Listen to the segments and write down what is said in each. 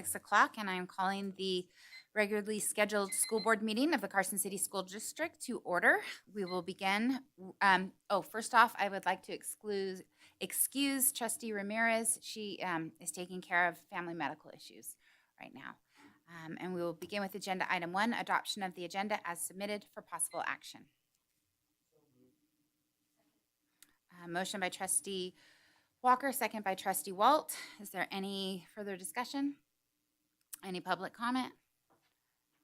6 o'clock, and I am calling the regularly scheduled school board meeting of the Carson City School District to order. We will begin. First off, I would like to excuse Trustee Ramirez. She is taking care of family medical issues right now. And we will begin with agenda item 1, adoption of the agenda as submitted for possible action. Motion by Trustee Walker, second by Trustee Walt. Is there any further discussion? Any public comment?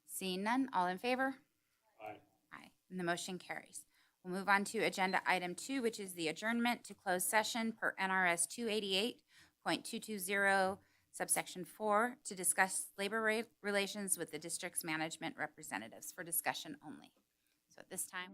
Seeing none, all in favor? Aye. Aye, and the motion carries. We'll move on to agenda item 2, which is the adjournment to closed session per NRS 288.220 subsection 4 to discuss labor relations with the district's management representatives for discussion only. So at this time,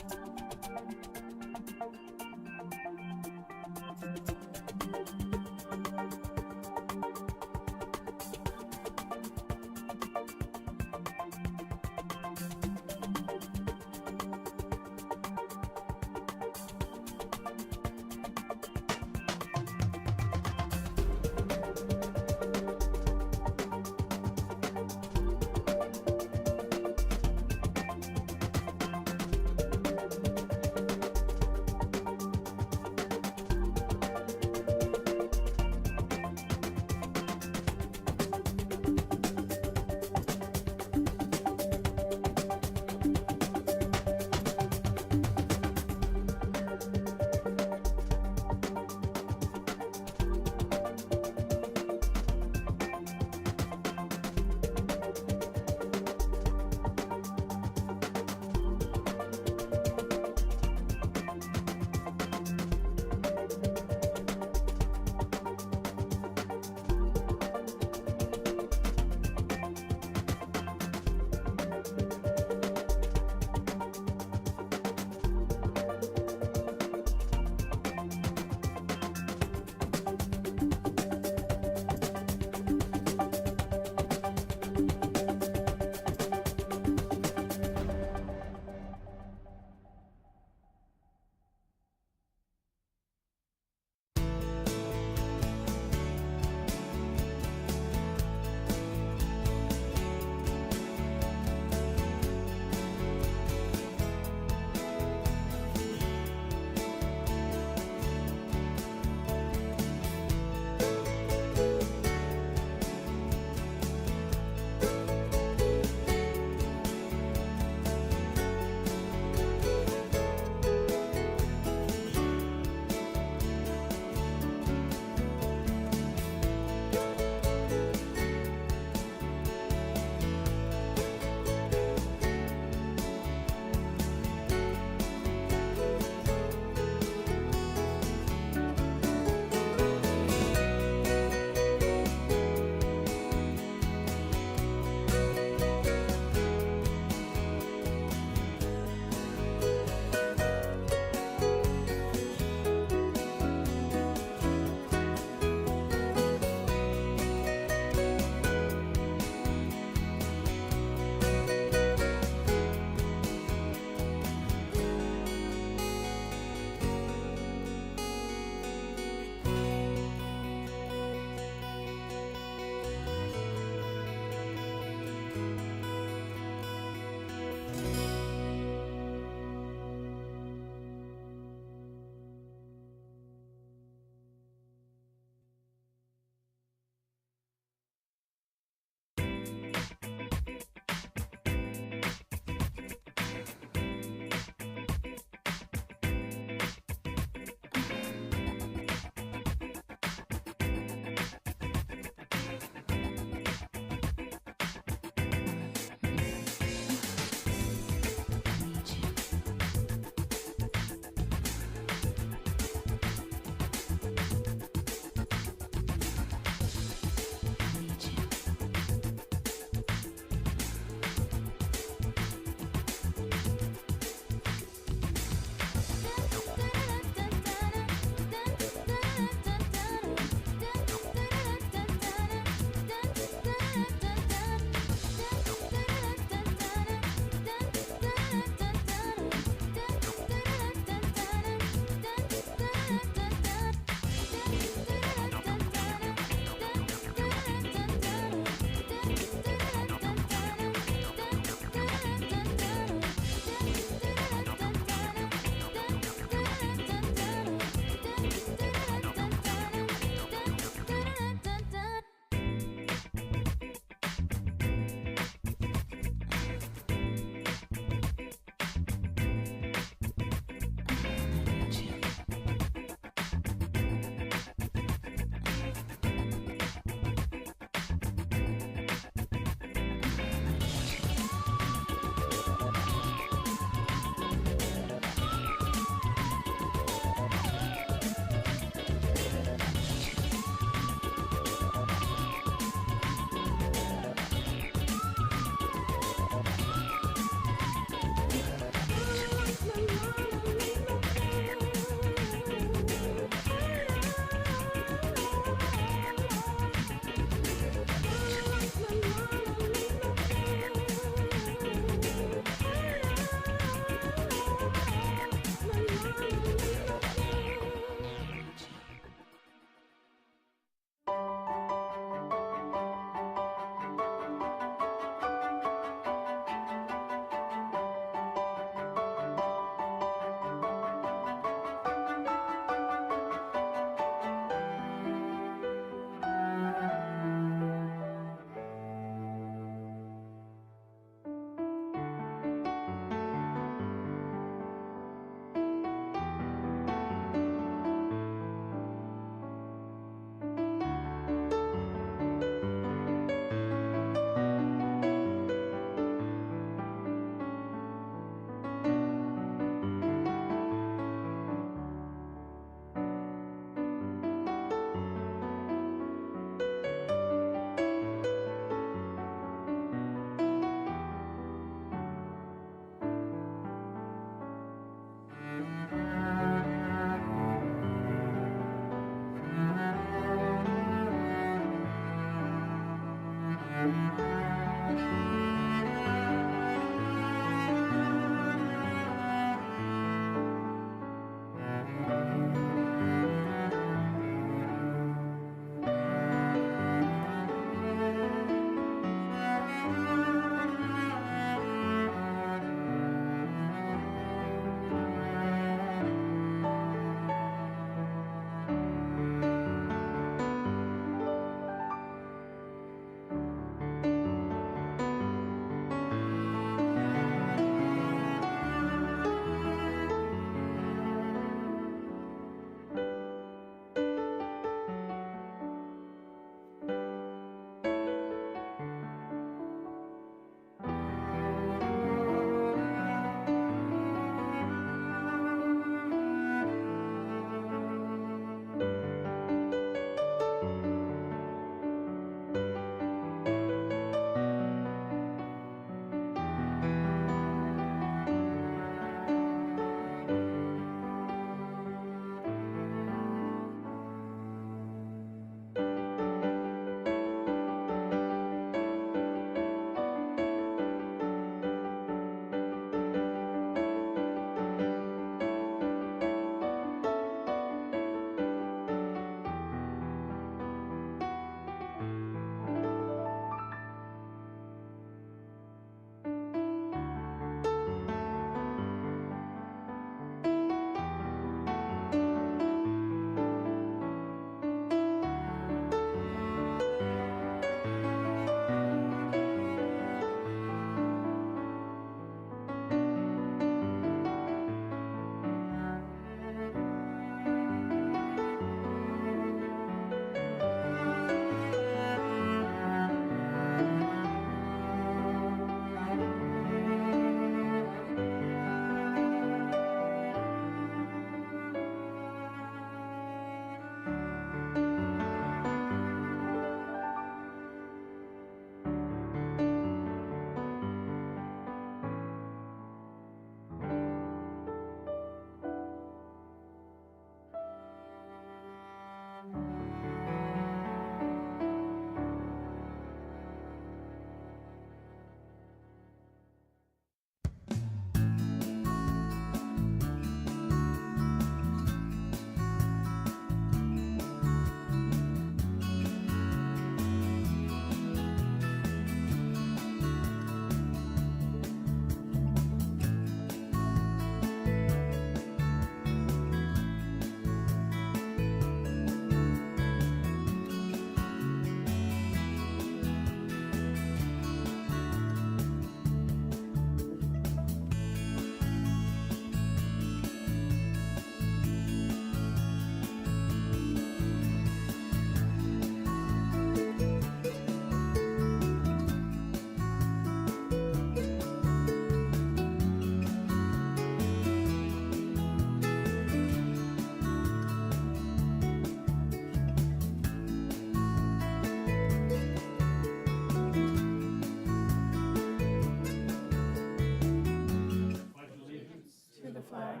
flag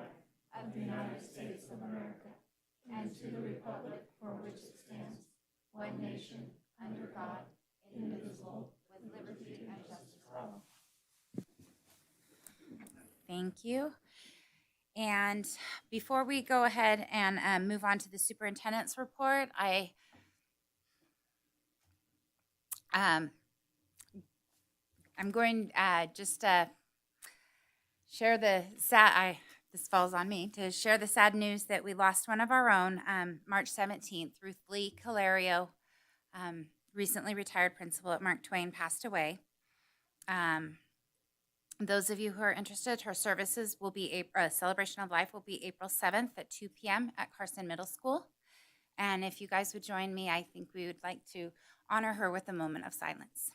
of the United States of America and to the republic for which it stands, one nation, under God, indivisible, with liberty and justice for all. Thank you. And before we go ahead and move on to the superintendent's report, I'm going just share the sad. This falls on me to share the sad news that we lost one of our own, March 17th. Ruth Lee Calario, recently retired principal at Mark Twain, passed away. Those of you who are interested, her services will be celebration of life will be April 7th at 2 p.m. at Carson Middle School. And if you guys would join me, I think we would like to honor her with a moment of silence.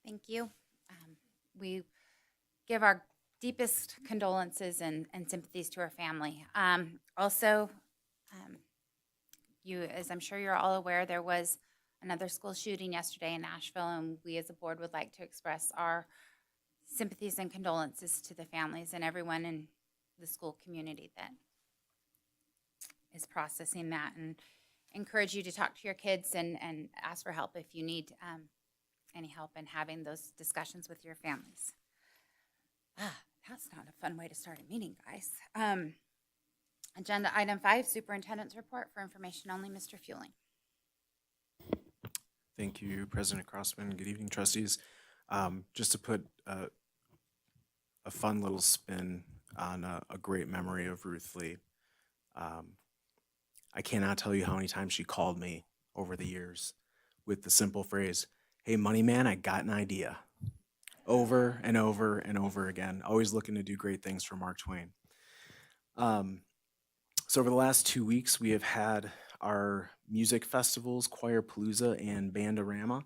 Thank you. We give our deepest condolences and sympathies to her family. Also, as I'm sure you're all aware, there was another school shooting yesterday in Nashville, and we as a board would like to express our sympathies and condolences to the families and everyone in the school community that is processing that, and encourage you to talk to your kids and ask for help if you need any help in having those discussions with your families. That's not a fun way to start a meeting, guys. Agenda item 5, superintendent's report for information only. Mr. Fueling. Thank you, President Crossman. Good evening, trustees. Just to put a fun little spin on a great memory of Ruth Lee. I cannot tell you how many times she called me over the years with the simple phrase, "Hey, money man, I got an idea." Over and over and over again, always looking to do great things for Mark Twain. So over the last 2 weeks, we have had our music festivals, Choir Palooza and Bandorama,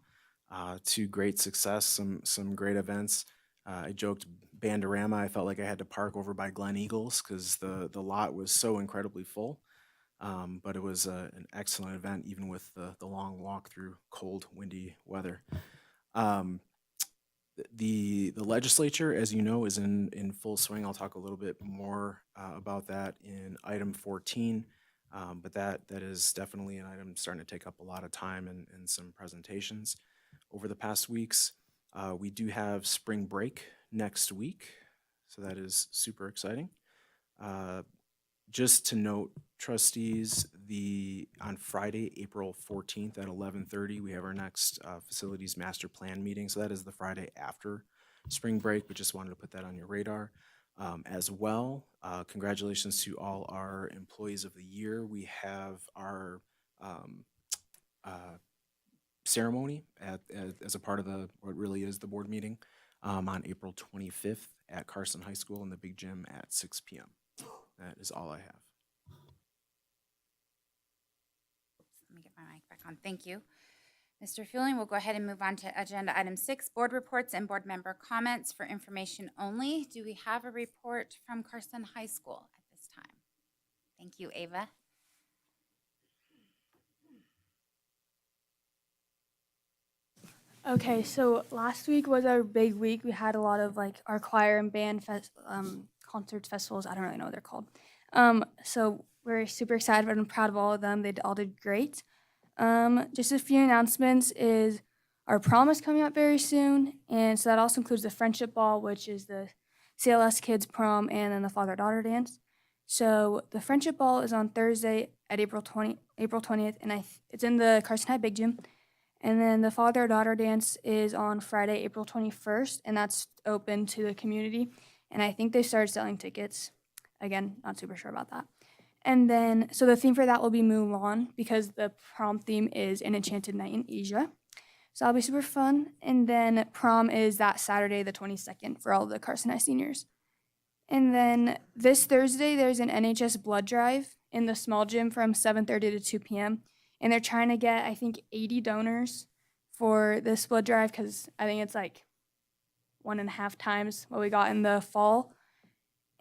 to great success, some great events. I joked Bandorama, I felt like I had to park over by Glen Eagles because the lot was so incredibly full. But it was an excellent event, even with the long walk through cold, windy weather. The legislature, as you know, is in full swing. I'll talk a little bit more about that in item 14, but that is definitely an item starting to take up a lot of time and some presentations over the past weeks. We do have spring break next week, so that is super exciting. Just to note, trustees, on Friday, April 14th at 11:30, we have our next facilities master plan meeting. So that is the Friday after spring break, but just wanted to put that on your radar. As well, congratulations to all our employees of the year. We have our ceremony as a part of what really is the board meeting on April 25th at Carson High School in the big gym at 6 p.m. That is all I have. Let me get my mic back on. Thank you. Mr. Fueling, we'll go ahead and move on to agenda item 6, board reports and board member comments for information only. Do we have a report from Carson High School at this time? Thank you, Ava. Okay, so last week was our big week. We had a lot of our choir and band concerts, festivals. I don't really know what they're called. So we're super excited and proud of all of them. They all did great. Just a few announcements is our prom is coming up very soon, and so that also includes the friendship ball, which is the CLS kids prom, and then the father-daughter dance. So the friendship ball is on Thursday at April 20th, and it's in the Carson High Big Gym. And then the father-daughter dance is on Friday, April 21st, and that's open to the community. And I think they started selling tickets. Again, not super sure about that. And then, so the theme for that will be Mulan, because the prom theme is An Enchanted Night in Asia. So that'll be super fun. And then prom is that Saturday, the 22nd, for all the Carson High seniors. And then this Thursday, there's an NHS blood drive in the small gym from 7:30 to 2 p.m. And they're trying to get, I think, 80 donors for this blood drive because I think it's like 1.5 times what we got in the fall.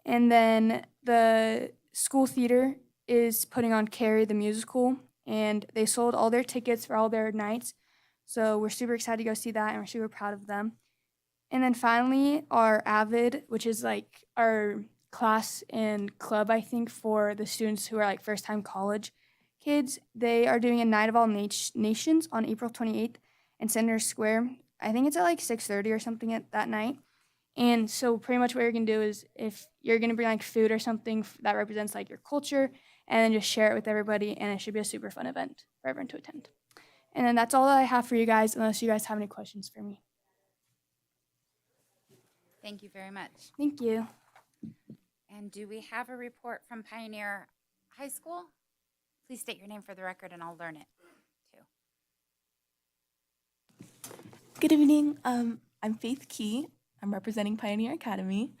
And then the school theater is putting on Carrie the musical, and they sold all their tickets for all their nights. So we're super excited to go see that, and we're super proud of them. And then finally, our AVID, which is like our class and club, I think, for the students who are like first-time college kids, they are doing a Night of All Nations on April 28th in Center Square. I think it's at like 6:30 or something at that night. And so pretty much what you're going to do is if you're going to bring like food or something that represents like your culture, and then just share it with everybody, and it should be a super fun event for everyone to attend. And then that's all I have for you guys, unless you guys have any questions for me. Thank you very much. Thank you. And do we have a report from Pioneer High School? Please state your name for the record and I'll learn it too. Good evening. I'm Faith Key. I'm representing Pioneer Academy.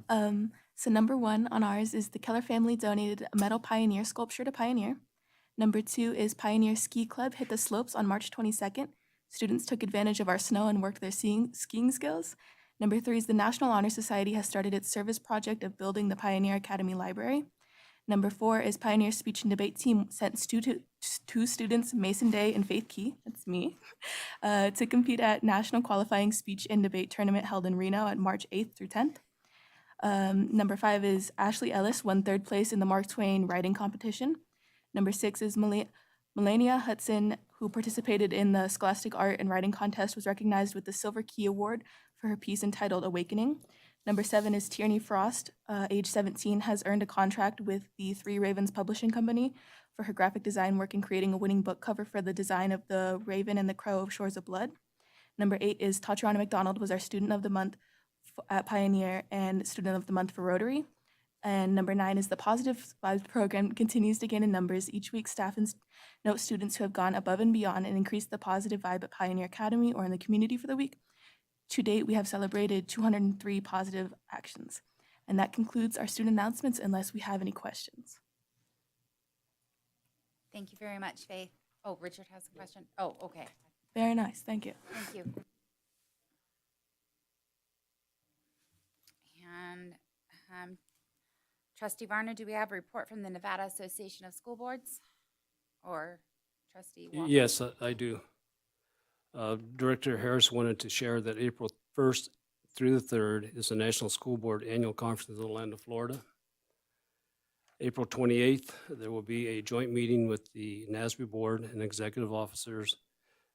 So number 1 on ours is the Keller family donated a metal Pioneer sculpture to Pioneer. Number 2 is Pioneer Ski Club hit the slopes on March 22nd. Students took advantage of our snow and worked their skiing skills. Number 3 is the National Honor Society has started its service project of building the Pioneer Academy Library. Number 4 is Pioneer Speech and Debate Team sent two students, Mason Day and Faith Key, that's me, to compete at National Qualifying Speech and Debate Tournament held in Reno on March 8th through 10th. Number 5 is Ashley Ellis won 3rd place in the Mark Twain writing competition. Number 6 is Melania Hudson, who participated in the Scholastic Art and Writing Contest, was recognized with the Silver Key Award for her piece entitled Awakening. Number 7 is Tierney Frost, age 17, has earned a contract with the Three Ravens Publishing Company for her graphic design work in creating a winning book cover for the design of the Raven and the Crow of Shores of Blood. Number 8 is Tatiana McDonald, was our Student of the Month at Pioneer and Student of the Month for Rotary. And number 9 is the Positive Vibes program continues to gain in numbers. Each week, staff and note students who have gone above and beyond and increased the positive vibe at Pioneer Academy or in the community for the week. To date, we have celebrated 203 positive actions. And that concludes our student announcements unless we have any questions. Thank you very much, Faith. Oh, Richard has a question. Oh, okay. Very nice, thank you. Thank you. And Trustee Varner, do we have a report from the Nevada Association of School Boards? Or Trustee Walker? Yes, I do. Director Harris wanted to share that April 1st through the 3rd is the National School Board Annual Conference in Orlando, Florida. April 28th, there will be a joint meeting with the NASB Board and executive officers,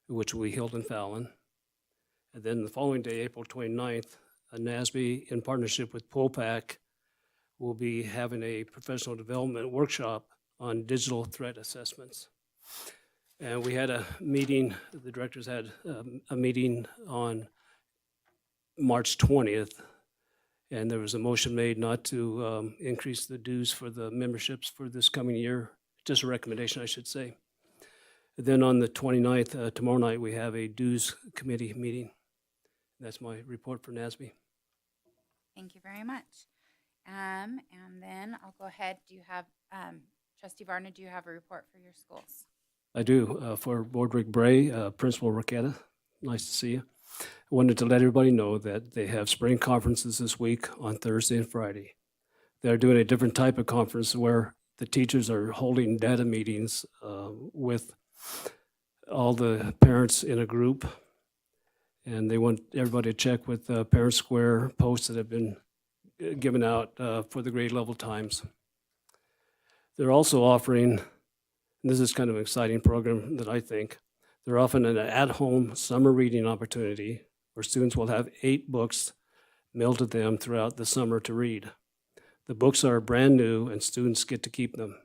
which will be held in Fallon. And then the following day, April 29th, NASB, in partnership with POPAC, will be having a professional development workshop on digital threat assessments. And we had a meeting, the directors had a meeting on March 20th, and there was a motion made not to increase the dues for the memberships for this coming year, just a recommendation, I should say. Then on the 29th, tomorrow night, we have a dues committee meeting. That's my report for NASB. Thank you very much. And then I'll go ahead. Do you have, Trustee Varner, do you have a report for your schools? I do. For Boardrick Bray, Principal Raquetta, nice to see you. I wanted to let everybody know that they have spring conferences this week on Thursday and Friday. They're doing a different type of conference where the teachers are holding data meetings with all the parents in a group. And they want everybody to check with Parent Square posts that have been given out for the grade level times. They're also offering, and this is kind of an exciting program that I think, they're offering an at-home summer reading opportunity where students will have 8 books mailed to them throughout the summer to read. The books are brand new and students get to keep them.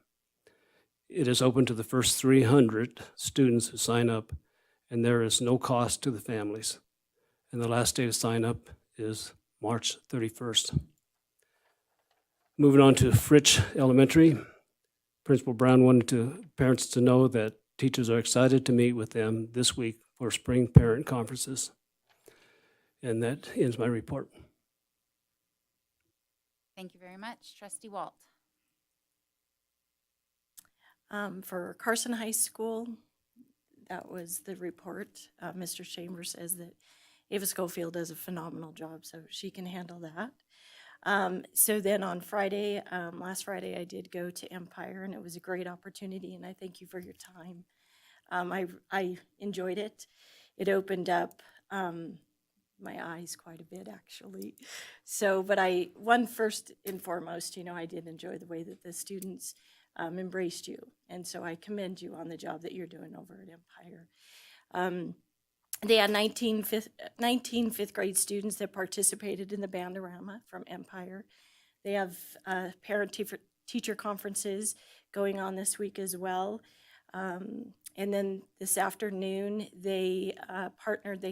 It is open to the first 300 students who sign up, and there is no cost to the families. And the last day to sign up is March 31st. Moving on to Fritch Elementary, Principal Brown wanted parents to know that teachers are excited to meet with them this week for spring parent conferences. And that ends my report. Thank you very much. Trustee Walt. For Carson High School, that was the report. Mr. Chambers says that Ava Schofield does a phenomenal job, so she can handle that. So then on Friday, last Friday, I did go to Empire, and it was a great opportunity, and I thank you for your time. I enjoyed it. It opened up my eyes quite a bit, actually. So, but first and foremost, I did enjoy the way that the students embraced you, and so I commend you on the job that you're doing over at Empire. They had 19 fifth grade students that participated in the Bandorama from Empire. They have parent-teacher conferences going on this week as well. And then this afternoon, they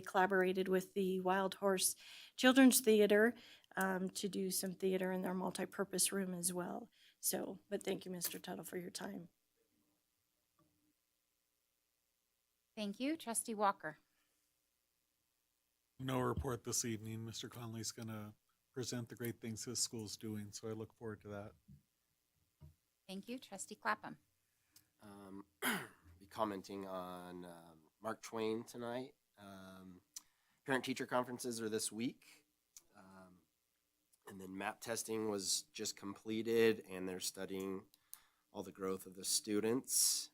collaborated with the Wild Horse Children's Theater to do some theater in their multipurpose room as well. So, but thank you, Mr. Tuttle, for your time. Thank you. Trustee Walker. No report this evening. Mr. Conley's going to present the great things his school's doing, so I look forward to that. Thank you. Trustee Clapham. Be commenting on Mark Twain tonight. Parent-teacher conferences are this week. And then map testing was just completed, and they're studying all the growth of the students.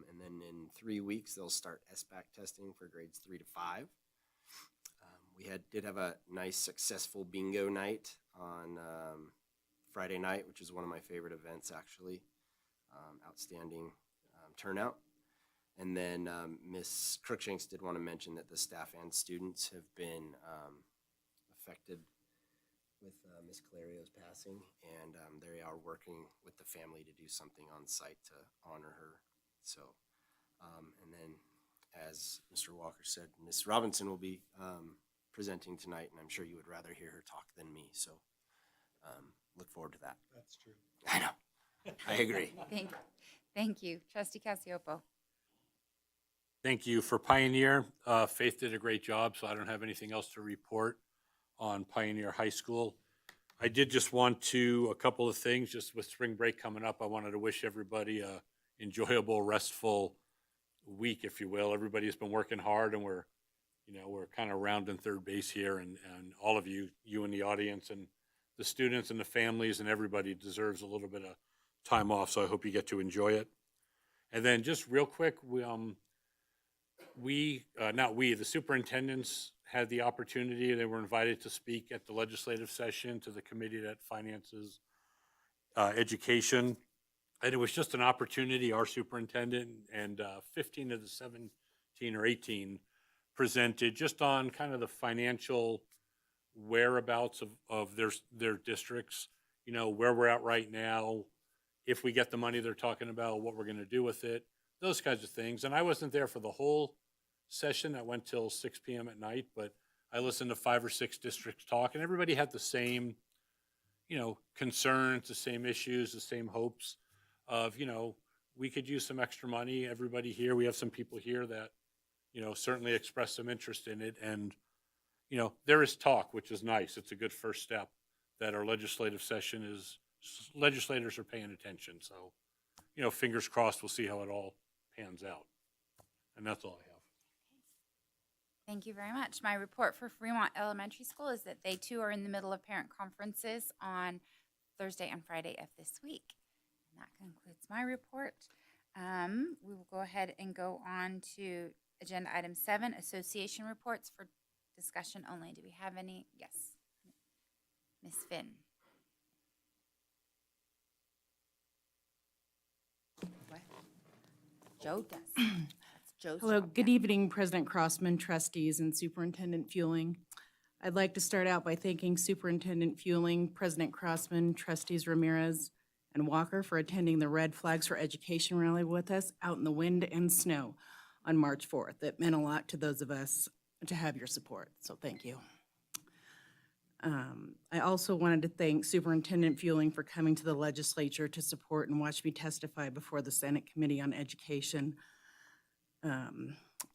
And then in 3 weeks, they'll start SBAC testing for grades 3 to 5. We did have a nice, successful bingo night on Friday night, which is one of my favorite events, actually. Outstanding turnout. And then Ms. Crookshanks did want to mention that the staff and students have been affected with Ms. Calario's passing, and they are working with the family to do something on site to honor her. So, and then as Mr. Walker said, Ms. Robinson will be presenting tonight, and I'm sure you would rather hear her talk than me, so look forward to that. That's true. I know. I agree. Thank you. Trustee Casiopo. Thank you. For Pioneer, Faith did a great job, so I don't have anything else to report on Pioneer High School. I did just want a couple of things, just with spring break coming up, I wanted to wish everybody a enjoyable, restful week, if you will. Everybody's been working hard, and we're kind of rounding third base here, and all of you in the audience, and the students and the families and everybody deserves a little bit of time off, so I hope you get to enjoy it. And then just real quick, the superintendents had the opportunity, they were invited to speak at the legislative session to the committee that finances education. And it was just an opportunity, our superintendent and 15 of the 17 or 18 presented just on kind of the financial whereabouts of their districts, where we're at right now, if we get the money they're talking about, what we're going to do with it, those kinds of things. And I wasn't there for the whole session that went till 6 p.m. at night, but I listened to 5 or 6 districts talk, and everybody had the same, concerns, the same issues, the same hopes of, we could use some extra money. Everybody here, we have some people here that, certainly expressed some interest in it. And, there is talk, which is nice. It's a good first step that our legislative session legislators are paying attention. So, fingers crossed, we'll see how it all pans out. And that's all I have. Thank you very much. My report for Fremont Elementary School is that they too are in the middle of parent conferences on Thursday and Friday of this week. And that concludes my report. We will go ahead and go on to agenda item 7, association reports for discussion only. Do we have any? Yes. Ms. Finn. What? Joe does. That's Joe's Hello, job. good evening, President Crossman, trustees, and Superintendent Fueling. I'd like to start out by thanking Superintendent Fueling, President Crossman, trustees Ramirez and Walker for attending the Red Flags for Education rally with us out in the wind and snow on March 4th. It meant a lot to those of us to have your support, so thank you. I also wanted to thank Superintendent Fueling for coming to the legislature to support and watch me testify before the Senate Committee on Education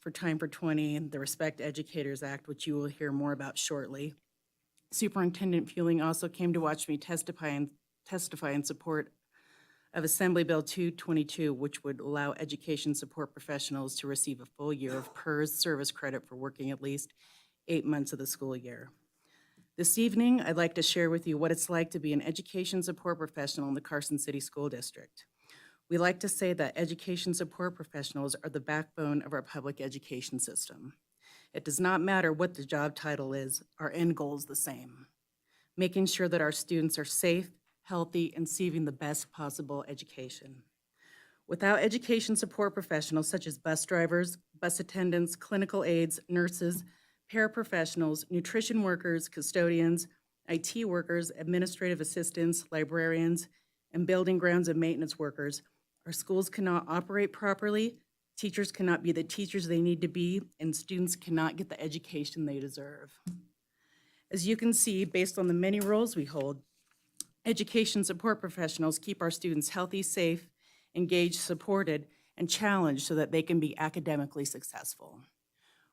for Time for 20 and the Respect Educators Act, which you will hear more about shortly. Superintendent Fueling also came to watch me testify in support of Assembly Bill 222, which would allow education support professionals to receive a full year of PERS service credit for working at least 8 months of the school year. This evening, I'd like to share with you what it's like to be an education support professional in the Carson City School District. We like to say that education support professionals are the backbone of our public education system. It does not matter what the job title is, our end goal is the same: making sure that our students are safe, healthy, and receiving the best possible education. Without education support professionals such as bus drivers, bus attendants, clinical aides, nurses, paraprofessionals, nutrition workers, custodians, IT workers, administrative assistants, librarians, and building grounds and maintenance workers, our schools cannot operate properly, teachers cannot be the teachers they need to be, and students cannot get the education they deserve. As you can see, based on the many roles we hold, education support professionals keep our students healthy, safe, engaged, supported, and challenged so that they can be academically successful.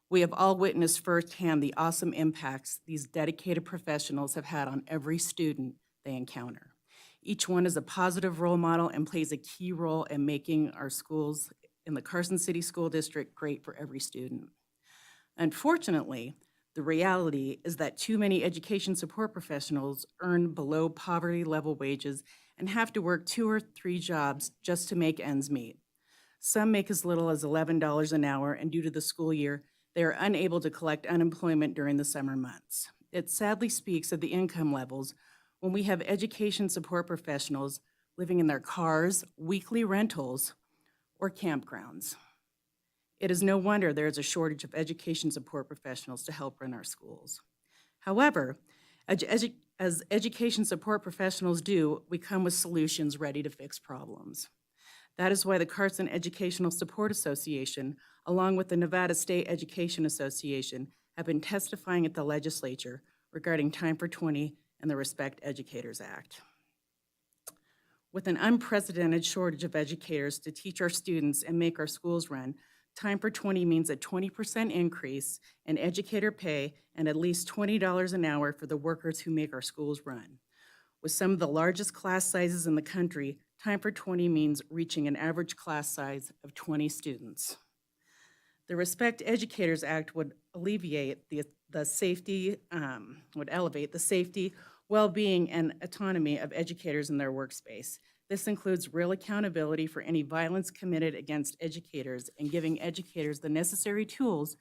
We have all witnessed firsthand the awesome impacts these dedicated professionals have had on every student they encounter. Each one is a positive role model and plays a key role in making our schools in the Carson City School District great for every student. Unfortunately, the reality is that too many education support professionals earn below poverty level wages and have to work 2 or 3 jobs just to make ends meet. Some make as little as $11 an hour, and due to the school year, they are unable to collect unemployment during the summer months. It sadly speaks of the income levels when we have education support professionals living in their cars, weekly rentals, or campgrounds. It is no wonder there is a shortage of education support professionals to help run our schools. However, as education support professionals do, we come with solutions ready to fix problems. That is why the Carson Educational Support Association, along with the Nevada State Education Association, have been testifying at the legislature regarding Time for 20 and the Respect Educators Act. With an unprecedented shortage of educators to teach our students and make our schools run, Time for 20 means a 20% increase in educator pay and at least $20 an hour for the workers who make our schools run. With some of the largest class sizes in the country, Time for 20 means reaching an average class size of 20 students. The Respect Educators Act would elevate the safety, well-being, and autonomy of educators in their workspace. This includes real accountability for any violence committed against educators and giving educators the necessary tools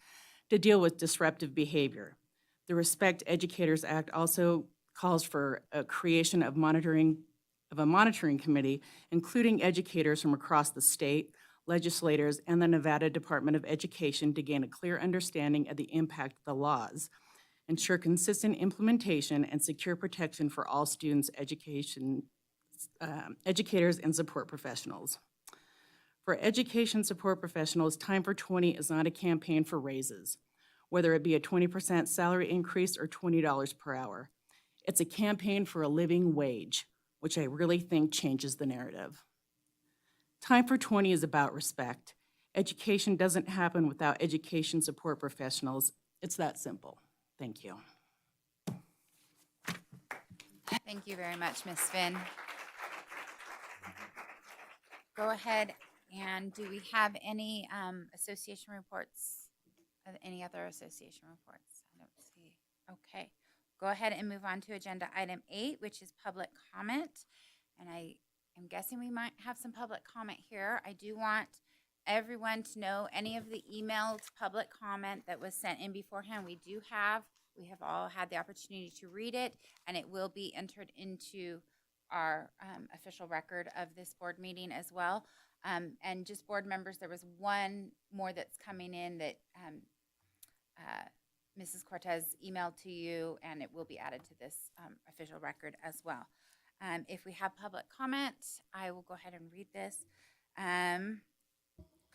to deal with disruptive behavior. The Respect Educators Act also calls for a creation of a monitoring committee, including educators from across the state, legislators, and the Nevada Department of Education to gain a clear understanding of the impact of the laws, ensure consistent implementation, and secure protection for all students, educators, and support professionals. For education support professionals, Time for 20 is not a campaign for raises, whether it be a 20% salary increase or $20 per hour. It's a campaign for a living wage, which I really think changes the narrative. Time for 20 is about respect. Education doesn't happen without education support professionals. It's that simple. Thank you. Thank you very much, Ms. Finn. Go ahead, and do we have any association reports? Any other association reports? I don't see. Okay. Go ahead and move on to agenda item 8, which is public comment. And I am guessing we might have some public comment here. I do want everyone to know any of the emailed public comment that was sent in beforehand. We have all had the opportunity to read it, and it will be entered into our official record of this board meeting as well. And just board members, there was one more that's coming in that Mrs. Cortez emailed to you, and it will be added to this official record as well. If we have public comment, I will go ahead and read this.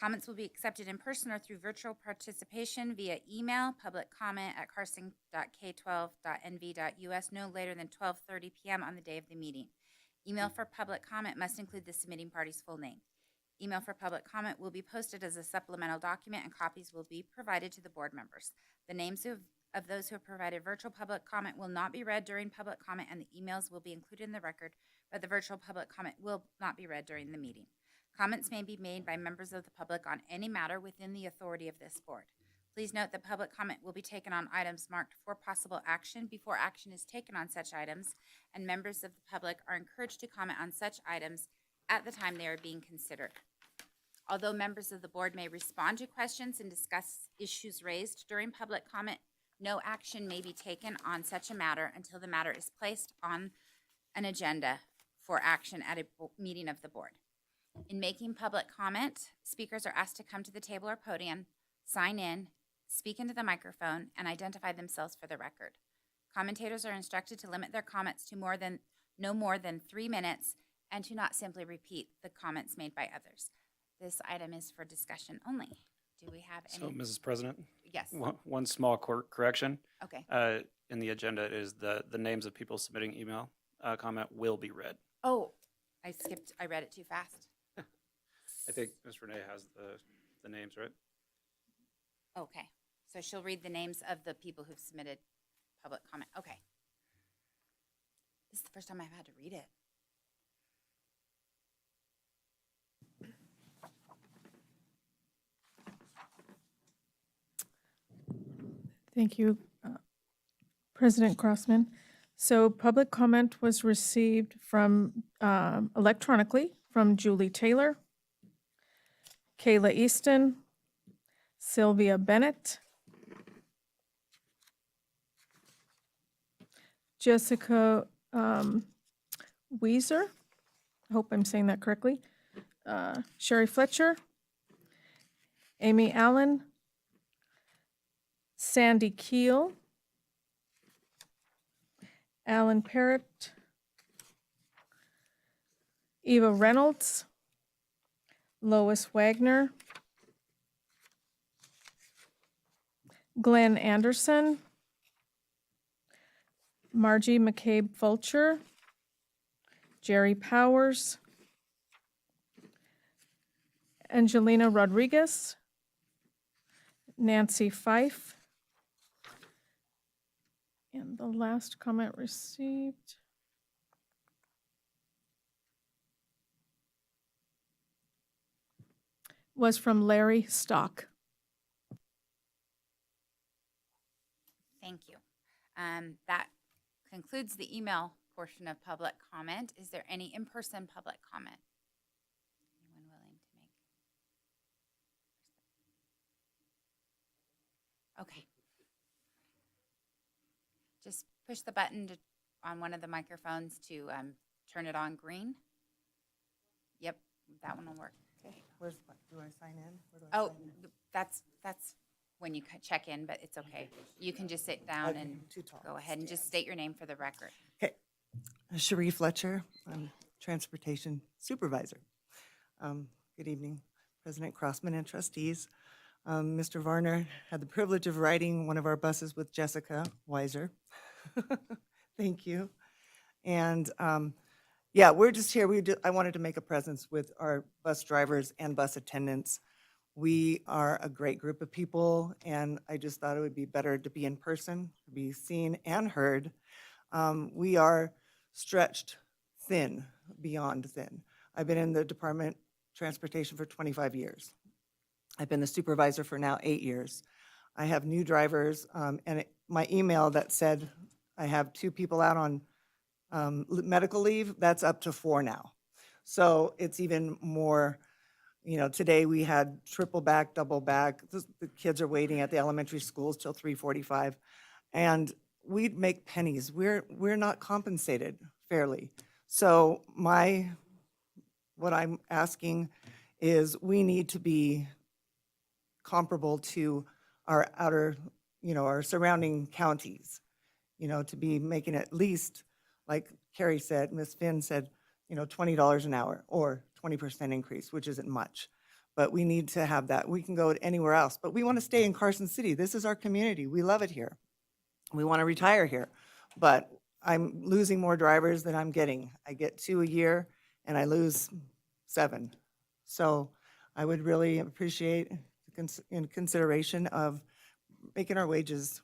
Comments will be accepted in person or through virtual participation via email, public comment at carson.k12.nv.us no later than 12:30 p.m. on the day of the meeting. Email for public comment must include the submitting party's full name. email for public comment will be posted as a supplemental document, and copies will be provided to the board members. The names of those who have provided virtual public comment will not be read during public comment, and the emails will be included in the record, but the virtual public comment will not be read during the meeting. Comments may be made by members of the public on any matter within the authority of this board. Please note that public comment will be taken on items marked for possible action before action is taken on such items, and members of the public are encouraged to comment on such items at the time they are being considered. Although members of the board may respond to questions and discuss issues raised during public comment, no action may be taken on such a matter until the matter is placed on an agenda for action at a meeting of the board. In making public comment, speakers are asked to come to the table or podium, sign in, speak into the microphone, and identify themselves for the record. Commentators are instructed to limit their comments to no more than 3 minutes and to not simply repeat the comments made by others. This item is for discussion only. Do we have any? So, Mrs. President, Yes. one small correction. Okay. In the agenda is the names of people submitting email comment will be read. Oh, I read it too fast. I think Ms. Renee has the names, right? Okay, so she'll read the names of the people who've submitted public comment. Okay. This is the first time I've had to read it. Thank you, President Crossman. So public comment was received from, electronically, from Julie Taylor, Kayla Easton, Sylvia Bennett, Jessica Weiser, I hope I'm saying that correctly, Sherry Fletcher, Amy Allen, Sandy Keel, Alan Parrott, Eva Reynolds, Lois Wagner, Glenn Anderson, Margie McCabe Fulcher, Jerry Powers, Angelina Rodriguez, Nancy Fife, and the last comment received was from Larry Stock. Thank you. That concludes the email portion of public comment. Is there any in-person public comment? Anyone willing to make? Okay. Just push the button on one of the microphones to turn it on green. Yep, that one will work. Okay, do I sign in? Where do I Oh, sign in? that's when you check in, but it's okay. You can just sit down Okay, and too tall. go ahead and just state your name for the record. Okay, Sheree Fletcher, I'm Transportation Supervisor. Good evening, President Crossman and trustees. Mr. Varner had the privilege of riding one of our buses with Jessica Weiser. Thank you. And yeah, we're just here. I wanted to make a presence with our bus drivers and bus attendants. We are a great group of people, and I just thought it would be better to be in person, to be seen and heard. We are stretched thin, beyond thin. I've been in the Department of Transportation for 25 years. I've been the supervisor for now 8 years. I have new drivers, and my email that said I have 2 people out on medical leave, that's up to 4 now. So it's even more, today we had triple back, double back. The kids are waiting at the elementary schools till 3:45. And we make pennies. We're not compensated fairly. So what I'm asking is we need to be comparable to our outer, our surrounding counties, to be making at least, like Carrie said, Ms. Finn said, $20 an hour or 20% increase, which isn't much. But we need to have that. We can go anywhere else, but we want to stay in Carson City. This is our community. We love it here. We want to retire here, but I'm losing more drivers than I'm getting. I get 2 a year and I lose 7. So I would really appreciate in consideration of making our wages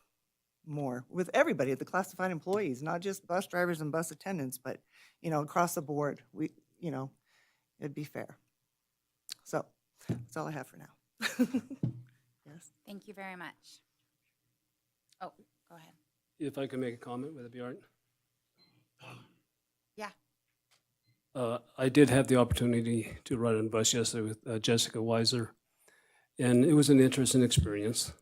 more with everybody, the classified employees, not just bus drivers and bus attendants, but, across the board, it'd be fair. So that's all I have for now. Yes. Thank you very much. Oh, go ahead. If I can make a comment, would it be all right? Yeah. I did have the opportunity to ride on a bus yesterday with Jessica Weiser, and it was an interesting experience.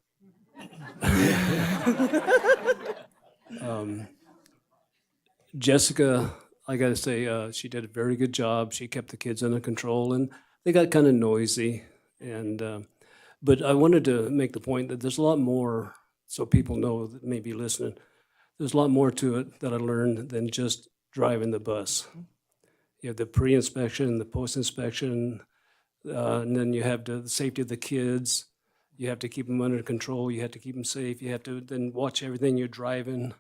Jessica, I got to say, she did a very good job. She kept the kids under control, and they got kind of noisy. But I wanted to make the point that there's a lot more, so people know that may be listening. There's a lot more to it that I learned than just driving the bus. You have the pre-inspection, the post-inspection, and then you have the safety of the kids. You have to keep them under control. You have to keep them safe. You have to then watch everything you're driving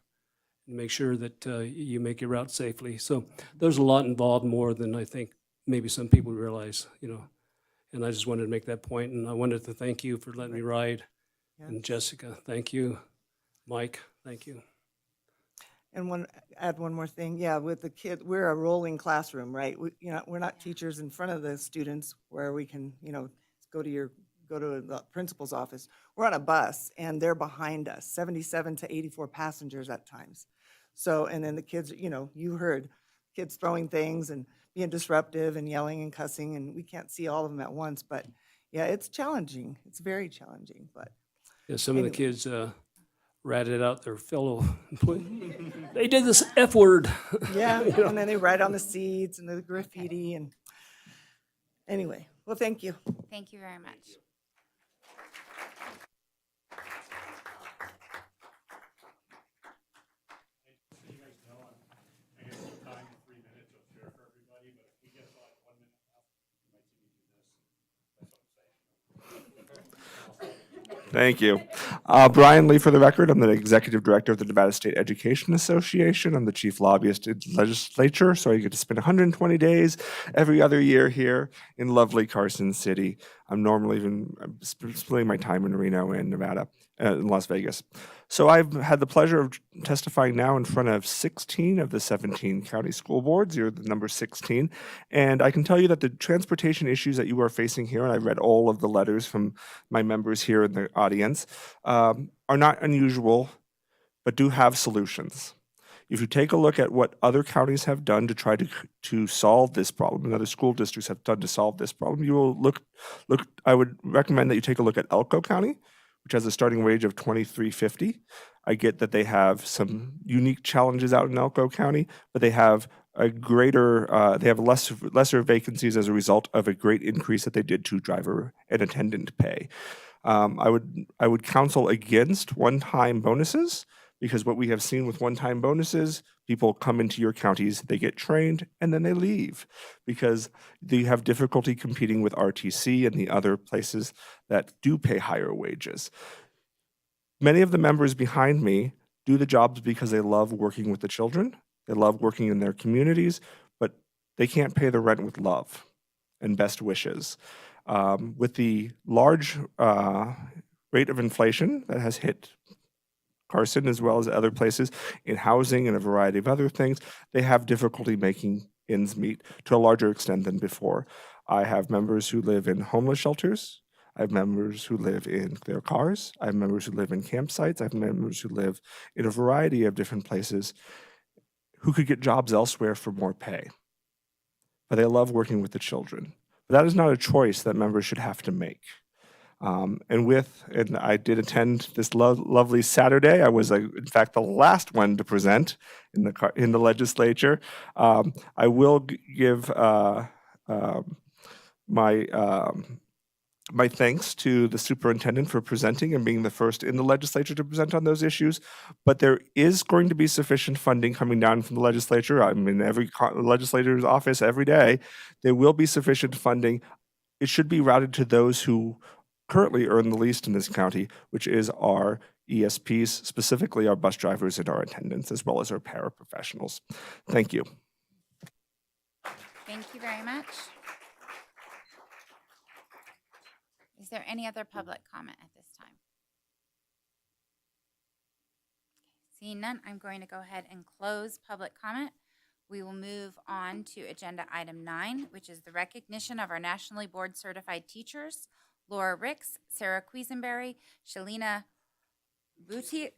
and make sure that you make your route safely. So there's a lot involved, more than I think maybe some people realize, And I just wanted to make that point, and I wanted to thank you for letting me ride. Yeah. And Jessica, thank you. Mike, thank you. And add one more thing. Yeah, with the kid, we're a rolling classroom, right? We're not teachers in front of the students where we can, go to the principal's office. We're on a bus and they're behind us, 77 to 84 passengers at times. So, and then the kids, you heard kids throwing things and being disruptive and yelling and cussing, and we can't see all of them at once, but yeah, it's challenging. It's very challenging, but. Yeah, some of the Anyway. kids ratted out their fellow employees. They did this F word. Yeah, and then they write on the seats and the graffiti and, anyway, well, thank you. Thank you very much. Thank you. Brian Lee, for the record. I'm the Executive Director of the Nevada State Education Association. I'm the Chief Lobbyist in the legislature, so I get to spend 120 days every other year here in lovely Carson City. I'm splitting my time in Reno and Nevada, in Las Vegas. So I've had the pleasure of testifying now in front of 16 of the 17 county school boards. You're the number 16. And I can tell you that the transportation issues that you are facing here, and I read all of the letters from my members here in the audience, are not unusual, but do have solutions. If you take a look at what other counties have done to try to solve this problem, and other school districts have done to solve this problem, you will look. I would recommend that you take a look at Elko County, which has a starting wage of $23.50. I get that they have some unique challenges out in Elko County, but they have lesser vacancies as a result of a great increase that they did to driver and attendant pay. I would counsel against one-time bonuses, because what we have seen with one-time bonuses, people come into your counties, they get trained, and then they leave because they have difficulty competing with RTC and the other places that do pay higher wages. Many of the members behind me do the jobs because they love working with the children, they love working in their communities, but they can't pay the rent with love and best wishes. With the large rate of inflation that has hit Carson, as well as other places in housing and a variety of other things, they have difficulty making ends meet to a larger extent than before. I have members who live in homeless shelters. I have members who live in their cars. I have members who live in campsites. I have members who live in a variety of different places who could get jobs elsewhere for more pay. But they love working with the children. But that is not a choice that members should have to make. And I did attend this lovely Saturday. I was, in fact, the last one to present in the legislature. I will give my thanks to the superintendent for presenting and being the first in the legislature to present on those issues. But there is going to be sufficient funding coming down from the legislature. I'm in every legislator's office every day. There will be sufficient funding. It should be routed to those who currently earn the least in this county, which is our ESPs, specifically our bus drivers and our attendants, as well as our paraprofessionals. Thank you. Thank you very much. Is there any other public comment at this time? Seeing none, I'm going to go ahead and close public comment. We will move on to agenda item 9, which is the recognition of our nationally board certified teachers, Laura Ricks, Sarah Quisenberry, Shalina Boutier,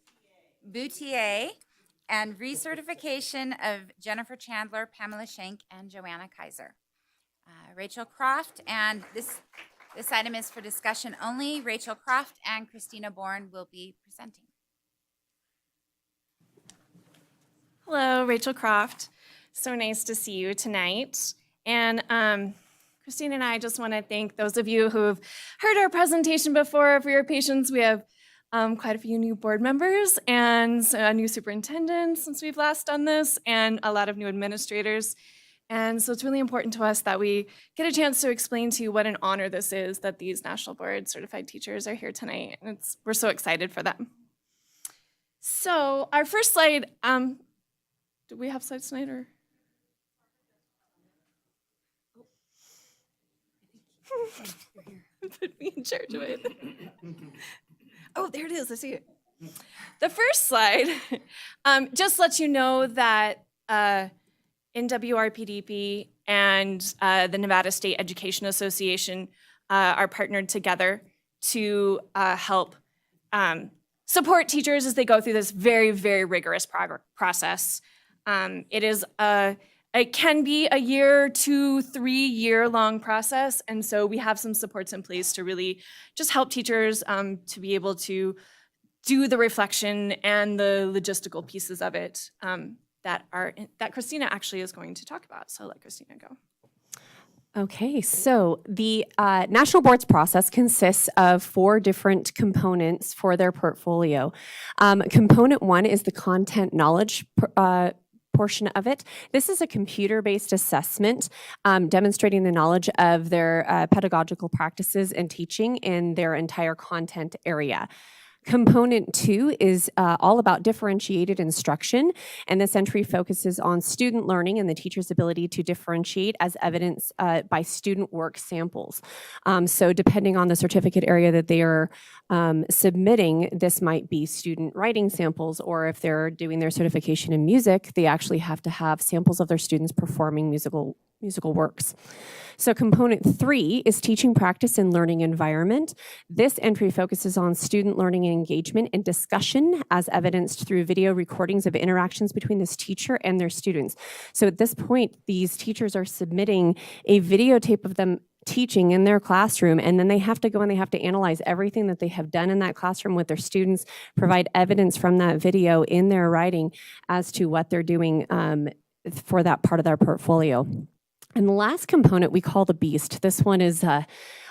and recertification of Jennifer Chandler, Pamela Schenk, and Joanna Kaiser. Rachel Croft, and this item is for discussion only. Rachel Croft and Christina Bourne will be presenting. Hello, Rachel Croft. So nice to see you tonight. And Christine and I just want to thank those of you who've heard our presentation before for your patience. We have quite a few new board members and a new superintendent since we've last done this, and a lot of new administrators. And so it's really important to us that we get a chance to explain to you what an honor this is that these National Board Certified Teachers are here tonight. And we're so excited for them. So our first slide, do we have slides tonight or? Put me in charge of it. Oh, there it is. I see it. The first slide just lets you know that NWRPDP and the Nevada State Education Association are partnered together to help support teachers as they go through this very, very rigorous process. It can be a 1, 2, 3 year long process. And so we have some supports in place to really just help teachers to be able to do the reflection and the logistical pieces of it that Christina actually is going to talk about. So let Christina go. Okay, so the National Boards process consists of 4 different components for their portfolio. Component 1 is the content knowledge portion of it. This is a computer-based assessment demonstrating the knowledge of their pedagogical practices and teaching in their entire content area. Component 2 is all about differentiated instruction, and this entry focuses on student learning and the teacher's ability to differentiate as evidenced by student work samples. So depending on the certificate area that they are submitting, this might be student writing samples, or if they're doing their certification in music, they actually have to have samples of their students performing musical works. So component 3 is teaching practice and learning environment. This entry focuses on student learning and engagement and discussion as evidenced through video recordings of interactions between this teacher and their students. So at this point, these teachers are submitting a videotape of them teaching in their classroom, and then they have to go and they have to analyze everything that they have done in that classroom with their students, provide evidence from that video in their writing as to what they're doing for that part of their portfolio. And the last component we call the beast. This one is a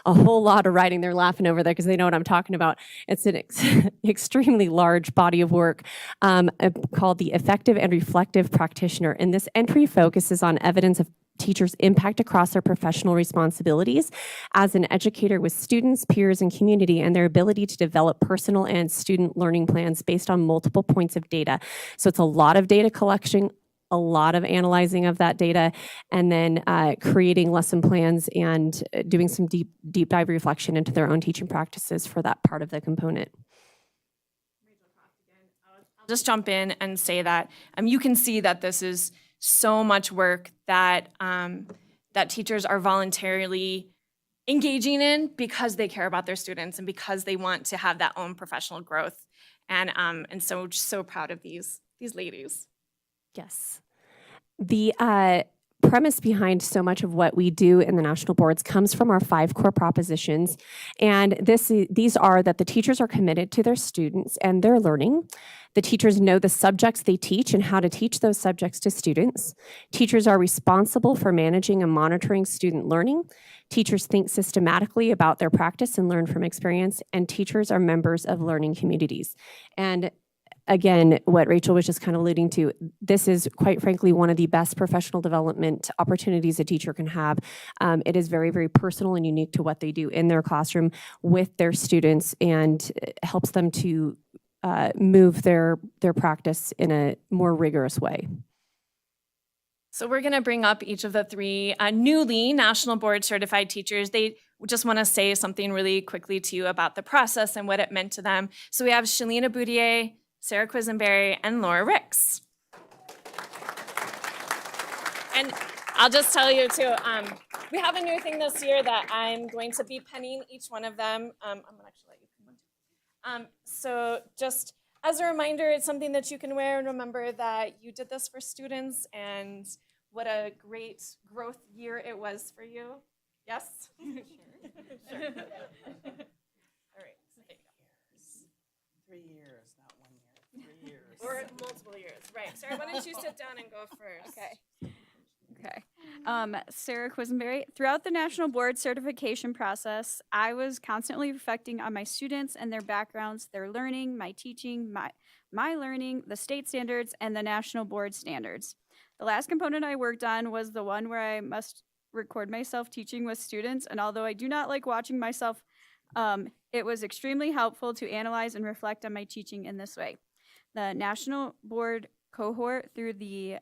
whole lot of writing. They're laughing over there because they know what I'm talking about. It's an extremely large body of work called the Effective and Reflective Practitioner. And this entry focuses on evidence of teachers' impact across their professional responsibilities as an educator with students, peers, and community, and their ability to develop personal and student learning plans based on multiple points of data. So it's a lot of data collection, a lot of analyzing of that data, and then creating lesson plans and doing some deep dive reflection into their own teaching practices for that part of the component. I'll just jump in and say that you can see that this is so much work that that teachers are voluntarily engaging in because they care about their students and because they want to have that own professional growth. And so just so proud of these ladies. Yes. The premise behind so much of what we do in the national boards comes from our 5 core propositions. And these are that the teachers are committed to their students and their learning. The teachers know the subjects they teach and how to teach those subjects to students. Teachers are responsible for managing and monitoring student learning. Teachers think systematically about their practice and learn from experience. And teachers are members of learning communities. And again, what Rachel was just kind of alluding to, this is quite frankly one of the best professional development opportunities a teacher can have. It is very, very personal and unique to what they do in their classroom with their students, and helps them to move their practice in a more rigorous way. So we're going to bring up each of the 3 newly National Board Certified Teachers. They just want to say something really quickly to you about the process and what it meant to them. So we have Shalina Boudier, Sarah Quisenberry, and Laura Ricks. And I'll just tell you too, we have a new thing this year that I'm going to be penning each one of them. I'm gonna actually let you come on. So just as a reminder, it's something that you can wear and remember that you did this for students and what a great growth year it was for you. Yes? Sure. Sure. All right, so there you go. 3 years, not 1 year, 3 years. Or multiple years, right. Sarah, why don't you sit down and go first? Okay. Okay. Sarah Quisenberry. Throughout the National Board certification process, I was constantly reflecting on my students and their backgrounds, their learning, my teaching, my learning, the state standards, and the National Board standards. The last component I worked on was the one where I must record myself teaching with students, and although I do not like watching myself, it was extremely helpful to analyze and reflect on my teaching in this way. The National Board cohort through the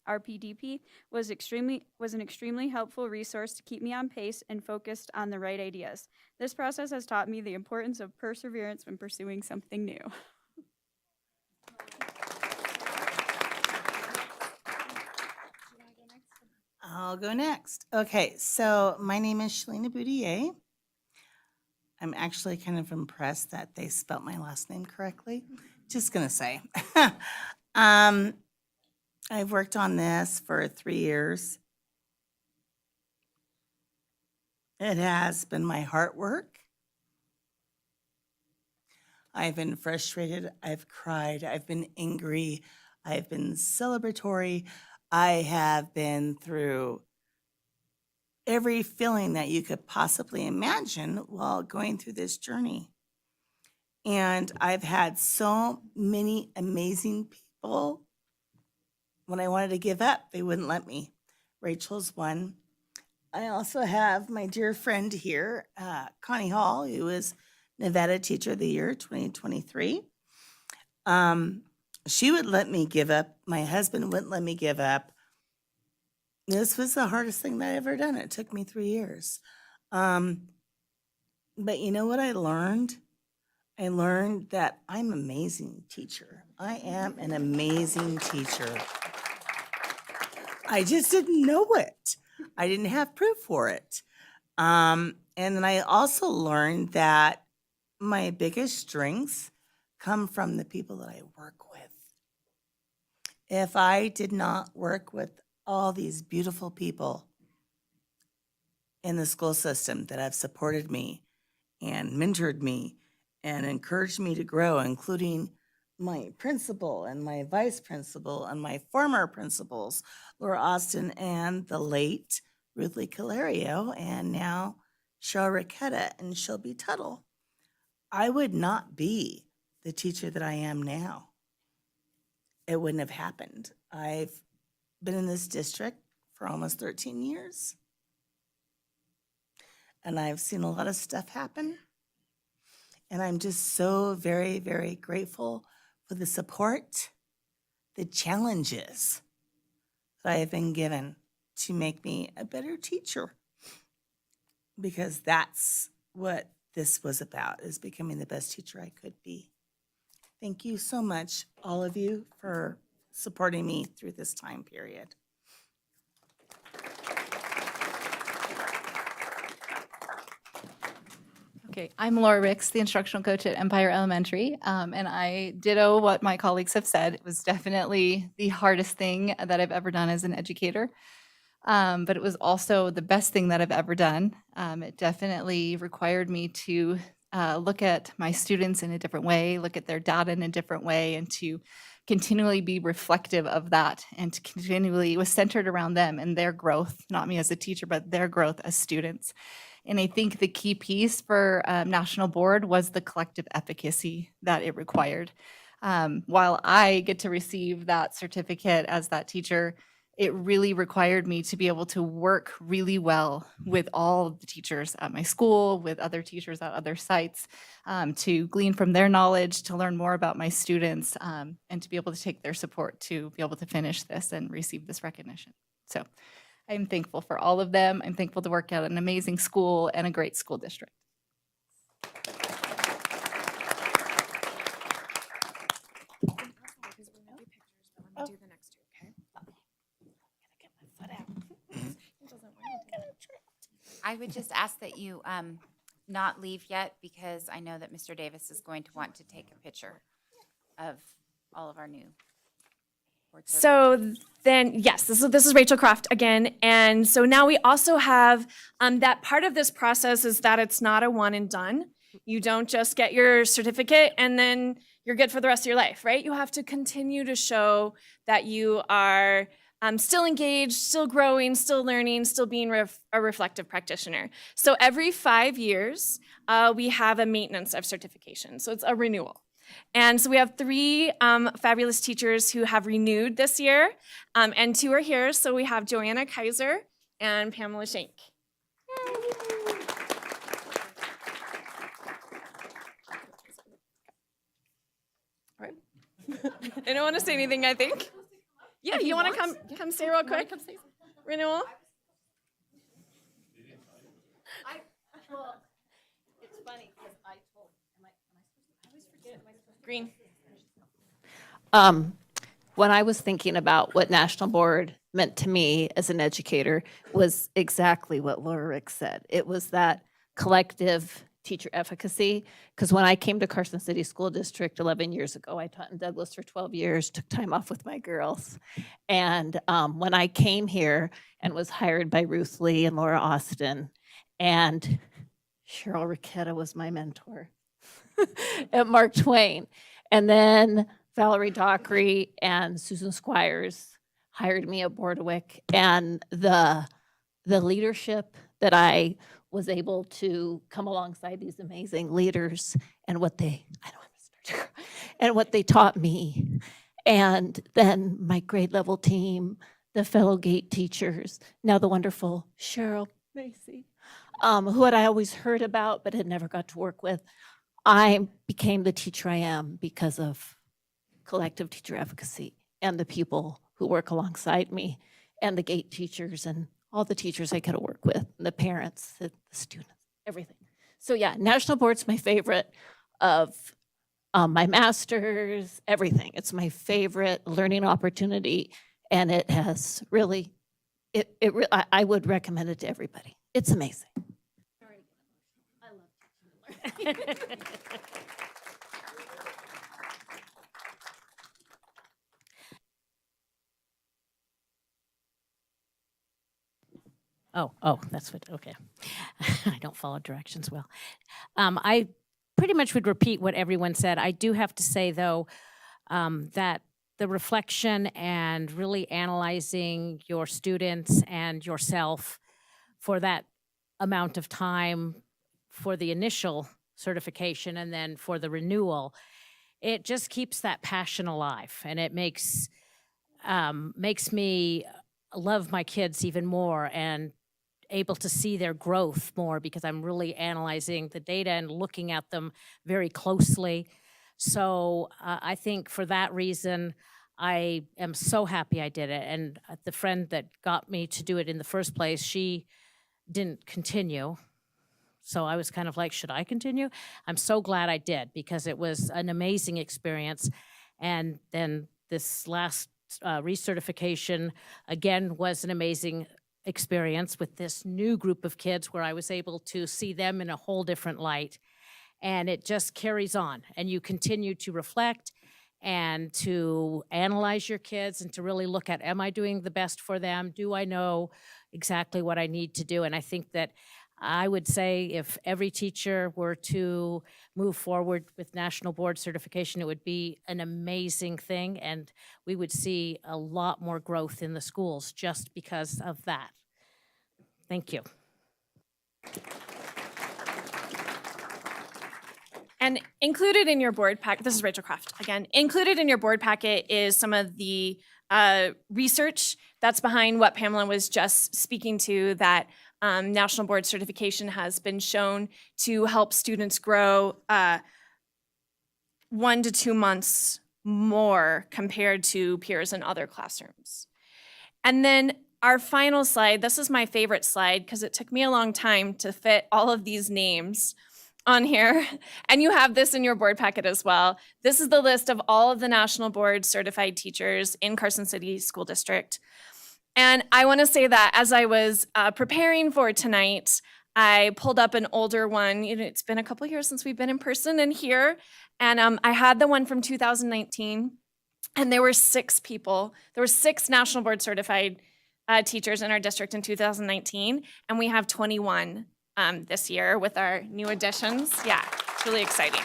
RPDP was an extremely helpful resource to keep me on pace and focused on the right ideas. This process has taught me the importance of perseverance when pursuing something new. I'll go next. Okay, so my name is Shalina Boudier. I'm actually kind of impressed that they spelt my last name correctly. Just gonna say. I've worked on this for 3 years. It has been my heart work. I've been frustrated, I've cried, I've been angry, I've been celebratory. I have been through every feeling that you could possibly imagine while going through this journey. And I've had so many amazing people. When I wanted to give up, they wouldn't let me. Rachel's one. I also have my dear friend here, Connie Hall, who is Nevada Teacher of the Year 2023. She would let me give up. My husband wouldn't let me give up. This was the hardest thing that I've ever done. It took me 3 years. But you know what I learned? I learned that I'm an amazing teacher. I am an amazing teacher. I just didn't know it. I didn't have proof for it. And then I also learned that my biggest strengths come from the people that I work with. If I did not work with all these beautiful people in the school system that have supported me and mentored me and encouraged me to grow, including my principal and my vice principal and my former principals, Laura Austin and the late Ruth Lee Calario, and now Cheryl Riquetta and Shelby Tuttle, I would not be the teacher that I am now. It wouldn't have happened. I've been in this district for almost 13 years. And I've seen a lot of stuff happen. And I'm just so very, very grateful for the support, the challenges that I have been given to make me a better teacher. Because that's what this was about, is becoming the best teacher I could be. Thank you so much, all of you, for supporting me through this time period. Okay, I'm Laura Ricks, the instructional coach at Empire Elementary, and I ditto what my colleagues have said. It was definitely the hardest thing that I've ever done as an educator, but it was also the best thing that I've ever done. It definitely required me to look at my students in a different way, look at their data in a different way, and to continually be reflective of that, and to continually, it was centered around them and their growth, not me as a teacher, but their growth as students. And I think the key piece for National Board was the collective efficacy that it required. While I get to receive that certificate as that teacher, it really required me to be able to work really well with all of the teachers at my school, with other teachers at other sites, to glean from their knowledge, to learn more about my students, and to be able to take their support to be able to finish this and receive this recognition. So I'm thankful for all of them. I'm thankful to work at an amazing school and a great school district. I would just ask that you not leave yet, because I know that Mr. Davis is going to want to take a picture of all of our new board certificates. So then, yes, this is Rachel Croft again. And so now we also have that part of this process is that it's not a one and done. You don't just get your certificate and then you're good for the rest of your life, right? You have to continue to show that you are still engaged, still growing, still learning, still being a reflective practitioner. So every 5 years, we have a maintenance of certification. So it's a renewal. And so we have 3 fabulous teachers who have renewed this year, and 2 are here. So we have Joanna Kaiser and Pamela Shank. All right. Anyone want to say anything, I think? Yeah, you want to come say real quick? Renewal? It's funny because I told, am I always forget, Green. When I was thinking about what National Board meant to me as an educator was exactly what Laura Rick said. It was that collective teacher efficacy. Because when I came to Carson City School District 11 years ago, I taught in Douglas for 12 years, took time off with my girls. And when I came here and was hired by Ruth Lee and Laura Austin, and Cheryl Ricketta was my mentor at Mark Twain. And then Valerie Dockery and Susan Squires hired me at Bordewick, and the leadership that I was able to come alongside these amazing leaders and what they, and what they taught me. And then my grade level team, the fellow GATE teachers, now the wonderful Cheryl Macy, who had I always heard about but had never got to work with. I became the teacher I am because of collective teacher efficacy and the people who work alongside me and the GATE teachers and all the teachers I could work with, and the parents, the students, everything. So yeah, National Board's my favorite of my master's, everything. It's my favorite learning opportunity, and it has really, I would recommend it to everybody. It's amazing. Oh, that's what, okay. I don't follow directions well. I pretty much would repeat what everyone said. I do have to say, though, that the reflection and really analyzing your students and yourself for that amount of time for the initial certification and then for the renewal, it just keeps that passion alive, and it makes me love my kids even more and able to see their growth more, because I'm really analyzing the data and looking at them very closely. So I think for that reason, I am so happy I did it. And the friend that got me to do it in the first place, she didn't continue. So I was kind of like, should I continue? I'm so glad I did, because it was an amazing experience. And then this last recertification, again, was an amazing experience with this new group of kids where I was able to see them in a whole different light. And it just carries on, and you continue to reflect and to analyze your kids and to really look at, am I doing the best for them? Do I know exactly what I need to do? And I think that I would say if every teacher were to move forward with National Board certification, it would be an amazing thing, and we would see a lot more growth in the schools just because of that. Thank you. And included in your board packet, this is Rachel Croft again, included in your board packet is some of the research that's behind what Pamela was just speaking to, that National Board certification has been shown to help students grow 1 to 2 months more compared to peers in other classrooms. And then our final slide, this is my favorite slide because it took me a long time to fit all of these names on here. And you have this in your board packet as well. This is the list of all of the National Board certified teachers in Carson City School District. And I want to say that as I was preparing for tonight, I pulled up an older one. You know, it's been a couple years since we've been in person and here. And I had the one from 2019. And there were 6 people. There were 6 National Board certified teachers in our district in 2019. And we have 21 this year with our new additions. Yeah, it's really exciting.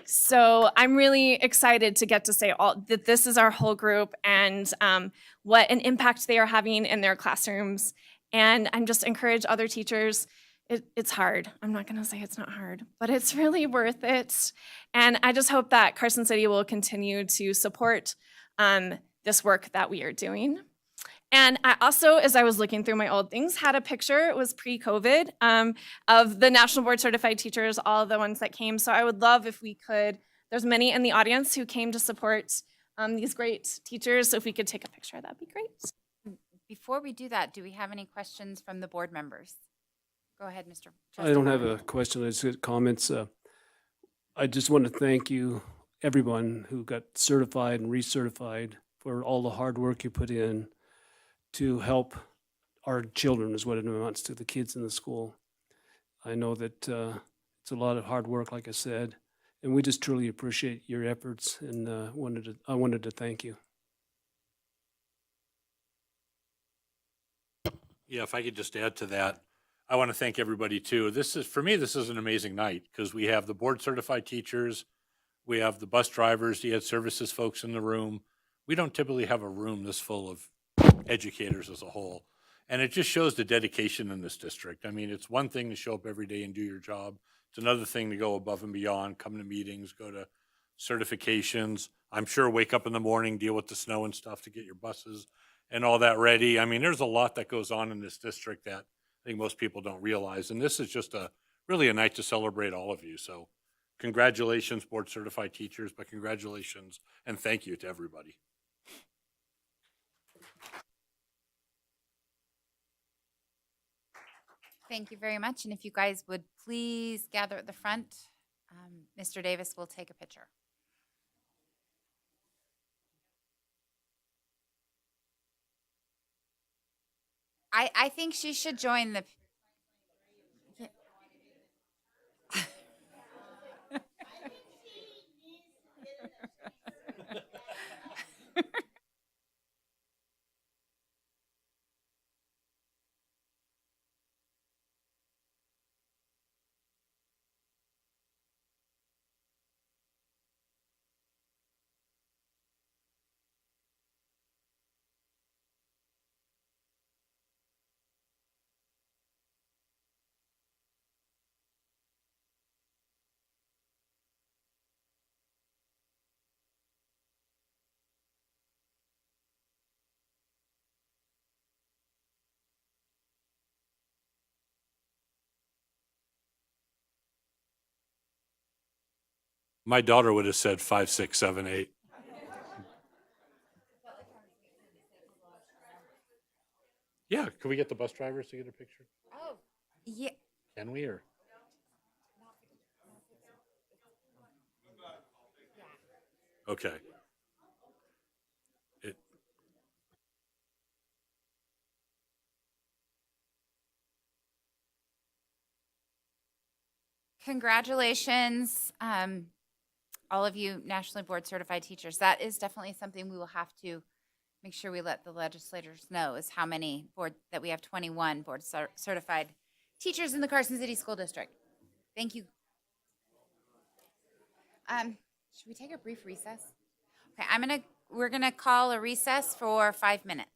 So I'm really excited to get to say that this is our whole group and what an impact they are having in their classrooms. And I'm just encourage other teachers. It's hard. I'm not going to say it's not hard, but it's really worth it. And I just hope that Carson City will continue to support this work that we are doing. And I also, as I was looking through my old things, had a picture, it was pre-COVID, of the National Board Certified teachers, all of the ones that came. So I would love if we could, there's many in the audience who came to support these great teachers. So if we could take a picture, that'd be great. Before we do that, do we have any questions from the board members? Go ahead, Mr. I don't have a question, I just got comments. I just want to thank you, everyone who got certified and recertified, for all the hard work you put in to help our children, is what it amounts to, the kids in the school. I know that it's a lot of hard work, like I said, and we just truly appreciate your efforts, and I wanted to thank you. Yeah, if I could just add to that, I want to thank everybody too. For me, this is an amazing night because we have the board certified teachers, we have the bus drivers, the ed services folks in the room. We don't typically have a room this full of educators as a whole. And it just shows the dedication in this district. I mean, it's one thing to show up every day and do your job. It's another thing to go above and beyond, come to meetings, go to certifications. I'm sure wake up in the morning, deal with the snow and stuff to get your buses and all that ready. I mean, there's a lot that goes on in this district that I think most people don't realize. And this is just really a night to celebrate all of you. So congratulations, board certified teachers, but congratulations and thank you to everybody. Thank you very much. And if you guys would please gather at the front, Mr. Davis will take a picture. I think she should join the. My daughter would have said 5, 6, 7, 8. Yeah, can we get the bus drivers to get a picture? Oh, yeah. Can we, or? Okay. Congratulations, all of you nationally board certified teachers. That is definitely something we will have to make sure we let the legislators know, is how many that we have 21 board certified teachers in the Carson City School District. Thank you. Should we take a brief recess? Okay, we're gonna call a recess for 5 minutes.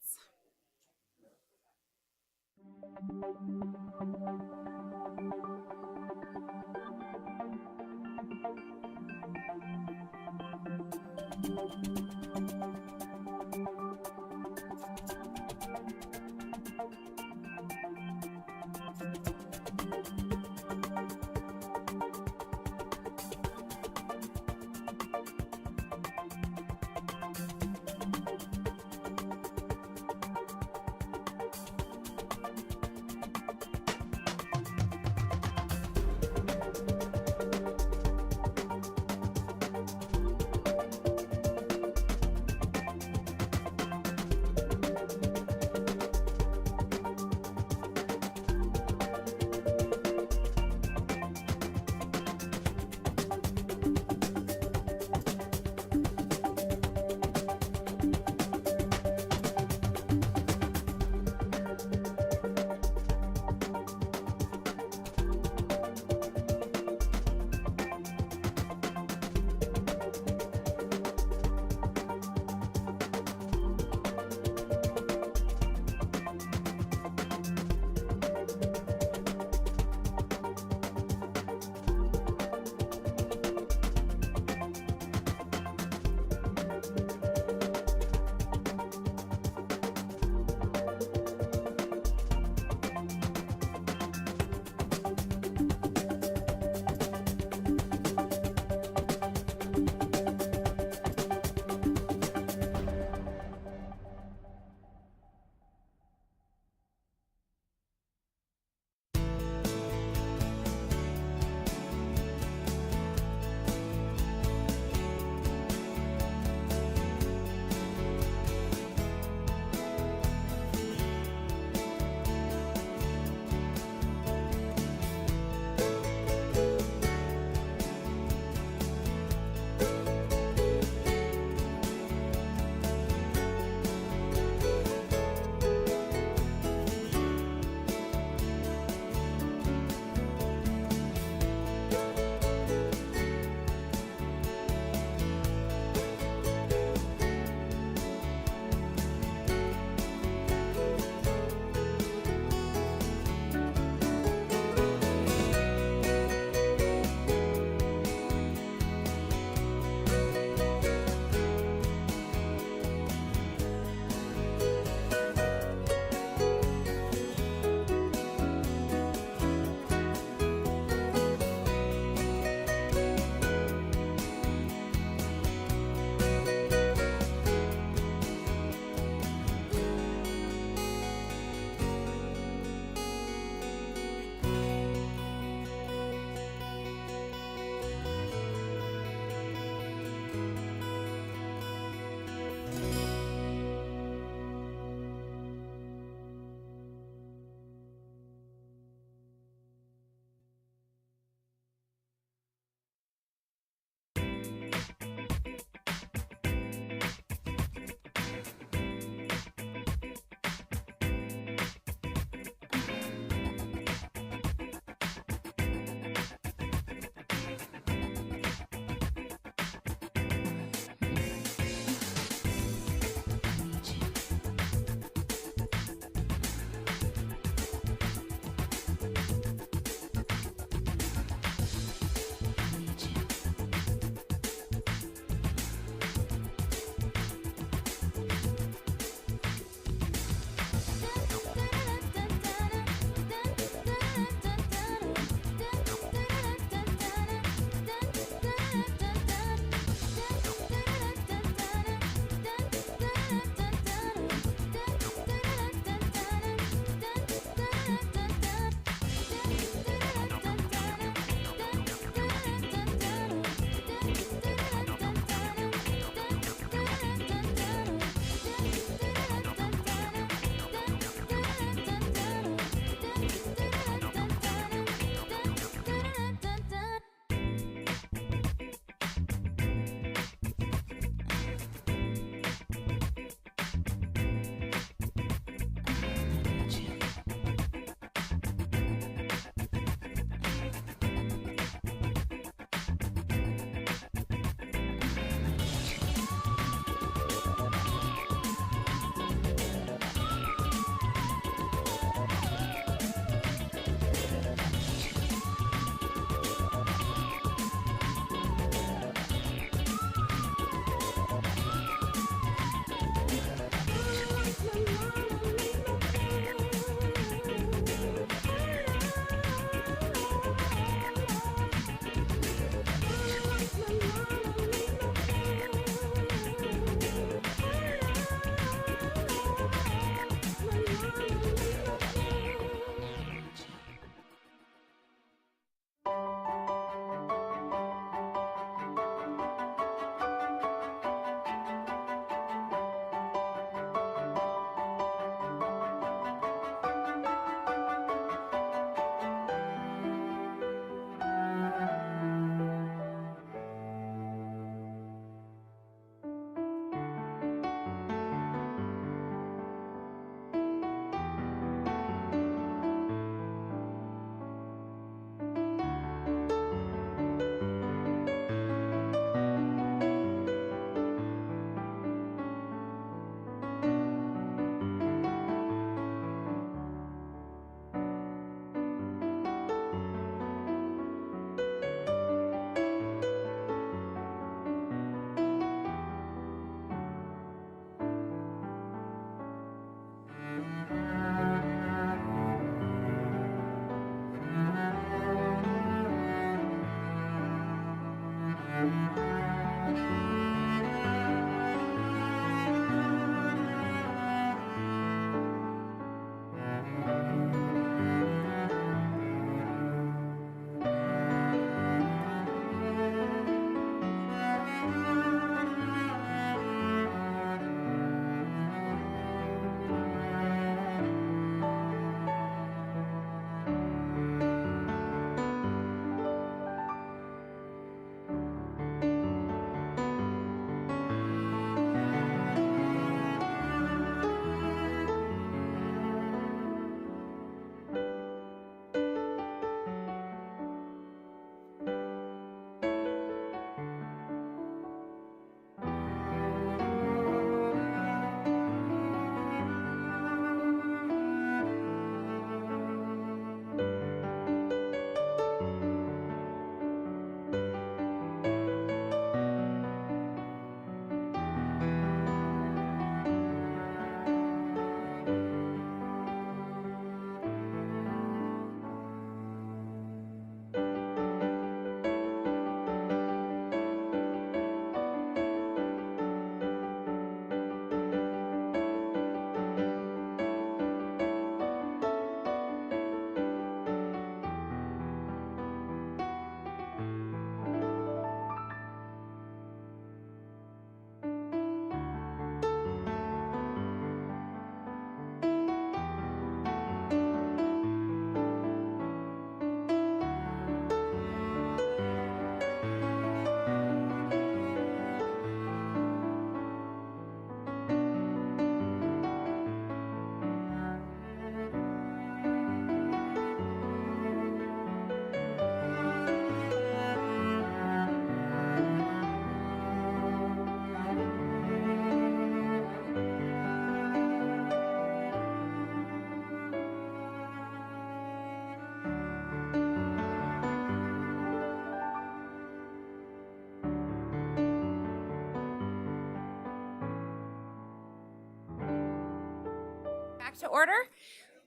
back to order.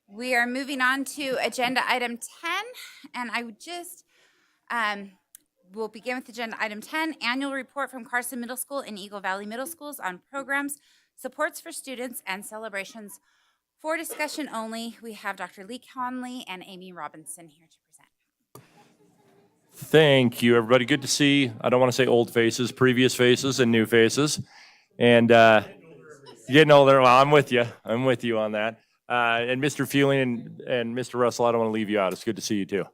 We are moving on to agenda item 10, and I would just, we'll begin with agenda item 10, annual report from Carson Middle School and Eagle Valley Middle Schools on programs, supports for students, and celebrations. For discussion only, we have Dr. Lee Conley and Amy Robinson here to present. Thank you, everybody. Good to see, I don't want to say old faces, previous faces and new faces. And getting older, well, I'm with you. I'm with you on that. And Mr. Fueling and Mr. Russell, I don't want to leave you out. It's good to see you too.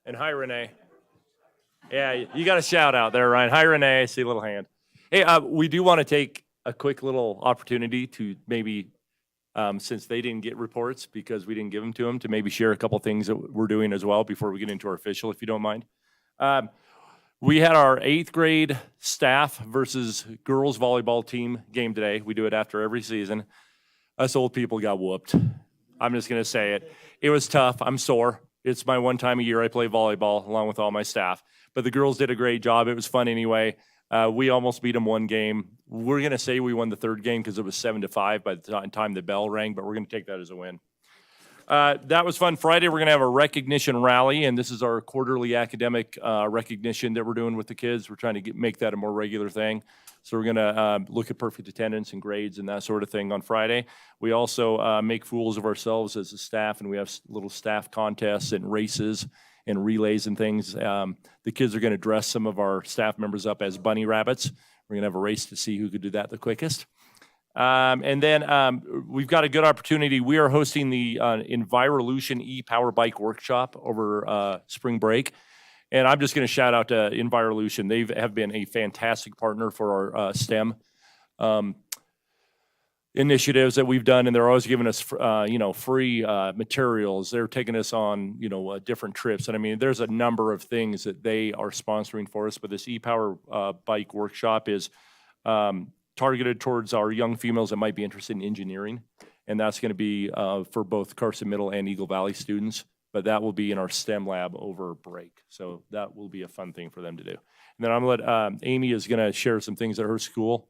And hi, Renee. Yeah, you got a shout out there, Ryan. Hi, Renee. I see a little hand. Hey, we do want to take a quick little opportunity to maybe, since they didn't get reports because we didn't give them to them, to maybe share a couple things that we're doing as well before we get into our official, if you don't mind. We had our 8th grade staff versus girls volleyball team game today. We do it after every season. Us old people got whooped. I'm just going to say it. It was tough. I'm sore. It's my one time a year I play volleyball along with all my staff. But the girls did a great job. It was fun anyway. We almost beat them one game. We're going to say we won the 3rd game because it was 7-5 by the time the bell rang, but we're going to take that as a win. That was fun. Friday, we're going to have a recognition rally, and this is our quarterly academic recognition that we're doing with the kids. We're trying to make that a more regular thing. So we're going to look at perfect attendance and grades and that sort of thing on Friday. We also make fools of ourselves as a staff, and we have little staff contests and races and relays and things. The kids are going to dress some of our staff members up as bunny rabbits. We're going to have a race to see who could do that the quickest. And then we've got a good opportunity. We are hosting the Envirolution e-Power Bike Workshop over spring break. And I'm just going to shout out to Envirolution. They have been a fantastic partner for our STEM initiatives that we've done, and they're always giving us, free materials. They're taking us on, different trips. And I mean, there's a number of things that they are sponsoring for us. But this e-Power Bike Workshop is targeted towards our young females that might be interested in engineering. And that's going to be for both Carson Middle and Eagle Valley students. But that will be in our STEM lab over break. So that will be a fun thing for them to do. And then I'm going to let Amy is going to share some things at her school.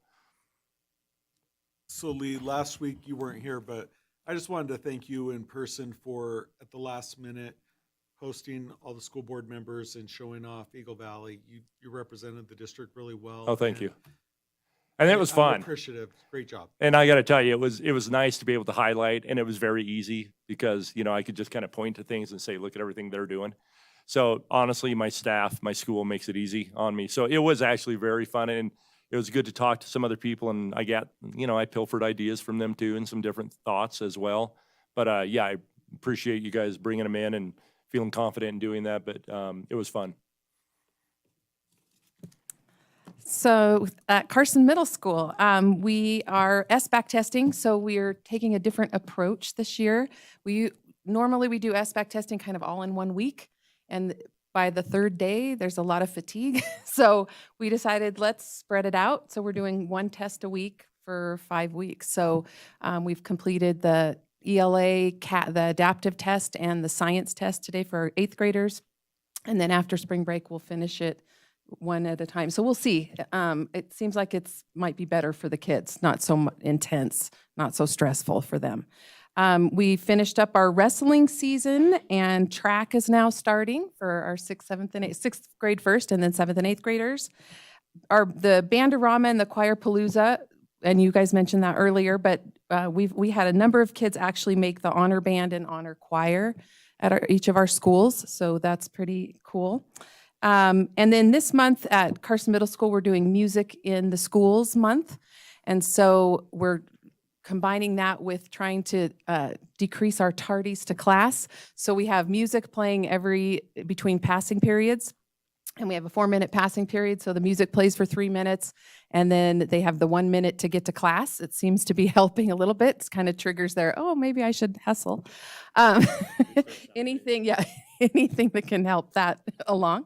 So Lee, last week you weren't here, but I just wanted to thank you in person for, at the last minute, hosting all the school board members and showing off Eagle Valley. You represented the district really well. Oh, thank you. And it was fun. I'm appreciative. Great job. And I got to tell you, it was nice to be able to highlight, and it was very easy because, I could just kind of point to things and say, look at everything they're doing. So honestly, my staff, my school makes it easy on me. So it was actually very fun, and it was good to talk to some other people, and I got, I pilfered ideas from them too and some different thoughts as well. But yeah, I appreciate you guys bringing them in and feeling confident in doing that, but it was fun. So at Carson Middle School, we are SBAC testing, so we're taking a different approach this year. Normally we do SBAC testing kind of all in one week, and by the 3rd day, there's a lot of fatigue. So we decided let's spread it out. So we're doing 1 test a week for 5 weeks. So we've completed the ELA, the adaptive test, and the science test today for our 8th graders. And then after spring break, we'll finish it one at a time. So we'll see. It seems like might be better for the kids, not so intense, not so stressful for them. We finished up our wrestling season, and track is now starting for our 6th grade first, and then 7th and 8th graders. The Bandorama and the Choir Palooza, and you guys mentioned that earlier, but we had a number of kids actually make the honor band and honor choir at each of our schools, so that's pretty cool. And then this month at Carson Middle School, we're doing Music in the Schools month. And so we're combining that with trying to decrease our tardies to class. So we have music playing between passing periods. And we have a 4-minute passing period. So the music plays for 3 minutes, and then they have the 1 minute to get to class. It seems to be helping a little bit. It kind of triggers maybe I should hustle. Anything that can help that along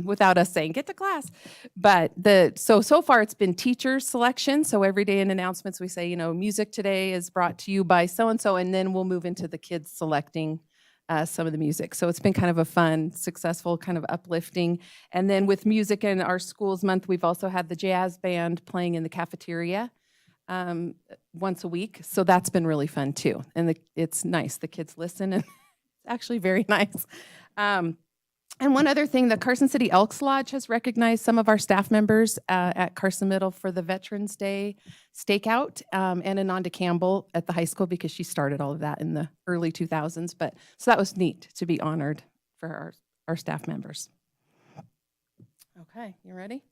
without us saying, get to class. But so far it's been teacher selection. So every day in announcements, we say, music today is brought to you by so-and-so, and then we'll move into the kids selecting some of the music. So it's been kind of a fun, successful, kind of uplifting. And then with music in our schools month, we've also had the jazz band playing in the cafeteria once a week. So that's been really fun too. And it's nice. The kids listen and it's actually very nice. And one other thing, the Carson City Elks Lodge has recognized some of our staff members at Carson Middle for the Veterans Day stakeout, and Ananda Campbell at the high school because she started all of that in the early 2000s. But so that was neat to be honored for our staff members. Okay, you ready?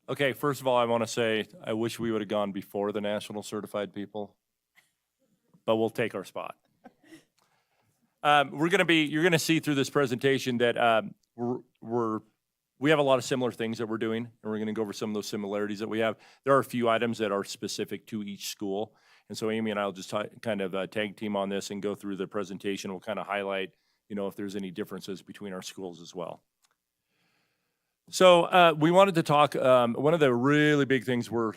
Okay, first of all, I want to say I wish we would have gone before the National Certified People, but we'll take our spot. You're going to see through this presentation that we have a lot of similar things that we're doing, and we're going to go over some of those similarities that we have. There are a few items that are specific to each school, and so Amy and I will just kind of tag team on this and go through the presentation. We'll kind of highlight, if there's any differences between our schools as well. So we wanted to talk, one of the really big things we're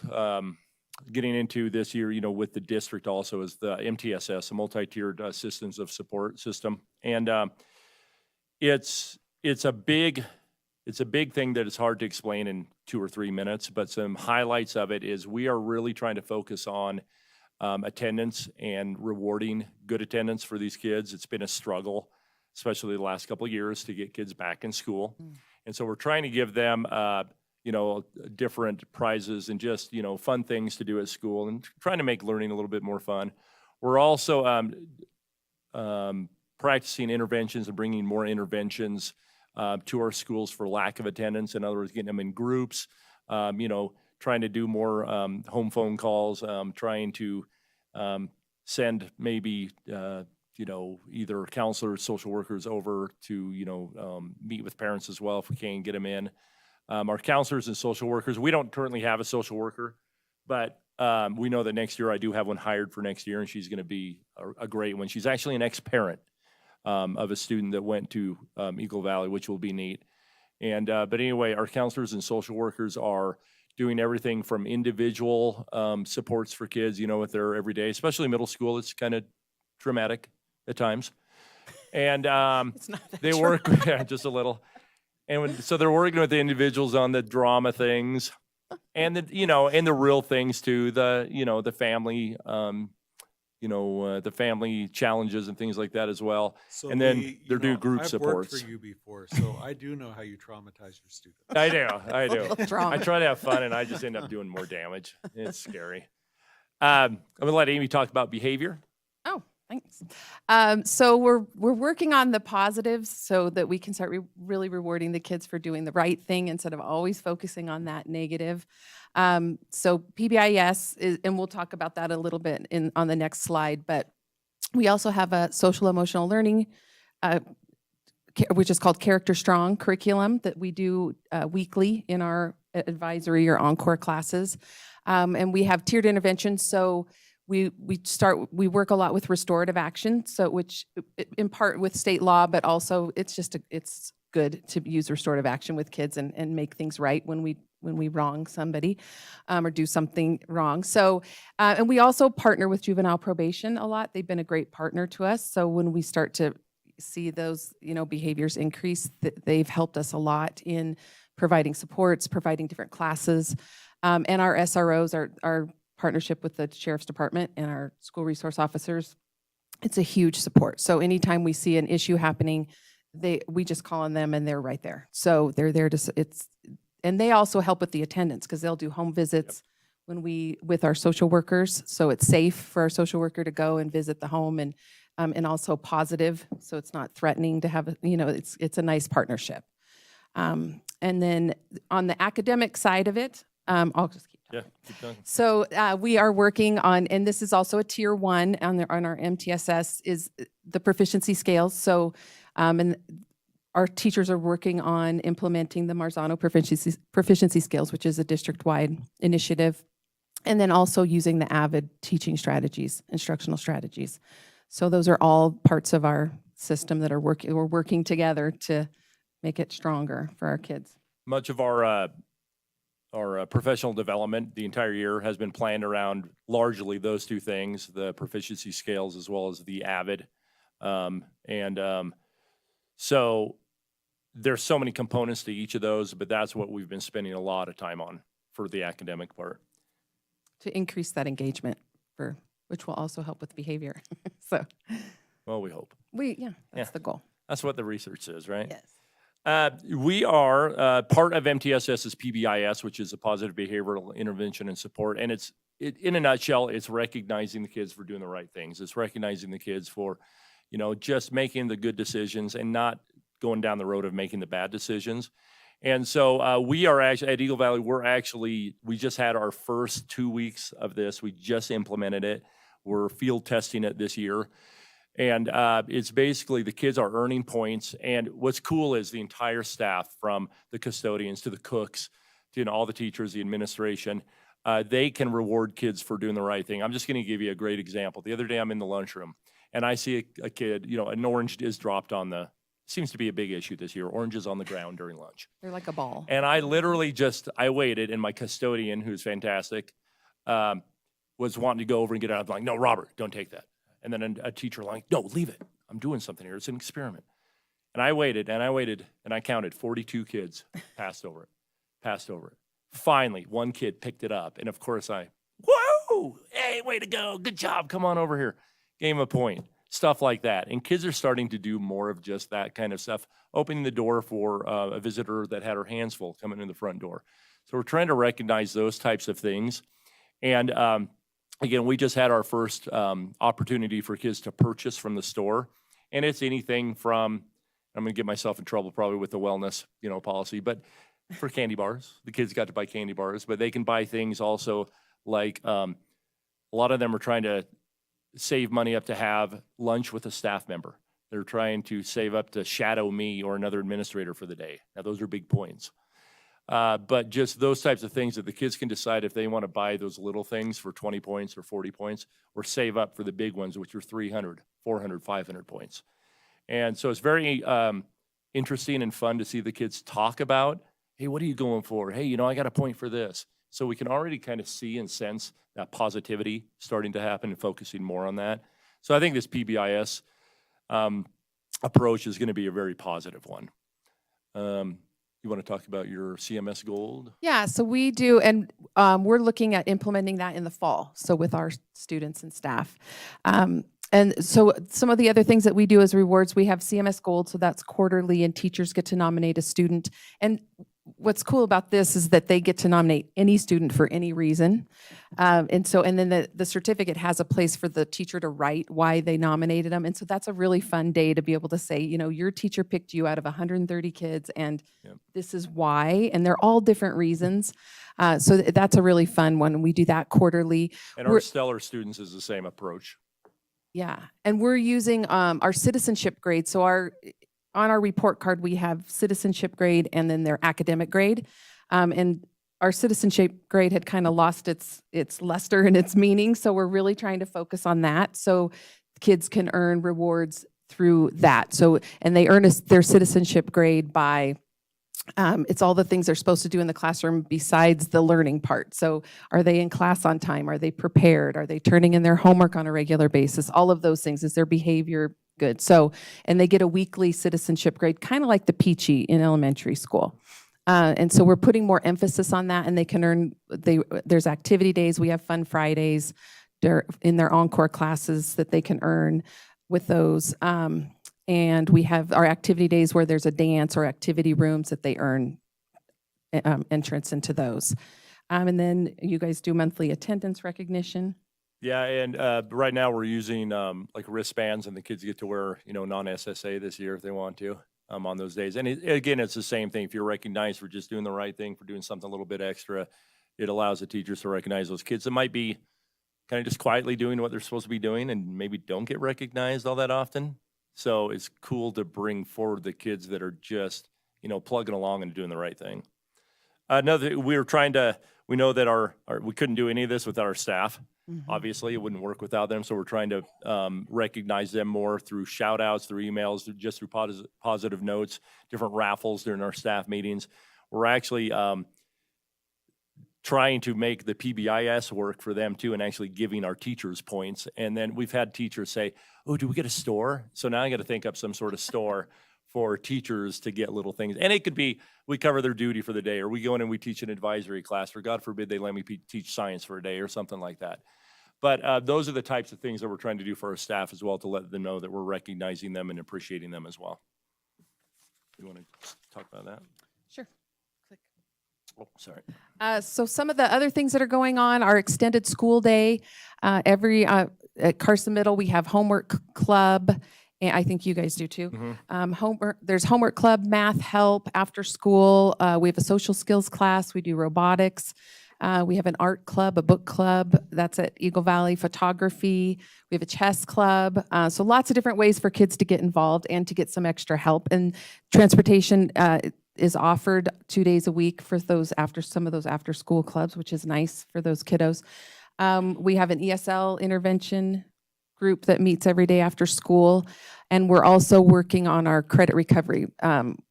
getting into this year, with the district also is the MTSS, the multi-tiered systems of support system. And it's a big thing that is hard to explain in 2 or 3 minutes, but some highlights of it is we are really trying to focus on attendance and rewarding good attendance for these kids. It's been a struggle, especially the last couple of years, to get kids back in school. And so we're trying to give them different prizes and just, fun things to do at school and trying to make learning a little bit more fun. We're also practicing interventions and bringing more interventions to our schools for lack of attendance. In other words, getting them in groups, trying to do more home phone calls, trying to send maybe, either counselors, social workers over to, meet with parents as well if we can get them in. Our counselors and social workers, we don't currently have a social worker, but we know that next year I do have one hired for next year, and she's going to be a great one. She's actually an ex-parent of a student that went to Eagle Valley, which will be neat. And but anyway, our counselors and social workers are doing everything from individual supports for kids, with their everyday, especially middle school. It's kind of traumatic at times. And they work just a little. And so they're working with the individuals on the drama things and and the real things too, the family, the family challenges and things like that as well. So and then they're doing group I've supports. worked for you before, so I do know how you traumatize your students. I do. I try to have fun, and I just end up doing more damage. It's scary. I'm going to let Amy talk about behavior. Oh, thanks. So we're working on the positives so that we can start really rewarding the kids for doing the right thing instead of always focusing on that negative. So PBIS is, and we'll talk about that a little bit on the next slide, but we also have a social emotional learning, which is called Character Strong curriculum that we do weekly in our advisory or encore classes. And we have tiered interventions. So we work a lot with restorative action, so which in part with state law, but also it's good to use restorative action with kids and make things right when we wrong somebody or do something wrong. So and we also partner with juvenile probation a lot. They've been a great partner to us. So when we start to see those behaviors increase, they've helped us a lot in providing supports, providing different classes, and our SROs, our partnership with the Sheriff's Department and our school resource officers, it's a huge support. So anytime we see an issue happening, we just call on them and they're right there. So they're there and they also help with the attendance because they'll do home visits with our social workers. So it's safe for our social worker to go and visit the home and also positive. So it's not threatening to have, it's a nice partnership. And then on the academic side of it, I'll just keep talking. Yeah, keep talking. So we are working on, and this is also a tier 1 on our MTSS, is the proficiency scales. So, and our teachers are working on implementing the Marzano proficiency scales, which is a district-wide initiative, and then also using the AVID teaching strategies, instructional strategies. So those are all parts of our system that we're working together to make it stronger for our kids. Much of our professional development the entire year has been planned around largely those two things, the proficiency scales as well as the AVID. So there's so many components to each of those, but that's what we've been spending a lot of time on for the academic part. to increase that engagement which will also help with behavior. So Well, we hope. that's the goal. That's what the research says, right? Yes. We are part of MTSS's PBIS, which is a positive behavioral intervention and support. And in a nutshell, it's recognizing the kids for doing the right things. It's recognizing the kids for, just making the good decisions and not going down the road of making the bad decisions. And so we are actually at Eagle Valley. We just had our first 2 weeks of this. We just implemented it. We're field testing it this year. And it's basically the kids are earning points. And what's cool is the entire staff, from the custodians to the cooks to all the teachers, the administration, they can reward kids for doing the right thing. I'm just going to give you a great example. The other day I'm in the lunchroom and I see a kid, an orange is dropped on seems to be a big issue this year. Oranges on the ground during lunch. They're like a ball. And I literally I waited, and my custodian, who's fantastic, was wanting to go over and get it out. I'm like, no, Robert, don't take that. And then a teacher like, no, leave it. I'm doing something here. It's an experiment. And I waited, and I counted 42 kids passed over it. Finally, one kid picked it up. And of course whoa, hey, way to go. Good job. Come on over here. Gave him a point. Stuff like that. And kids are starting to do more of just that kind of stuff, opening the door for a visitor that had her hands full coming in the front door. So we're trying to recognize those types of things. And again, we just had our first opportunity for kids to purchase from the store. And it's anything from, I'm going to get myself in trouble probably with the wellness, policy, but for candy bars. The kids got to buy candy bars, but they can buy things also like a lot of them are trying to save money up to have lunch with a staff member. They're trying to save up to shadow me or another administrator for the day. Now, those are big points. But just those types of things that the kids can decide if they want to buy those little things for 20 points or 40 points, or save up for the big ones, which are 300, 400, 500 points. And so it's very interesting and fun to see the kids talk about, hey, what are you going for? Hey, I got a point for this. So we can already kind of see and sense that positivity starting to happen and focusing more on that. So I think this PBIS approach is going to be a very positive one. You want to talk about your CMS Gold? Yeah, so we do, and we're looking at implementing that in the fall, so with our students and staff. And so some of the other things that we do as rewards, we have CMS Gold, so that's quarterly, and teachers get to nominate a student. And what's cool about this is that they get to nominate any student for any reason. And then the certificate has a place for the teacher to write why they nominated them. And so that's a really fun day to be able to say, your teacher picked you out of 130 kids and this is why, and they're all different reasons. So that's a really fun one. We do that quarterly. And our stellar students is the same approach. Yeah, and we're using our citizenship grade. So on our report card, we have citizenship grade and then their academic grade. And our citizenship grade had kind of lost its luster and its meaning. So we're really trying to focus on that. So kids can earn rewards through that. So, and they earn their citizenship grade by, it's all the things they're supposed to do in the classroom besides the learning part. So are they in class on time? Are they prepared? Are they turning in their homework on a regular basis? All of those things. Is their behavior good? So, and they get a weekly citizenship grade, kind of like the Peachy in elementary school. And so we're putting more emphasis on that, and they can earn, there's activity days. We have fun Fridays in their encore classes that they can earn with those. And we have our activity days where there's a dance or activity rooms that they earn entrance into those. And then you guys do monthly attendance recognition. Yeah, and right now we're using like wristbands, and the kids get to wear, non-SSA this year if they want to on those days. And again, it's the same thing. If you're recognized for just doing the right thing, for doing something a little bit extra, it allows the teachers to recognize those kids that might be kind of just quietly doing what they're supposed to be doing and maybe don't get recognized all that often. So it's cool to bring forward the kids that are just, plugging along and doing the right thing. Another, we know that we couldn't do any of this without our staff. Mm-hmm. Obviously, it wouldn't work without them. So we're trying to recognize them more through shout outs, through emails, just through positive notes, different raffles during our staff meetings. We're actually trying to make the PBIS work for them too, and actually giving our teachers points. And then we've had teachers say, oh, do we get a store? So now I got to think up some sort of store for teachers to get little things. And it could be, we cover their duty for the day, or we go in and we teach an advisory class, or God forbid they let me teach science for a day or something like that. But those are the types of things that we're trying to do for our staff as well, to let them know that we're recognizing them and appreciating them as well. You want to talk about that? Sure. Oh, sorry. So some of the other things that are going on are extended school day. At Carson Middle, we have homework club, and I think you guys do too. There's homework club, math help after school. We have a social skills class. We do robotics. We have an art club, a book club. That's at Eagle Valley. Photography. We have a chess club. So lots of different ways for kids to get involved and to get some extra help. And transportation is offered 2 days a week for some of those after school clubs, which is nice for those kiddos. We have an ESL intervention group that meets every day after school, and we're also working on our credit recovery.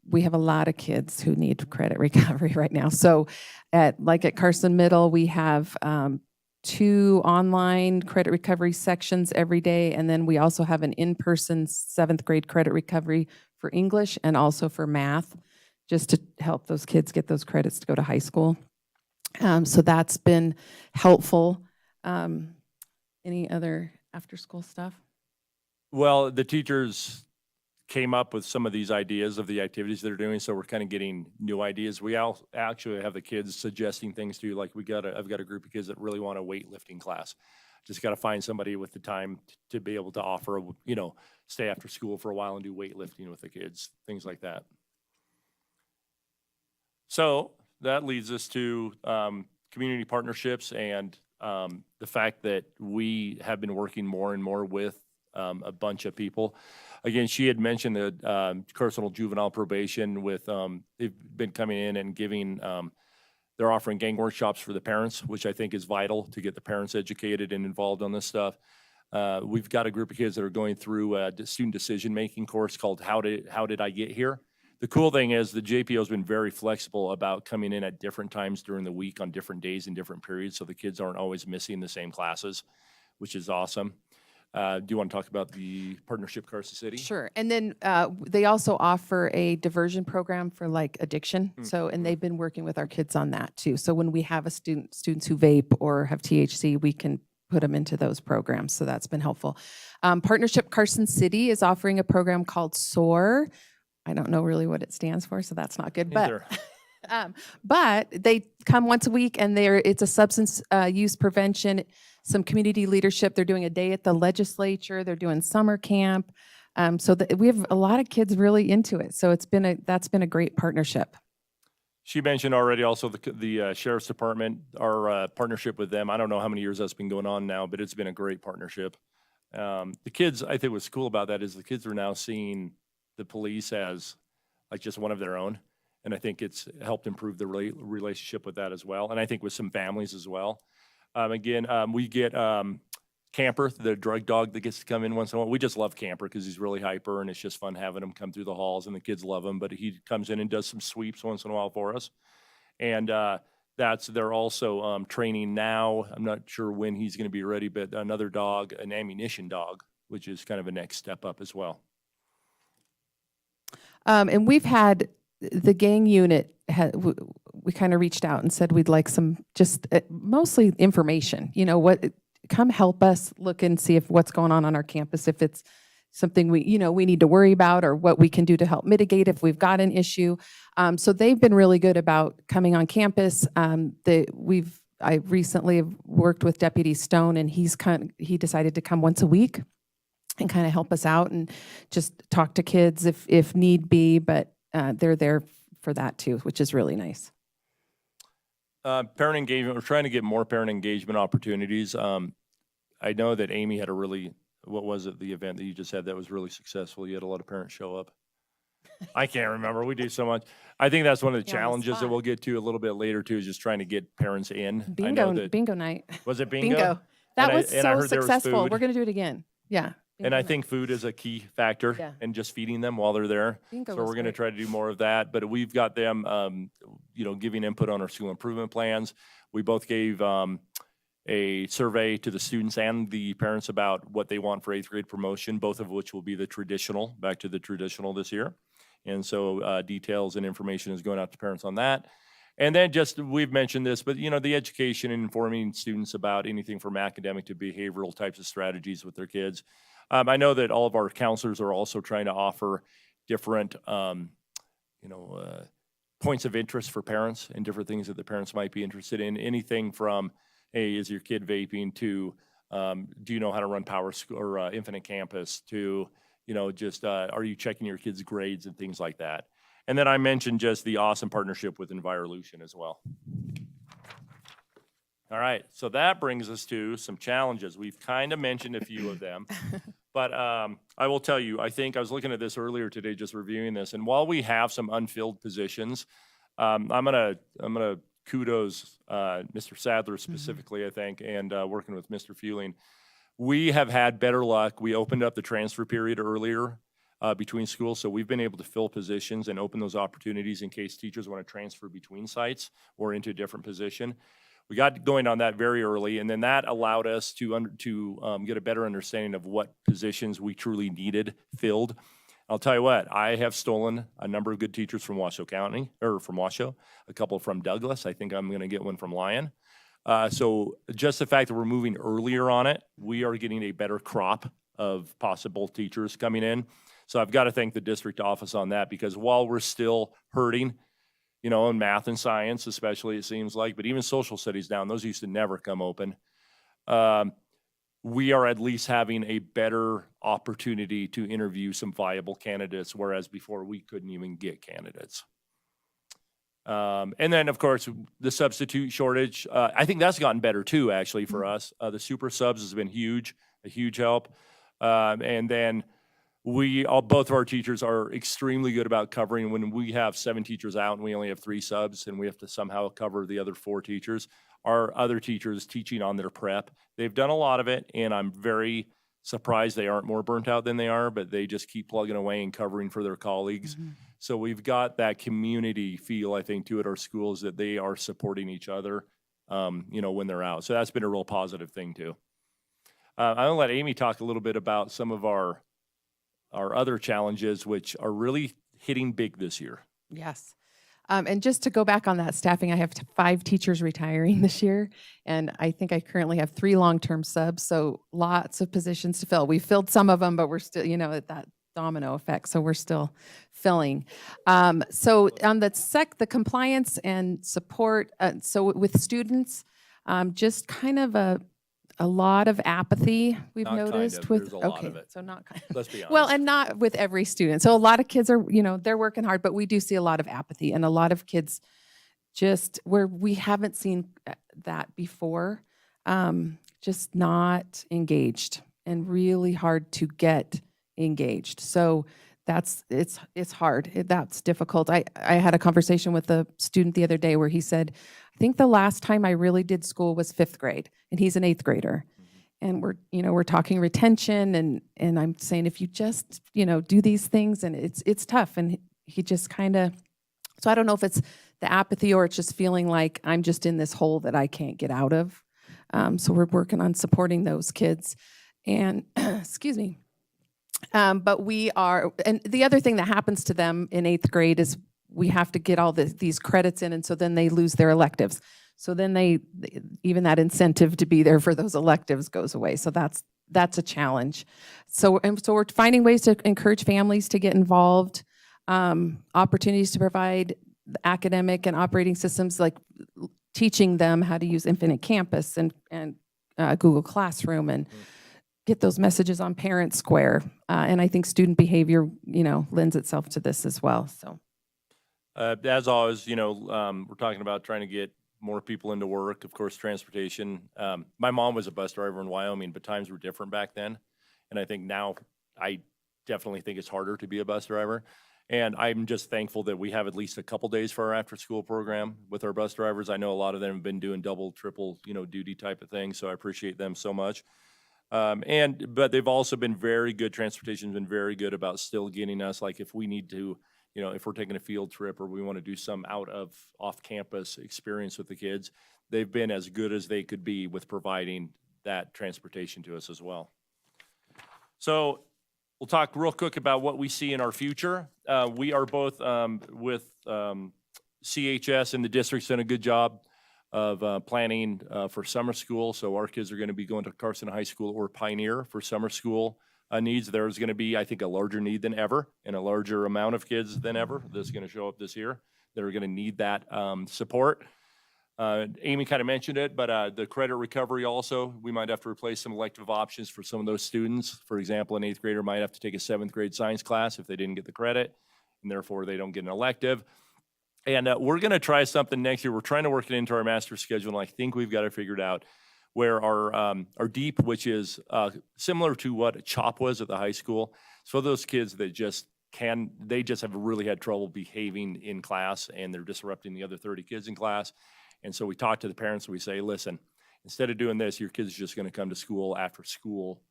We have a lot of kids who need credit recovery right now. So at Carson Middle, we have 2 online credit recovery sections every day, and then we also have an in-person 7th grade credit recovery for English and also for math, just to help those kids get those credits to go to high school. So that's been helpful. Any other after-school stuff? Well, the teachers came up with some of these ideas of the activities they're doing, so we're kind of getting new ideas. We actually have the kids suggesting things too, like I've got a group of kids that really want a weightlifting class. Just got to find somebody with the time to be able to offer, stay after school for a while and do weightlifting with the kids, things like that. So that leads us to community partnerships and the fact that we have been working more and more with a bunch of people. Again, she had mentioned the Carson Juvenile Probation with, they've been coming in and giving, they're offering gang workshops for the parents, which I think is vital to get the parents educated and involved on this stuff. We've got a group of kids that are going through a student decision-making course called How Did I Get Here? The cool thing is the JPO has been very flexible about coming in at different times during the week on different days and different periods, so the kids aren't always missing the same classes, which is awesome. Do you want to talk about the partnership Carson City? Sure. And then they also offer a diversion program for addiction. So, and they've been working with our kids on that too. So when we have students who vape or have THC, we can put them into those programs. So that's been helpful. Partnership Carson City is offering a program called SOAR. I don't know really what it stands for, so that's not good. But they come once a week, and it's a substance use prevention, some community leadership. They're doing a day at the legislature. They're doing summer camp. So we have a lot of kids really into it. So that's been a great partnership. She mentioned already also the Sheriff's Department, our partnership with them. I don't know how many years that's been going on now, but it's been a great partnership. The kids, I think what's cool about that is the kids are now seeing the police as just one of their own. And I think it's helped improve the relationship with that as well. And I think with some families as well. We get Camper, the drug dog that gets to come in once in a while. We just love Camper because he's really hyper and it's just fun having him come through the halls and the kids love him. But he comes in and does some sweeps once in a while for us. And they're also training now. I'm not sure when he's going to be ready, but another dog, an ammunition dog, which is kind of a next step up as well. And we've had the gang unit, we kind of reached out and said we'd like some mostly information, come help us look and see if what's going on our campus, if it's something we need to worry about or what we can do to help mitigate if we've got an issue. So they've been really good about coming on campus. I recently worked with Deputy Stone, and he decided to come once a week and kind of help us out and just talk to kids if need be, but they're there for that too, which is really nice. Parent engagement, we're trying to get more parent engagement opportunities. I know that Amy had the event that you just had that was really successful? You had a lot of parents show up. I can't remember. We do so much. I think that's one of the challenges that we'll get to a little bit later too, is just trying to get parents in. Bingo night. Was it bingo? Bingo. That was so successful. Was We're going to do it again. Yeah. And I think food is a key factor, and just feeding them while they're there. So we're going to try to do more of that. But we've got them, giving input on our school improvement plans. We both gave a survey to the students and the parents about what they want for 8th grade promotion, both of which will be back to the traditional this year. And so details and information is going out to parents on that. And then just, we've mentioned this, but the education and informing students about anything from academic to behavioral types of strategies with their kids. I know that all of our counselors are also trying to offer different, points of interest for parents and different things that the parents might be interested in. Anything from, hey, is your kid vaping, to do you know how to run Power School or Infinite Campus, to just are you checking your kids' grades and things like that. And then I mentioned just the awesome partnership with Envirolution as well. All right, so that brings us to some challenges. We've kind of mentioned a few of them, but I will tell you, I think I was looking at this earlier today, just reviewing this, and while we have some unfilled positions, I'm gonna kudos Mr. Sadler specifically, I think, and working with Mr. Fueling. We have had better luck. We opened up the transfer period earlier between schools, so we've been able to fill positions and open those opportunities in case teachers want to transfer between sites or into a different position. We got going on that very early, and then that allowed us to get a better understanding of what positions we truly needed filled. I'll tell you what, I have stolen a number of good teachers from Washoe County, or from Washoe, a couple from Douglas. I think I'm going to get one from Lyon. So just the fact that we're moving earlier on it, we are getting a better crop of possible teachers coming in. So I've got to thank the district office on that, because while we're still hurting, in math and science especially, it seems like, but even social studies down, those used to never come open. We are at least having a better opportunity to interview some viable candidates, whereas before we couldn't even get candidates. And then, of course, the substitute shortage, I think that's gotten better too, actually, for us. The super subs has been a huge help. And then both of our teachers are extremely good about covering when we have 7 teachers out and we only have 3 subs and we have to somehow cover the other 4 teachers. Our other teachers teaching on their prep, they've done a lot of it, and I'm very surprised they aren't more burnt out than they are, but they just keep plugging away and covering for their colleagues. So we've got that community feel, I think, too, at our schools, that they are supporting each other, when they're out. So that's been a real positive thing too. I'm gonna let Amy talk a little bit about some of our other challenges, which are really hitting big this year. Yes. And just to go back on that staffing, I have 5 teachers retiring this year, and I think I currently have 3 long-term subs, so lots of positions to fill. We filled some of them, but we're still, at that domino effect, so we're still filling. So on the compliance and support, so with students, just kind of a lot of apathy we've Not kind noticed of, with, there's a lot okay, of it. so not kind Let's be honest. well, and not with every student. So a lot of kids are, they're working hard, but we do see a lot of apathy, and a lot of kids just where we haven't seen that before, just not engaged and really hard to get engaged. So it's hard. That's difficult. I had a conversation with a student the other day where he said, I think the last time I really did school was 5th grade, and he's an 8th grader. And we're talking retention, and I'm saying, if you just, do these things, and it's tough. And he just kind of, so I don't know if it's the apathy or it's just feeling like I'm just in this hole that I can't get out of. So we're working on supporting those kids. And excuse me. But and the other thing that happens to them in 8th grade is we have to get all these credits in, and so then they lose their electives. So then even that incentive to be there for those electives goes away. So that's a challenge. So we're finding ways to encourage families to get involved, opportunities to provide academic and operating systems, like teaching them how to use Infinite Campus and Google Classroom, and get those messages on Parent Square. And I think student behavior, lends itself to this as well. So. As always, we're talking about trying to get more people into work, of course, transportation. My mom was a bus driver in Wyoming, but times were different back then. And I think now, I definitely think it's harder to be a bus driver. And I'm just thankful that we have at least a couple days for our after-school program with our bus drivers. I know a lot of them have been doing double, triple, duty type of things, so I appreciate them so much. But they've also been very good, transportation's been very good about still getting us, like if we need to, if we're taking a field trip or we want to do some off-campus experience with the kids, they've been as good as they could be with providing that transportation to us as well. So we'll talk real quick about what we see in our future. We are both with CHS, and the district's done a good job of planning for summer school. So our kids are going to be going to Carson High School or Pioneer for summer school needs. There's going to be, I think, a larger need than ever and a larger amount of kids than ever that's going to show up this year that are going to need that support. Amy kind of mentioned it, but the credit recovery also, we might have to replace some elective options for some of those students. For example, an 8th grader might have to take a 7th grade science class if they didn't get the credit, and therefore they don't get an elective. And we're going to try something next year. We're trying to work it into our master schedule, and I think we've got it figured out, where our DEEP, which is similar to what CHOP was at the high school. So those kids that they just have really had trouble behaving in class, and they're disrupting the other 30 kids in class. And so we talk to the parents and we say, listen, instead of doing this, your kid's just going to come to school after school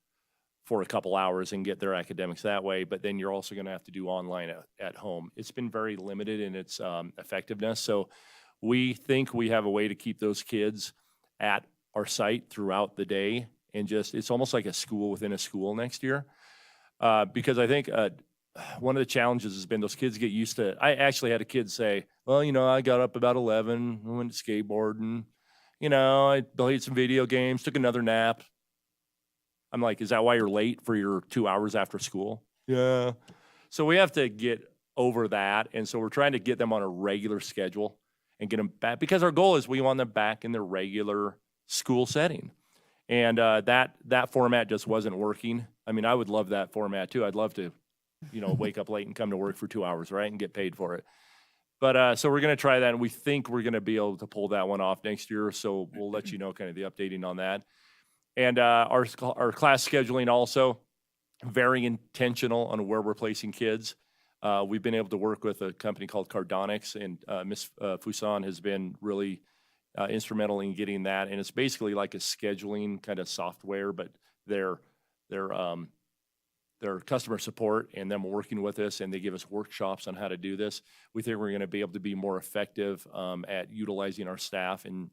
for a couple hours and get their academics that way, but then you're also going to have to do online at home. It's been very limited in its effectiveness. So we think we have a way to keep those kids at our site throughout the day, and it's almost like a school within a school next year. Because I think one of the challenges has been those kids get used to, I actually had a kid say, well, I got up about 11, I went to skateboarding, I played some video games, took another nap. I'm like, is that why you're late for your 2 hours after school? Yeah. So we have to get over that. And so we're trying to get them on a regular schedule and get them back, because our goal is we want them back in their regular school setting. And that format just wasn't working. I mean, I would love that format too. I'd love to, wake up late and come to work for 2 hours, right? And get paid for it. But so we're going to try that, and we think we're going to be able to pull that one off next year. So we'll let you know kind of the updating on that. And our class scheduling also very intentional on where we're placing kids. We've been able to work with a company called Cardonics, and Ms. Fuson has been really instrumental in getting that. And it's basically like a scheduling kind of software, but they're customer support and them working with us, and they give us workshops on how to do this. We think we're going to be able to be more effective at utilizing our staff and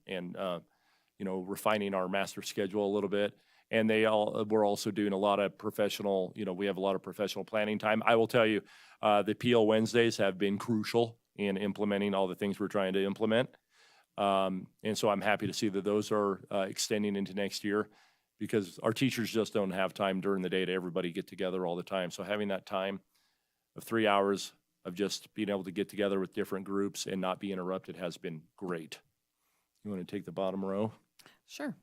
refining our master schedule a little bit. And we're also doing a lot of professional, we have a lot of professional planning time. I will tell you, the PO Wednesdays have been crucial in implementing all the things we're trying to implement. And so I'm happy to see that those are extending into next year, because our teachers just don't have time during the day to everybody get together all the time. So having that time of 3 hours of just being able to get together with different groups and not be interrupted has been great. You want to take the bottom row? Sure.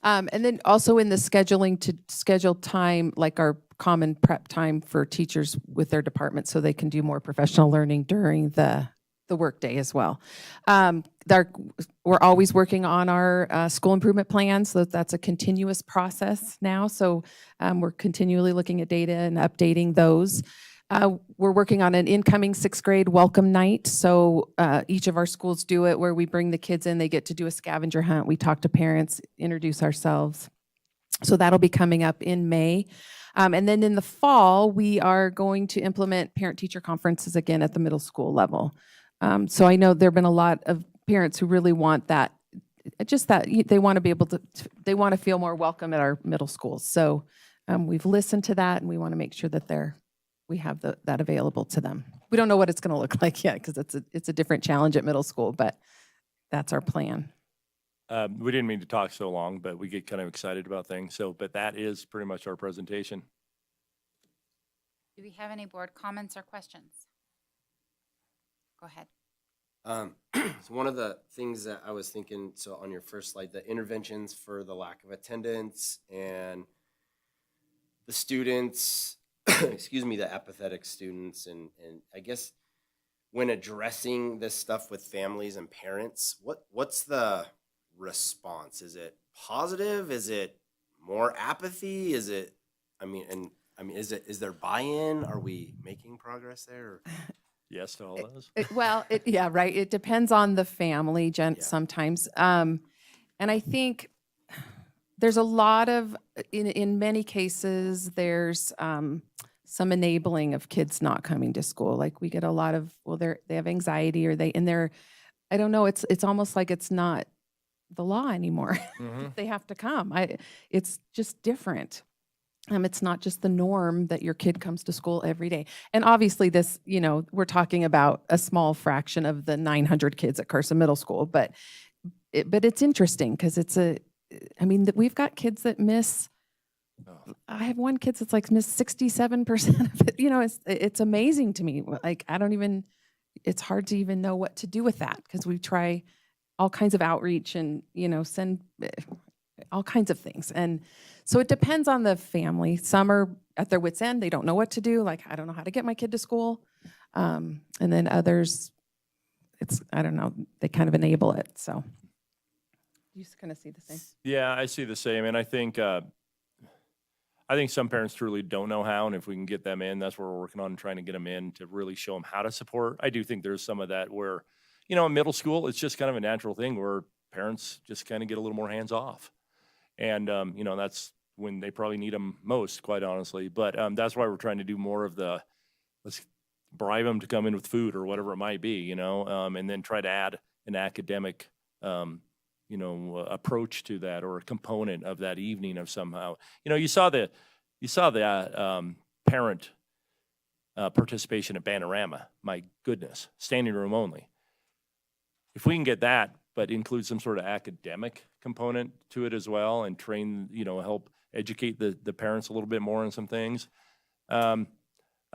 And then also in the scheduling, to schedule time, like our common prep time for teachers with their department, so they can do more professional learning during the workday as well. We're always working on our school improvement plans, so that's a continuous process now. So we're continually looking at data and updating those. We're working on an incoming 6th grade welcome night. So each of our schools do it, where we bring the kids in, they get to do a scavenger hunt. We talk to parents, introduce ourselves. So that'll be coming up in May. And then in the fall, we are going to implement parent-teacher conferences again at the middle school level. So I know there have been a lot of parents who really want that, just that they want to be able to, they want to feel more welcome at our middle schools. So we've listened to that, and we want to make sure that we have that available to them. We don't know what it's going to look like yet, because it's a different challenge at middle school, but that's our plan. We didn't mean to talk so long, but we get kind of excited about things. But that is pretty much our presentation. Do we have any board comments or questions? Go ahead. So one of the things that I was thinking, so on your first slide, the interventions for the lack of attendance and the students, excuse me, the apathetic students, and I guess when addressing this stuff with families and parents, what's the response? Is it positive? Is it more apathy? Is there buy-in? Are we making progress there? Yes to all those. Yeah, right. It depends on the family, sometimes. And I think there's a lot of, in many cases, there's some enabling of kids not coming to school. Like we get a lot of, they have anxiety, or I don't know, it's almost like it's not the law anymore. Mm-hmm. They have to come. It's just different. It's not just the norm that your kid comes to school every day. And obviously this, we're talking about a small fraction of the 900 kids at Carson Middle School, but it's interesting because we've got kids that miss. I have one kid that's like missed 67% of it. It's amazing to me. Like, it's hard to even know what to do with that because we try all kinds of outreach and, send all kinds of things. And so it depends on the family. Some are at their wit's end. They don't know what to do. Like, I don't know how to get my kid to school. And then others, I don't know, they kind of enable it. So you kind of see the same. Yeah, I see the same. And I think some parents truly don't know how, and if we can get them in, that's what we're working on, trying to get them in to really show them how to support. I do think there's some of that where, in middle school, it's just kind of a natural thing where parents just kind of get a little more hands off. And, that's when they probably need them most, quite honestly. But that's why we're trying to do more of let's bribe them to come in with food or whatever it might be, and then try to add an academic, approach to that or a component of that evening of somehow. You saw the parent participation at Panorama. My goodness, standing room only. If we can get that, but include some sort of academic component to it as well and train, help educate the parents a little bit more on some things. I'll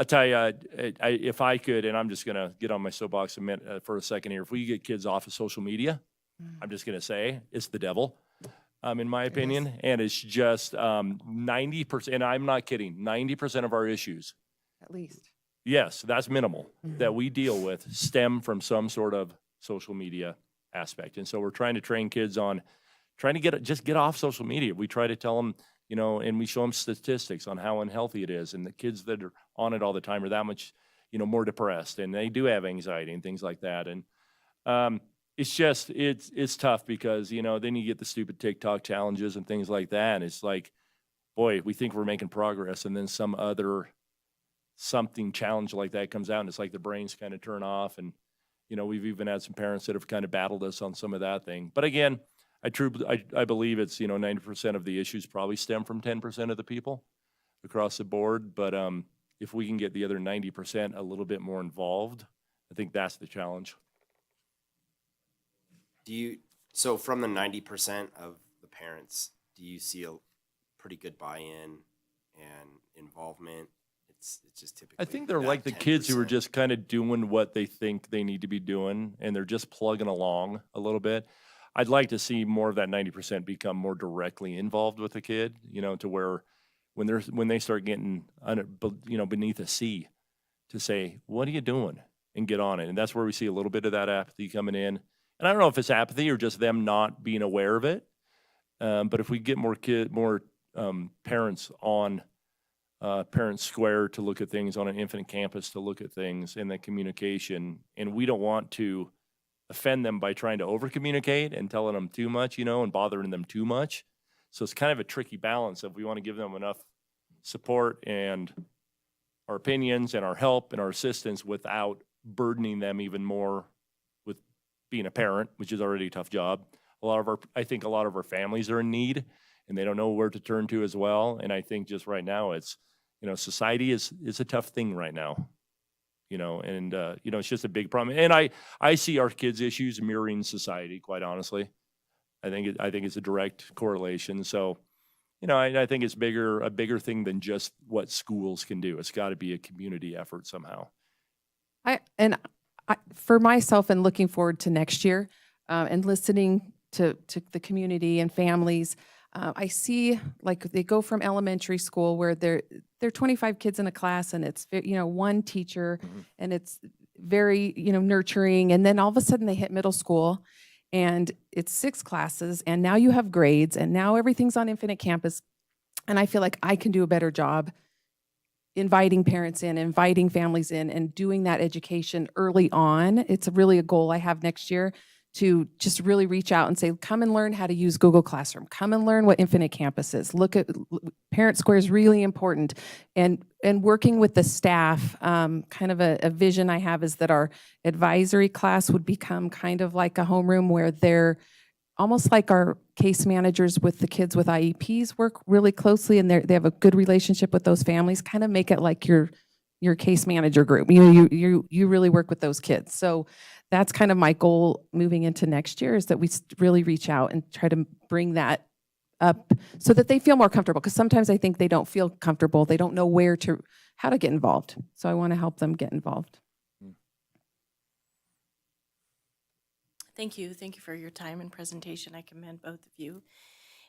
tell you, if I could, and I'm just going to get on my soapbox for a second here, if we get kids off of social media, I'm just going to say it's the devil, in my opinion. And it's just 90%, and I'm not kidding, 90% of our issues, At least. yes, that's minimal, that we deal with stem from some sort of social media aspect. And so we're trying to train kids on trying to get off social media. We try to tell them, and we show them statistics on how unhealthy it is. And the kids that are on it all the time are that much, more depressed, and they do have anxiety and things like that. And it's just, it's tough because, then you get the stupid TikTok challenges and things like that. And it's like, boy, we think we're making progress. And then something challenge like that comes out and it's like the brains kind of turn off. And, we've even had some parents that have kind of battled us on some of that thing. But again, I believe it's, 90% of the issues probably stem from 10% of the people across the board. But if we can get the other 90% a little bit more involved, I think that's the challenge. So from the 90% of the parents, do you see a pretty good buy-in and involvement? It's just typically. I think they're that like the kids who are 10%. just kind of doing what they think they need to be doing, and they're just plugging along a little bit. I'd like to see more of that 90% become more directly involved with the kid, to where when they start getting, beneath a sea, to say, what are you doing? And get on it. And that's where we see a little bit of that apathy coming in. And I don't know if it's apathy or just them not being aware of it. But if we get more parents on Parent Square to look at things, on an Infinite Campus to look at things in that communication, and we don't want to offend them by trying to over communicate and telling them too much, and bothering them too much. So it's kind of a tricky balance of we want to give them enough support and our opinions and our help and our assistance without burdening them even more with being a parent, which is already a tough job. I think a lot of our families are in need and they don't know where to turn to as well. And I think just right now it's, society is a tough thing right now, it's just a big problem. And I see our kids' issues mirroring society, quite honestly. I think it's a direct correlation. So, I think it's a bigger thing than just what schools can do. It's got to be a community effort somehow. For myself and looking forward to next year, and listening to the community and families, I see like they go from elementary school where they're 25 kids in a class and it's, one teacher and it's very, nurturing. And then all of a sudden they hit middle school and it's 6 classes and now you have grades and now everything's on Infinite Campus. And I feel like I can do a better job inviting parents in, inviting families in, and doing that education early on. It's really a goal I have next year to just really reach out and say, come and learn how to use Google Classroom. Come and learn what Infinite Campus is. Look at Parent Square is really important. And working with the staff, kind of a vision I have is that our advisory class would become kind of like a homeroom where they're almost like our case managers with the kids with IEPs work really closely, and they have a good relationship with those families. Kind of make it like your case manager group. You really work with those kids. So that's kind of my goal moving into next year, is that we really reach out and try to bring that up so that they feel more comfortable. Because sometimes I think they don't feel comfortable. They don't know how to get involved. So I want to help them get involved. Thank you. Thank you for your time and presentation. I commend both of you.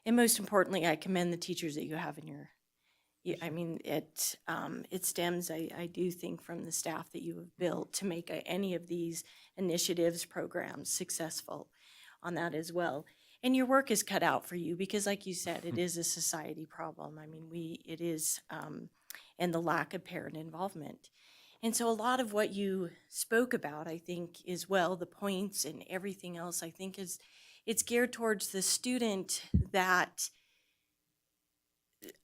And most importantly, I commend the teachers that you have in your, I mean, it stems, I do think, from the staff that you have built to make any of these initiatives, programs successful on that as well. And your work is cut out for you because, like you said, it is a society problem. I mean, it is, and the lack of parent involvement. And so a lot of what you spoke about, I think, is the points and everything else, I think it's geared towards the student that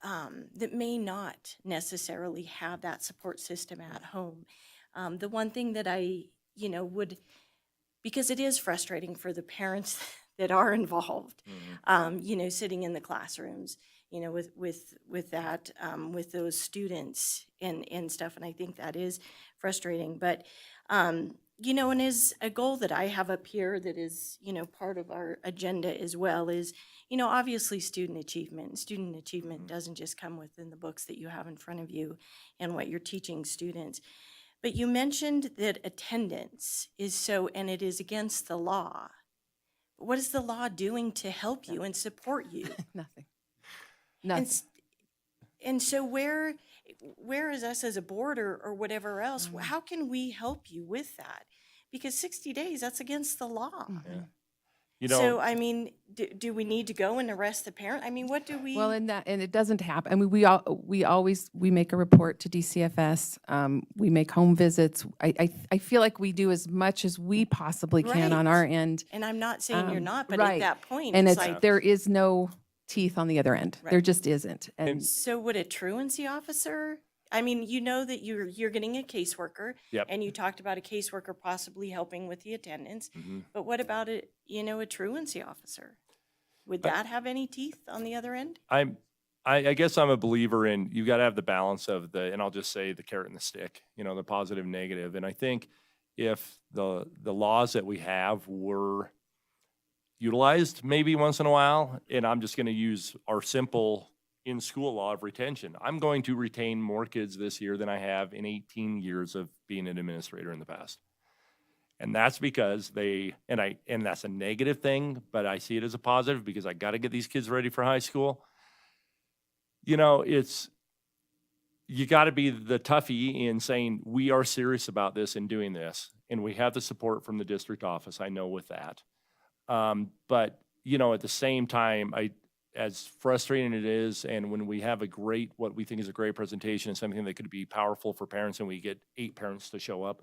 that may not necessarily have that support system at home. The one thing that I, would, because it is frustrating for the parents that are involved, sitting in the classrooms, with that, with those students and stuff. And I think that is frustrating. But, and is a goal that I have up here that is, part of our agenda as well is, obviously student achievement. Student achievement doesn't just come within the books that you have in front of you and what you're teaching students. But you mentioned that attendance is and it is against the law. What is the law doing to help you and support you? Nothing. And so where is us as a board or whatever else, how can we help you with that? Because 60 days, that's against the law. So, I mean, do we need to go and arrest the parent? I mean, what do we? Well, and it doesn't happen. I mean, we make a report to DCFS. We make home visits. I feel like we do as much as we possibly can on our end. And I'm not saying you're not, but right. at that point, and it's like. there is no teeth on the other end. Right. There just isn't. And So would a truancy officer, I mean, that you're getting a caseworker. Yep. And you talked about a caseworker possibly helping with the attendance. Mhm. But what about a truancy officer? Would that have any teeth on the other end? I guess I'm a believer in, you got to have the balance of and I'll just say the carrot and the stick, the positive and negative. And I think if the laws that we have were utilized maybe once in a while, and I'm just going to use our simple in-school law of retention. I'm going to retain more kids this year than I have in 18 years of being an administrator in the past. And that's because and that's a negative thing, but I see it as a positive because I got to get these kids ready for high school. You got to be the toughie in saying, we are serious about this and doing this. And we have the support from the district office. I know with that. But, at the same time, as frustrating it is, and when we have what we think is a great presentation and something that could be powerful for parents, and we get 8 parents to show up,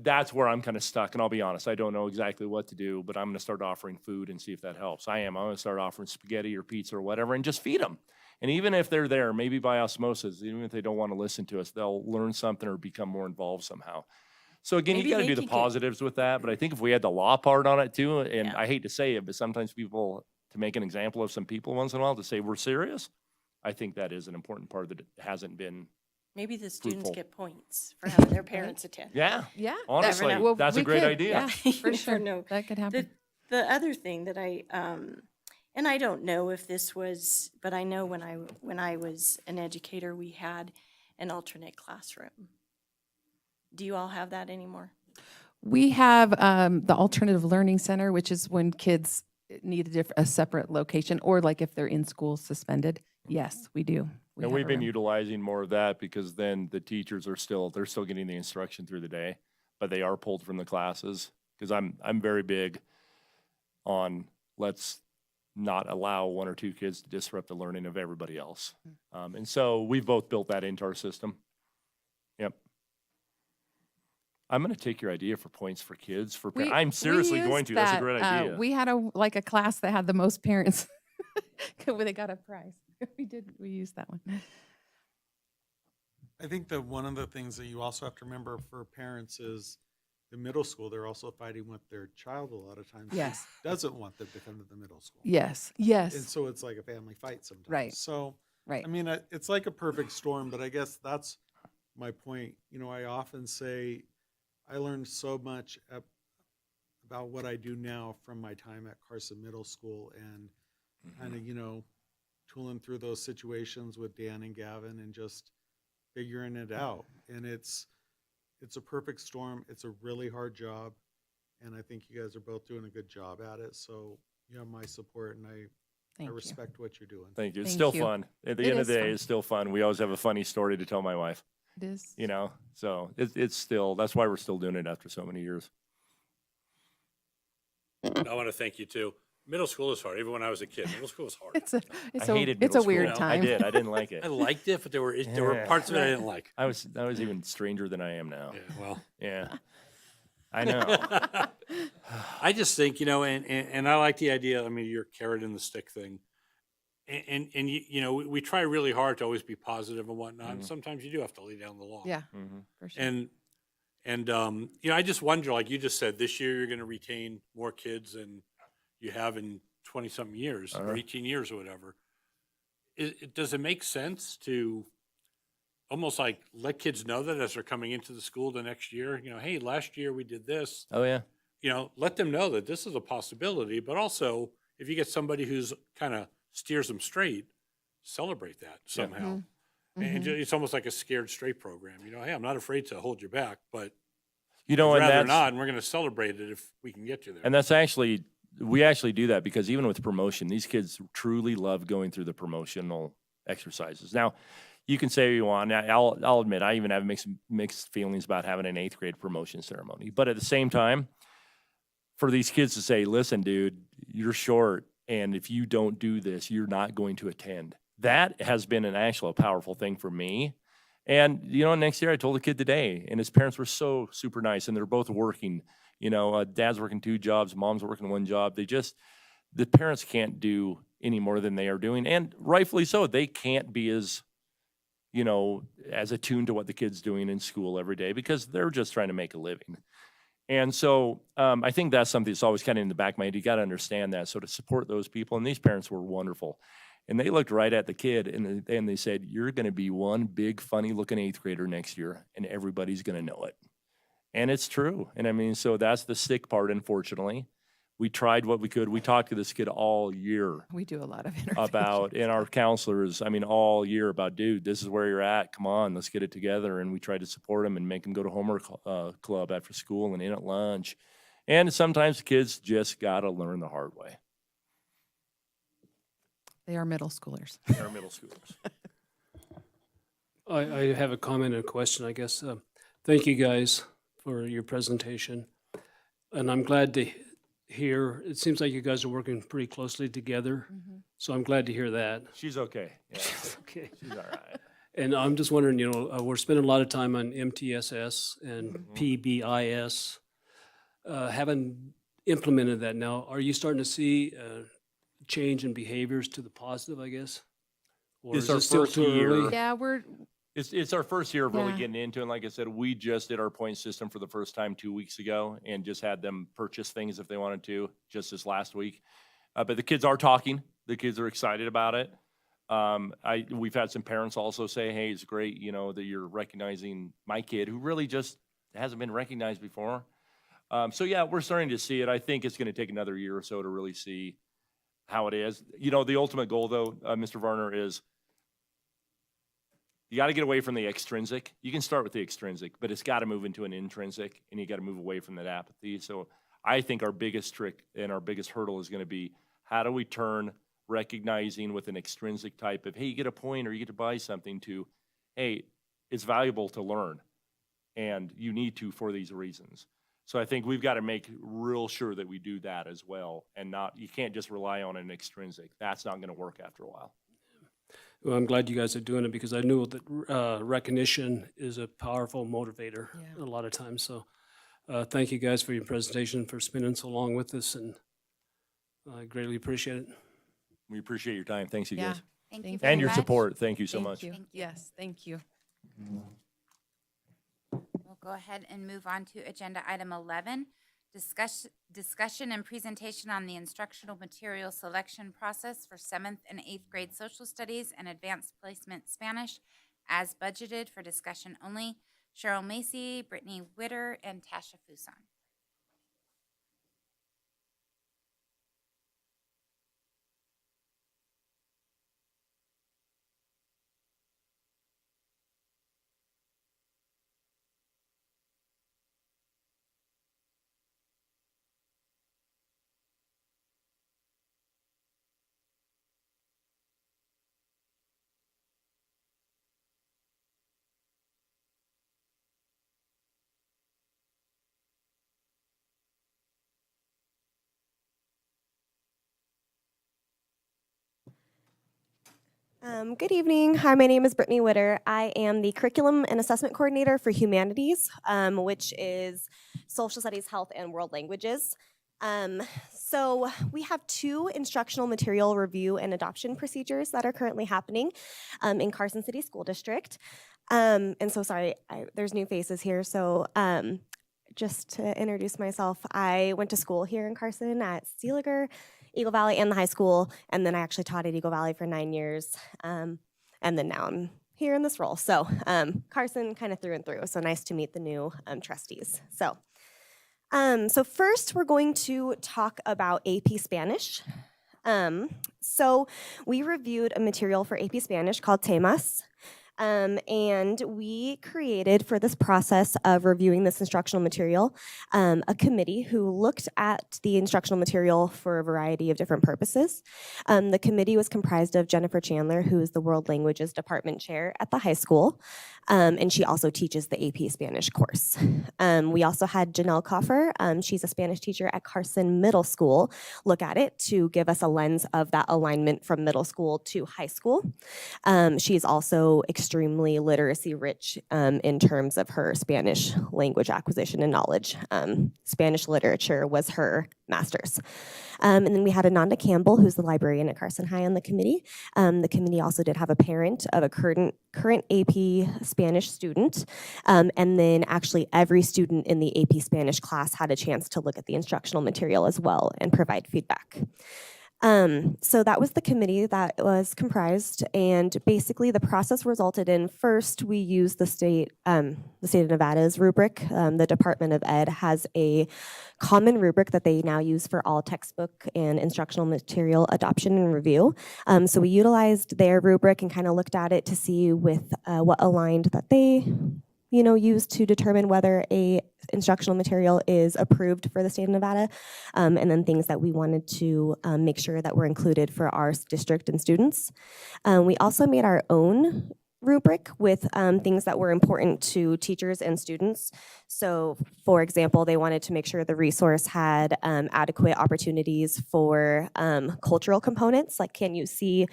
that's where I'm kind of stuck. And I'll be honest, I don't know exactly what to do, but I'm going to start offering food and see if that helps. I'm going to start offering spaghetti or pizza or whatever and just feed them. And even if they're there, maybe by osmosis, even if they don't want to listen to us, they'll learn something or become more involved somehow. So again, Maybe you got to they do the could positives with that. But I think if we had the law part on it too, and I hate to say it, but sometimes people, to make an example of some people once in a while, to say we're serious, I think that is an important part that it hasn't been. Maybe the students fruitful. get points for having their parents attend. Yeah. Yeah. Honestly, Never know. Well, that's a we great could, idea. yeah, for You sure. never know. That could happen. The other thing that and I don't know if this was, but I know when I was an educator, we had an alternate classroom. Do you all have that anymore? We have the Alternative Learning Center, which is when kids need a separate location, or like if they're in school suspended. Yes, we do. And we've been utilizing more of that because then the teachers they're still getting the instruction through the day, but they are pulled from the classes because I'm very big on let's not allow 1 or 2 kids to disrupt the learning of everybody else. And so we've both built that into our system. Yep. I'm going to take your idea for points for kids. I'm seriously going to. That's a great idea. We had a class that had the most parents. Where they got a prize. We used that one. I think that one of the things that you also have to remember for parents is the middle school, they're also fighting with their child a lot of times. who Yes. Doesn't want them to come to the middle school. Yes, And yes, so it's like a family fight sometimes. Right. So, right. I mean, it's like a perfect storm, but I guess that's my point. You know, I often say I learned so much about what I do now from my time at Carson Middle School and kind of, you know, tooling through those situations with Dan and Gavin and just figuring it out. And it's a perfect storm. It's a really hard job. And I think you guys are both doing a good job at it. So you have my support, and I Thank you. respect what you're doing. Thank you. It's Thank still you. fun. At the It end of is the day, fun. it's still fun. We always have a funny story to tell my wife, It is. you know? So it's still, that's why we're still doing it after so many years. I want to thank you too. Middle school is hard. Even when I was a kid, middle school was hard. I hated it's a middle weird school. time. I did. I didn't like it. I liked it, but there were parts of it I didn't like. I was even stranger than I am now. Yeah, well. Yeah. I know. I just think, you know, and I like the idea, I mean, your carrot and the stick thing. And you know, we try really hard to always be positive and whatnot. And sometimes you do have to lay down the law. Yeah, Mm-hmm. for sure. And you know, I just wonder, like you just said, this year you're going to retain more kids than you have in 20-something years or 18 years or whatever. Does it make sense to almost like let kids know that as they're coming into the school the next year, you know, hey, last year we did this. Oh, yeah. You know, let them know that this is a possibility, but also if you get somebody who's kind of steers them straight, celebrate that somehow. And it's almost like a scared straight program. You know, hey, I'm not afraid to hold you back, but You know, I'd and rather that's, not, and we're going to celebrate it if we can get you there. and that's actually, we actually do that because even with promotion, these kids truly love going through the promotional exercises. Now, you can say what you want. I'll admit, I even have mixed feelings about having an 8th grade promotion ceremony. But at the same time, for these kids to say, listen, dude, you're short, and if you don't do this, you're not going to attend. That has been an actual powerful thing for me. And, you know, next year I told a kid today, and his parents were so super nice, and they're both working. You know, dad's working 2 jobs, mom's working 1 job. The parents can't do any more than they are doing, and rightfully so. They can't be as, you know, as attuned to what the kid's doing in school every day because they're just trying to make a living. And so I think that's something that's always kind of in the back of my head. You got to understand that. So to support those people, and these parents were wonderful. And they looked right at the kid and they said, you're going to be one big, funny looking 8th grader next year, and everybody's going to know it. And it's true. And I mean, so that's the sick part, unfortunately. We tried what we could. We talked to this kid all year We do a lot of intervention. about, and our counselors, I mean, all year about, dude, this is where you're at. Come on, let's get it together. And we tried to support him and make him go to homework club after school and in at lunch. And sometimes kids just got to learn the hard way. They are middle schoolers. They're middle schoolers. I have a comment and a question, I guess. Thank you guys for your presentation. And I'm glad to hear, it seems like you guys are working pretty closely together. So I'm glad to hear that. She's okay. Yeah. Okay. She's all right. And I'm just wondering, you know, we're spending a lot of time on MTSS and PBIS. Haven't implemented that now. Are you starting to see change in behaviors to the positive, I guess? Or It's is our it still first too year. early? Yeah, It's our first year of really Yeah. getting into it. And like I said, we just did our point system for the first time 2 weeks ago and just had them purchase things if they wanted to, just this last week. But the kids are talking. The kids are excited about it. We've had some parents also say, hey, it's great, you know, that you're recognizing my kid who really just hasn't been recognized before. So yeah, we're starting to see it. I think it's going to take another year or so to really see how it is. You know, the ultimate goal though, Mr. Varner, is you got to get away from the extrinsic. You can start with the extrinsic, but it's got to move into an intrinsic, and you got to move away from that apathy. So I think our biggest trick and our biggest hurdle is going to be, how do we turn recognizing with an extrinsic type of, hey, you get a point or you get to buy something, to, hey, it's valuable to learn, and you need to for these reasons. So I think we've got to make real sure that we do that as well, and not, you can't just rely on an extrinsic. That's not going to work after a while. Well, I'm glad you guys are doing it because I know that recognition is a powerful motivator a lot of times. So thank you guys for your presentation, for spending so long with us, and I greatly appreciate it. We appreciate your time. Thanks, you guys. Thank you And very your much. support. Thank you so Thank much. you. Yes, thank you. We'll go go ahead and move on to agenda item 11, discussion and presentation on the instructional material selection process for 7th and 8th grade social studies and advanced placement Spanish as budgeted for discussion only. Cheryl Macy, Brittany Witter, and Tasha Fuson. Good evening. Hi, my name is Brittany Witter. I am the Curriculum and Assessment Coordinator for Humanities, which is Social Studies, Health, and World Languages. So we have 2 instructional material review and adoption procedures that are currently happening in Carson City School District. And so sorry, there's new faces here. So just to introduce myself, I went to school here in Carson at Seeliger, Eagle Valley, and the high school, and then I actually taught at Eagle Valley for 9 years, and then now I'm here in this role. So Carson kind of through and through, so nice to meet the new trustees. So first we're going to talk about AP Spanish. So we reviewed a material for AP Spanish called Temas. And we created, for this process of reviewing this instructional material, a committee who looked at the instructional material for a variety of different purposes. The committee was comprised of Jennifer Chandler, who is the World Languages Department Chair at the high school, and she also teaches the AP Spanish course. We also had Janelle Coffer, she's a Spanish teacher at Carson Middle School, look at it to give us a lens of that alignment from middle school to high school. She is also extremely literacy rich in terms of her Spanish language acquisition and knowledge. Spanish literature was her master's. And then we had Ananda Campbell, who's the librarian at Carson High on the committee. The committee also did have a parent of a current AP Spanish student. And then actually every student in the AP Spanish class had a chance to look at the instructional material as well and provide feedback. So that was the committee that was comprised, and basically the process resulted in, first we used the state of Nevada's rubric. The Department of Ed has a common rubric that they now use for all textbook and instructional material adoption and review. So we utilized their rubric and kind of looked at it to see with what aligned that they used to determine whether a instructional material is approved for the state of Nevada, and then things that we wanted to make sure that were included for our district and students. We also made our own rubric with things that were important to teachers and students. So, for example, they wanted to make sure the resource had adequate opportunities for cultural components, like can you see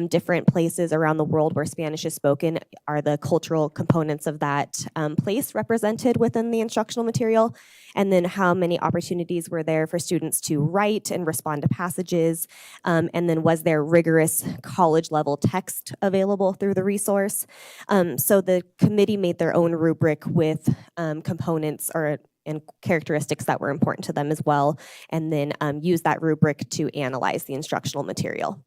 different places around the world where Spanish is spoken? Are the cultural components of that place represented within the instructional material? And then how many opportunities were there for students to write and respond to passages? And then was there rigorous college level text available through the resource? So the committee made their own rubric with components and characteristics that were important to them as well, and then used that rubric to analyze the instructional material.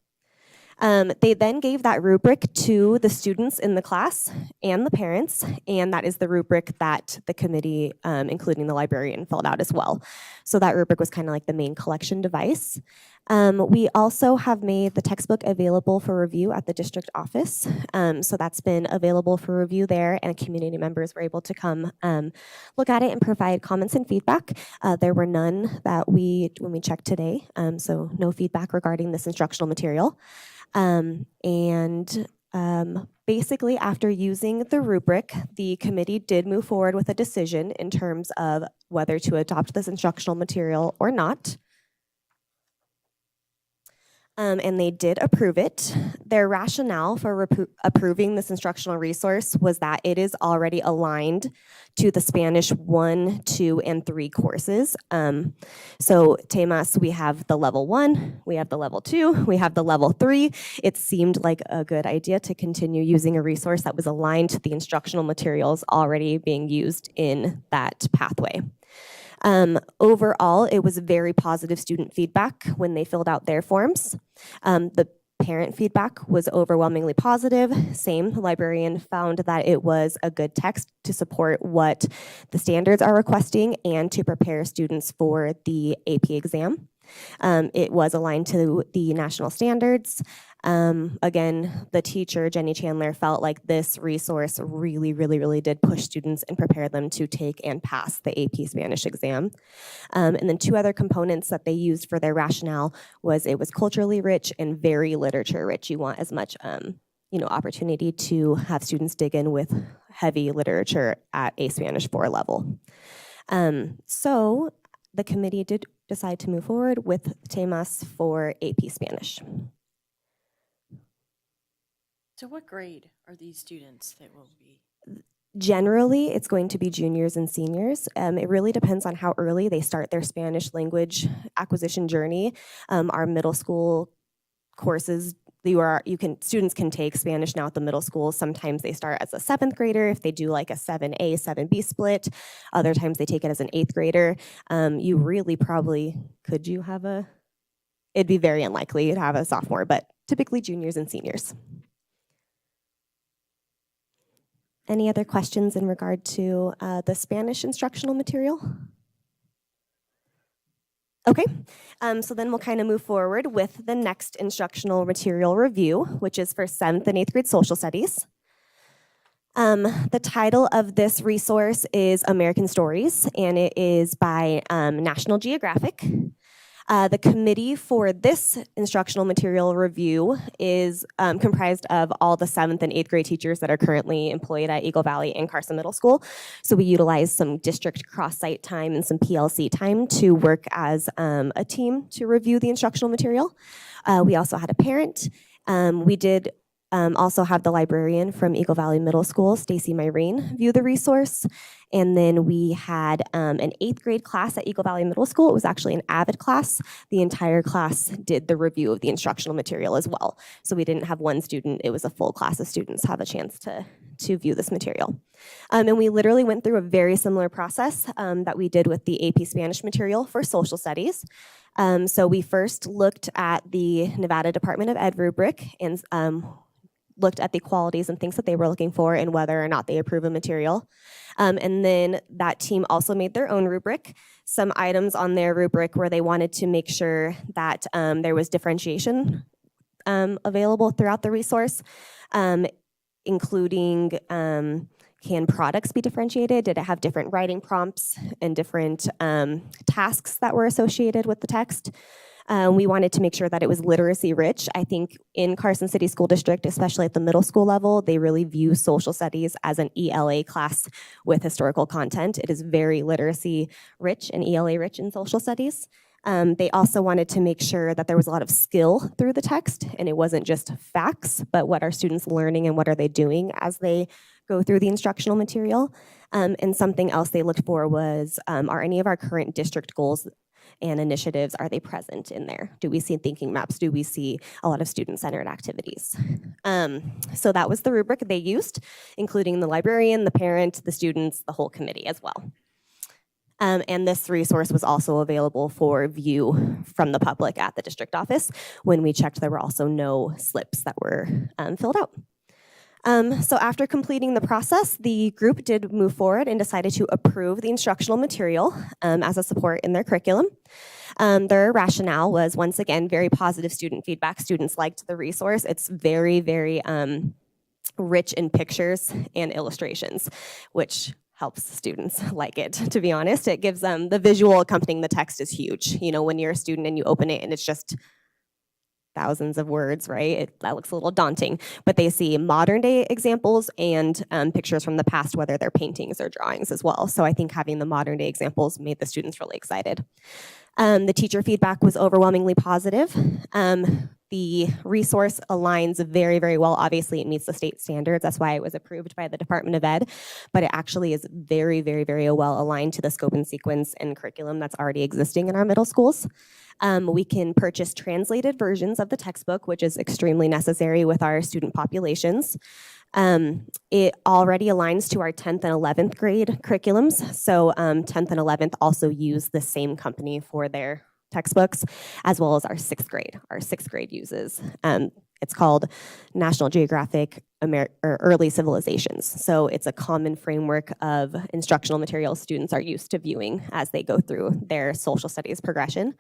They then gave that rubric to the students in the class and the parents, and that is the rubric that the committee, including the librarian, filled out as well. So that rubric was kind of like the main collection device. We also have made the textbook available for review at the district office. So that's been available for review there, and community members were able to come look at it and provide comments and feedback. There were none that when we checked today, so no feedback regarding this instructional material. Basically, after using the rubric, the committee did move forward with a decision in terms of whether to adopt this instructional material or not. And they did approve it. Their rationale for approving this instructional resource was that it is already aligned to the Spanish 1, 2, and 3 courses. So TEMAS, we have the level 1, we have the level 2, we have the level 3. It seemed like a good idea to continue using a resource that was aligned to the instructional materials already being used in that pathway. Overall, it was very positive student feedback when they filled out their forms. The parent feedback was overwhelmingly positive. Same, the librarian found that it was a good text to support what the standards are requesting and to prepare students for the AP exam. It was aligned to the national standards. Again, the teacher, Jenny Chandler, felt like this resource really did push students and prepare them to take and pass the AP Spanish exam. And then 2 other components that they used for their rationale was it was culturally rich and very literature rich. You want as much opportunity to have students dig in with heavy literature at a Spanish 4 level. So the committee did decide to move forward with TEMAS for AP Spanish. So what grade are these students that will be? Generally, it's going to be juniors and seniors. It really depends on how early they start their Spanish language acquisition journey. Our middle school courses, students can take Spanish now at the middle school. Sometimes they start as a 7th grader if they do like a 7A, 7B split. Other times they take it as an 8th grader. You really probably, it'd be very unlikely to have a sophomore, but typically juniors and seniors. Any other questions in regard to the Spanish instructional material? Okay, so then we'll kind of move forward with the next instructional material review, which is for 7th and 8th grade social studies. The title of this resource is American Stories, and it is by National Geographic. The committee for this instructional material review is comprised of all the 7th and 8th grade teachers that are currently employed at Eagle Valley and Carson Middle School. So we utilize some district cross-site time and some PLC time to work as a team to review the instructional material. We also had a parent. We did also have the librarian from Eagle Valley Middle School, Stacy Myrene, view the resource. And then we had an 8th grade class at Eagle Valley Middle School. It was actually an AVID class. The entire class did the review of the instructional material as well. So we didn't have one student, it was a full class of students have a chance to view this material. And we literally went through a very similar process that we did with the AP Spanish material for social studies. So we first looked at the Nevada Department of Ed rubric and looked at the qualities and things that they were looking for and whether or not they approve a material. And then that team also made their own rubric. Some items on their rubric where they wanted to make sure that there was differentiation available throughout the resource, including can products be differentiated? Did it have different writing prompts and different tasks that were associated with the text? We wanted to make sure that it was literacy rich. I think in Carson City School District, especially at the middle school level, they really view social studies as an ELA class with historical content. It is very literacy rich and ELA rich in social studies. They also wanted to make sure that there was a lot of skill through the text and it wasn't just facts, but what are students learning and what are they doing as they go through the instructional material. And something else they looked for was, are any of our current district goals and initiatives, are they present in there? Do we see thinking maps? Do we see a lot of student-centered activities? So that was the rubric they used, including the librarian, the parent, the students, the whole committee as well. And this resource was also available for view from the public at the district office. When we checked, there were also no slips that were filled out. So after completing the process, the group did move forward and decided to approve the instructional material as a support in their curriculum. Their rationale was, once again, very positive student feedback. Students liked the resource. It's very, very rich in pictures and illustrations, which helps students like it, to be honest. It gives them the visual accompanying the text is huge. You know, when you're a student and you open it and it's just thousands of words, right? That looks a little daunting, but they see modern day examples and pictures from the past, whether they're paintings or drawings as well. So I think having the modern day examples made the students really excited. The teacher feedback was overwhelmingly positive. The resource aligns very, very well. Obviously, it meets the state standards. That's why it was approved by the Department of Ed, but it actually is very, very, very well aligned to the scope and sequence and curriculum that's already existing in our middle schools. We can purchase translated versions of the textbook, which is extremely necessary with our student populations. It already aligns to our 10th and 11th grade curriculums. So 10th and 11th also use the same company for their textbooks, as well as our 6th grade. Our 6th grade uses, it's called National Geographic Early Civilizations. So it's a common framework of instructional materials students are used to viewing as they go through their social studies progression.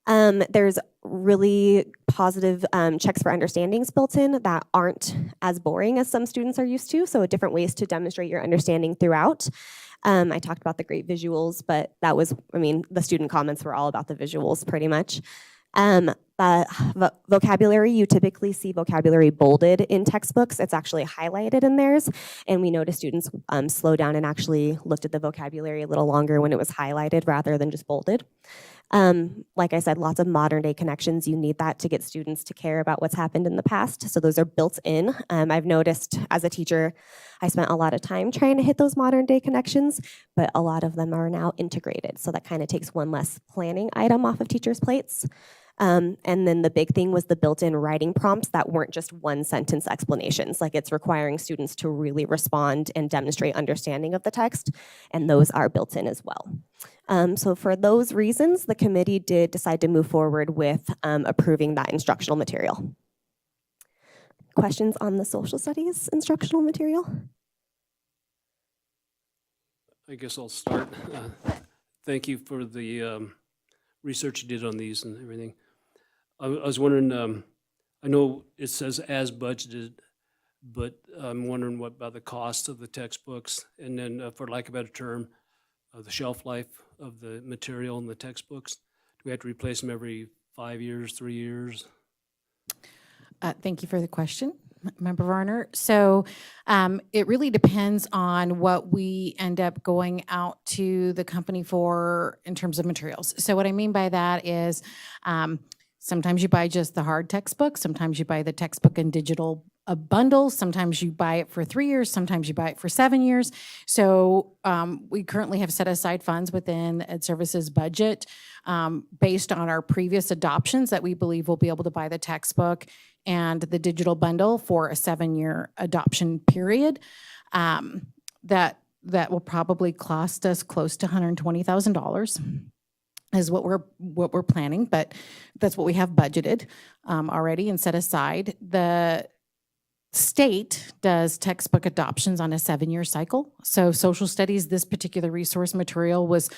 There's really positive checks for understandings built in that aren't as boring as some students are used to, so different ways to demonstrate your understanding throughout. I talked about the great visuals, but that was, I mean, the student comments were all about the visuals pretty much. Vocabulary, you typically see vocabulary bolded in textbooks. It's actually highlighted in theirs, and we noticed students slow down and actually looked at the vocabulary a little longer when it was highlighted rather than just bolded. Like I said, lots of modern day connections. You need that to get students to care about what's happened in the past. So those are built in. I've noticed as a teacher, I spent a lot of time trying to hit those modern day connections, but a lot of them are now integrated. So that kind of takes one less planning item off of teachers' plates. And then the big thing was the built-in writing prompts that weren't just one sentence explanations. Like it's requiring students to really respond and demonstrate understanding of the text, and those are built in as well. So for those reasons, the committee did decide to move forward with approving that instructional material. Questions on the social studies instructional material? I guess I'll start. Thank you for the research you did on these and everything. I was wondering, I know it says as budgeted, but I'm wondering what about the cost of the textbooks, and then for lack of a better term, the shelf life of the material in the textbooks. Do we have to replace them every 5 years, 3 years? Thank you for the question, Member Varner. So it really depends on what we end up going out to the company for in terms of materials. So what I mean by that is sometimes you buy just the hard textbook, sometimes you buy the textbook and digital bundle, sometimes you buy it for 3 years, sometimes you buy it for 7 years. So we currently have set aside funds within the Ed Services budget based on our previous adoptions that we believe we'll be able to buy the textbook and the digital bundle for a 7-year adoption period. That will probably cost us close to $120,000. Is what we're planning, but that's what we have budgeted already and set aside. The state does textbook adoptions on a 7-year cycle. So social studies, this particular resource material was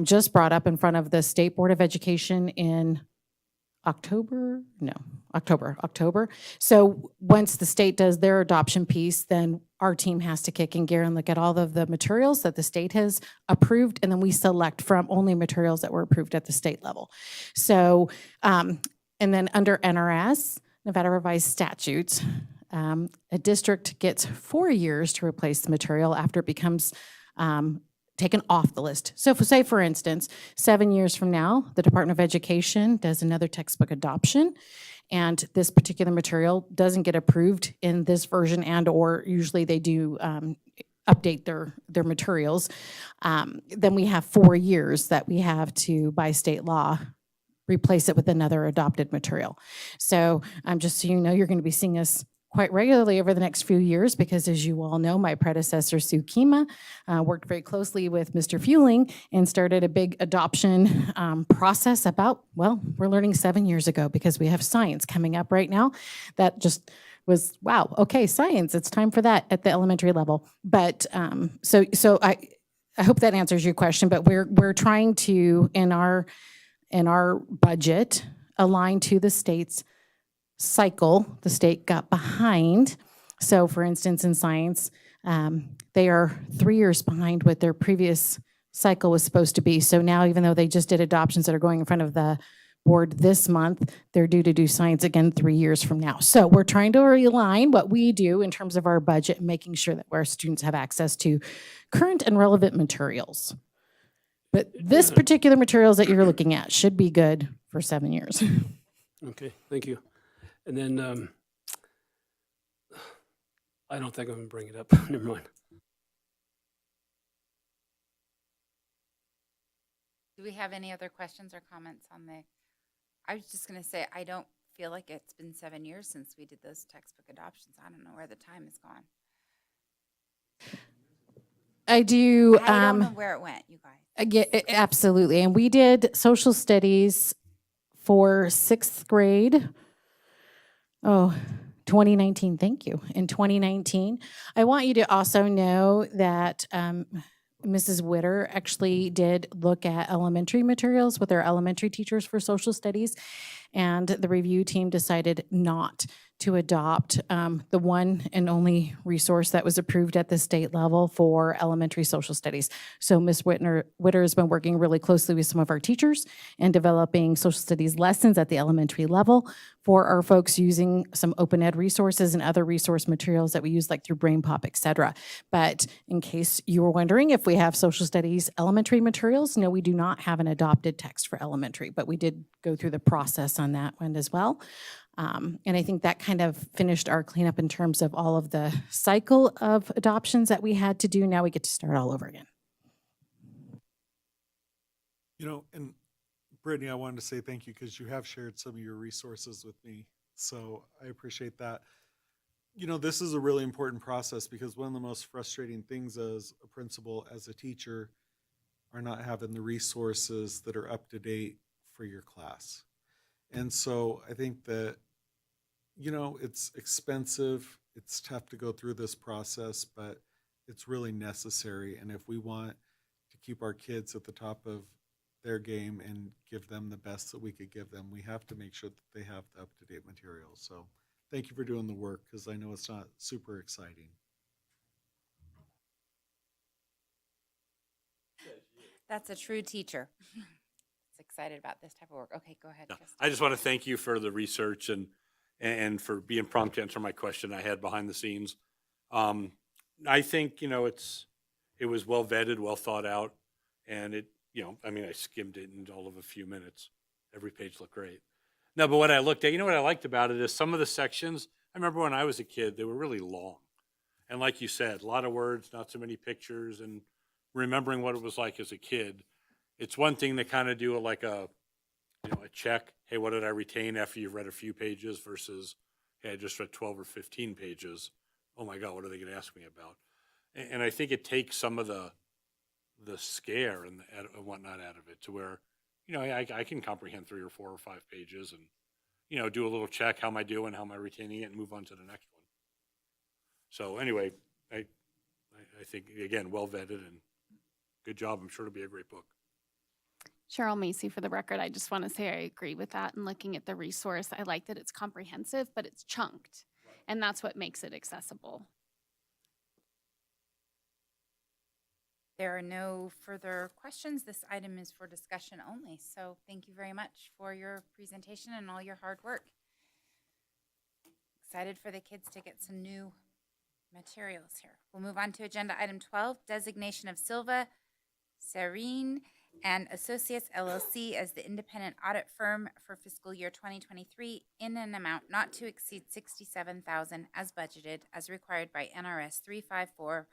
just brought up in front of the State Board of Education in October. So once the state does their adoption piece, then our team has to kick in gear and look at all of the materials that the state has approved, and then we select from only materials that were approved at the state level. So, and then under NRS, Nevada Revised Statutes, a district gets 4 years to replace the material after it becomes taken off the list. So say, for instance, 7 years from now, the Department of Education does another textbook adoption, and this particular material doesn't get approved in this version, and or usually they do update their materials, then we have 4 years that we have to, by state law, replace it with another adopted material. So just so you know, you're going to be seeing us quite regularly over the next few years because, as you all know, my predecessor, Sue Kima, worked very closely with Mr. Fueling and started a big adoption process about, well, we're learning 7 years ago because we have science coming up right now. That just was, wow, okay, science, it's time for that at the elementary level. But so I hope that answers your question, but we're trying to, in our budget, align to the state's cycle. The state got behind. So for instance, in science, they are 3 years behind what their previous cycle was supposed to be. So now, even though they just did adoptions that are going in front of the board this month, they're due to do science again 3 years from now. So we're trying to realign what we do in terms of our budget and making sure that our students have access to current and relevant materials. But this particular materials that you're looking at should be good for 7 years. Okay, thank you. And then, I don't think I'm gonna bring it up. Never mind. Do we have any other questions or comments on the, I was just gonna say, I don't feel like it's been 7 years since we did those textbook adoptions. I don't know where the time has gone. I do. I don't know where it went, you guys. Yeah, absolutely. And we did social studies for 6th grade. Oh, 2019. Thank you. In 2019. I want you to also know that Mrs. Witter actually did look at elementary materials with our elementary teachers for social studies. And the review team decided not to adopt the one and only resource that was approved at the state level for elementary social studies. So Ms. Witter has been working really closely with some of our teachers and developing social studies lessons at the elementary level for our folks using some open ed resources and other resource materials that we use like through Brain Pop, et cetera. But in case you were wondering if we have social studies elementary materials, no, we do not have an adopted text for elementary, but we did go through the process on that one as well. And I think that kind of finished our cleanup in terms of all of the cycle of adoptions that we had to do. Now we get to start all over again. You know, and Brittany, I wanted to say thank you because you have shared some of your resources with me. So I appreciate that. You know, this is a really important process because one of the most frustrating things as a principal, as a teacher, are not having the resources that are up to date for your class. And so I think that, you know, it's expensive, it's tough to go through this process, but it's really necessary. And if we want to keep our kids at the top of their game and give them the best that we could give them, we have to make sure that they have the up-to-date materials. So thank you for doing the work because I know it's not super exciting. That's a true teacher. It's excited about this type of work. Okay, go ahead. Justin. I just want to thank you for the research and for being prompt to answer my question I had behind the scenes. I think, you know, it was well vetted, well thought out, and it, you know, I mean, I skimmed it in all of a few minutes. Every page looked great. No, but what I looked at, you know what I liked about it is some of the sections, I remember when I was a kid, they were really long. And like you said, a lot of words, not so many pictures, and remembering what it was like as a kid. It's one thing to kind of do like a check. Hey, what did I retain after you've read a few pages versus, hey, I just read 12 or 15 pages. Oh my God, what are they going to ask me about? And I think it takes some of the scare and whatnot out of it to where, you know, I can comprehend 3 or 4 or 5 pages and, you know, do a little check. How am I doing? How am I retaining it? And move on to the next one. So anyway, I think, again, well vetted and good job. I'm sure it'll be a great book. Cheryl Macy for the record. I just want to say I agree with that. And looking at the resource, I like that it's comprehensive, but it's chunked. And that's what makes it accessible. There are no further questions. This item is for discussion only. So thank you very much for your presentation and all your hard work. Excited for the kids to get some new materials here. We'll move on to agenda item 12, designation of Silva, Serene, and Associates LLC as the independent audit firm for fiscal year 2023 in an amount not to exceed $67,000 as budgeted as required by NRS 354.624.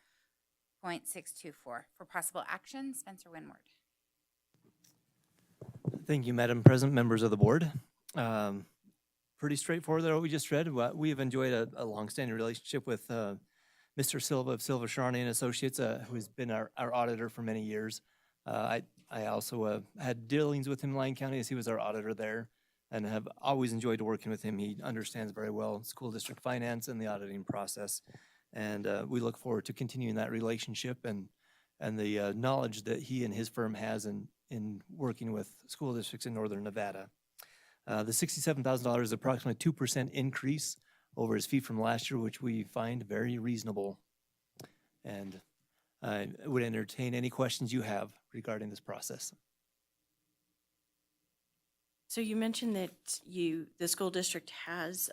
For possible action, Spencer Winward. Thank you, Madam President, members of the board. Pretty straightforward there, what we just read. We have enjoyed a longstanding relationship with Mr. Silva of Silva, Sharani and Associates, who has been our auditor for many years. I also had dealings with him in Lyon County as he was our auditor there, and have always enjoyed working with him. He understands very well school district finance and the auditing process. And we look forward to continuing that relationship and the knowledge that he and his firm has in working with school districts in Northern Nevada. The $67,000 is approximately 2% increase over his fee from last year, which we find very reasonable. And I would entertain any questions you have regarding this process. So you mentioned that the school district has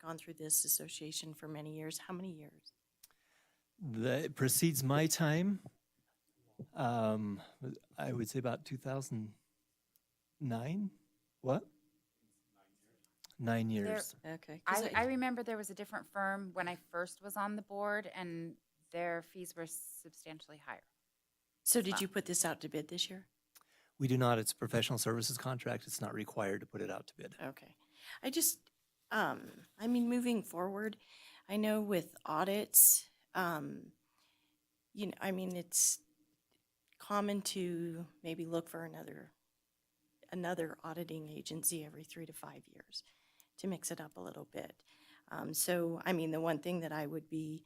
gone through this association for many years. How many years? It precedes my time. I would say about 2009. What? 9 years. Okay. I remember there was a different firm when I first was on the board, and their fees were substantially higher. So did you put this out to bid this year? We do not. It's a professional services contract. It's not required to put it out to bid. Okay. I just, I mean, moving forward, I know with audits, you know, I mean, it's common to maybe look for another auditing agency every 3 to 5 years to mix it up a little bit. So, I mean, the one thing that I would be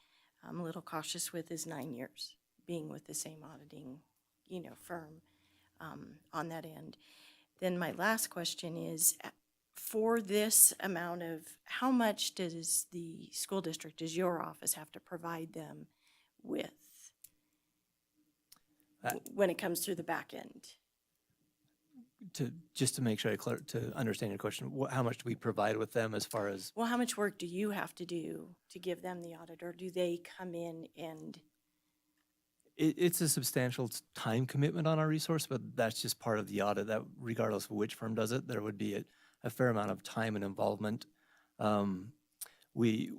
a little cautious with is 9 years being with the same auditing, you know, firm on that end. Then my last question is, for this amount of, how much does the school district, does your office have to provide them with when it comes through the back end? Just to make sure to understand your question, how much do we provide with them as far as? Well, how much work do you have to do to give them the audit, or do they come in and? It's a substantial time commitment on our resource, but that's just part of the audit, that regardless of which firm does it, there would be a fair amount of time and involvement. We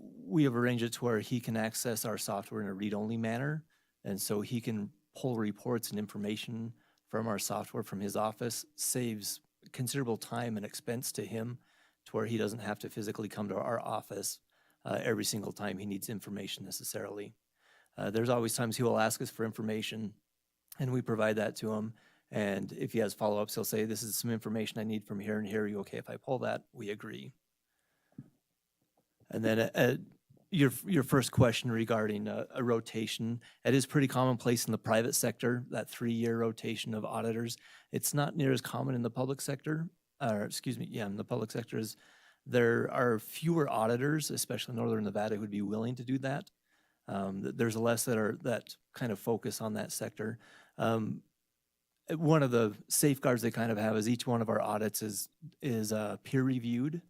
have arranged it to where he can access our software in a read-only manner, and so he can pull reports and information from our software from his office, saves considerable time and expense to him, to where he doesn't have to physically come to our office every single time he needs information necessarily. There's always times he will ask us for information, and we provide that to him. And if he has follow-ups, he'll say, this is some information I need from here and here. Are you okay if I pull that? We agree. And then your first question regarding a rotation, it is pretty commonplace in the private sector, that 3-year rotation of auditors. It's not near as common in the public sector, in the public sector. There are fewer auditors, especially in Northern Nevada, who would be willing to do that. There's less that kind of focus on that sector. One of the safeguards they kind of have is each one of our audits is peer reviewed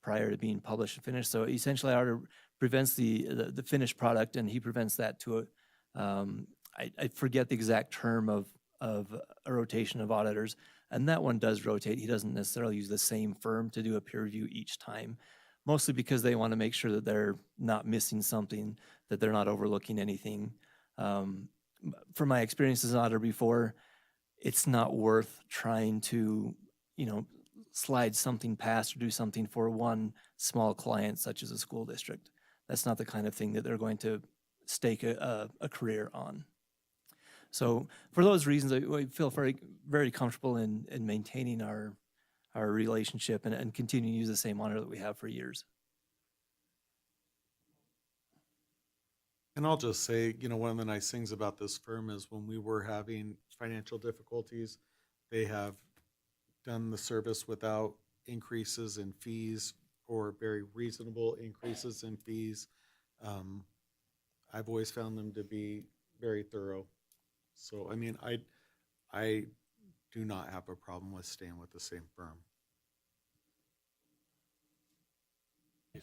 prior to being published and finished. So essentially, our audit prevents the finished product, and he prevents that to I forget the exact term of a rotation of auditors, and that one does rotate. He doesn't necessarily use the same firm to do a peer review each time, mostly because they want to make sure that they're not missing something, that they're not overlooking anything. From my experience as an auditor before, it's not worth trying to, slide something past or do something for one small client such as a school district. That's not the kind of thing that they're going to stake a career on. So for those reasons, I feel very, very comfortable in maintaining our relationship and continuing to use the same auditor that we have for years. And I'll just say, one of the nice things about this firm is when we were having financial difficulties, they have done the service without increases in fees or very reasonable increases in fees. I've always found them to be very thorough. So, I do not have a problem with staying with the same firm.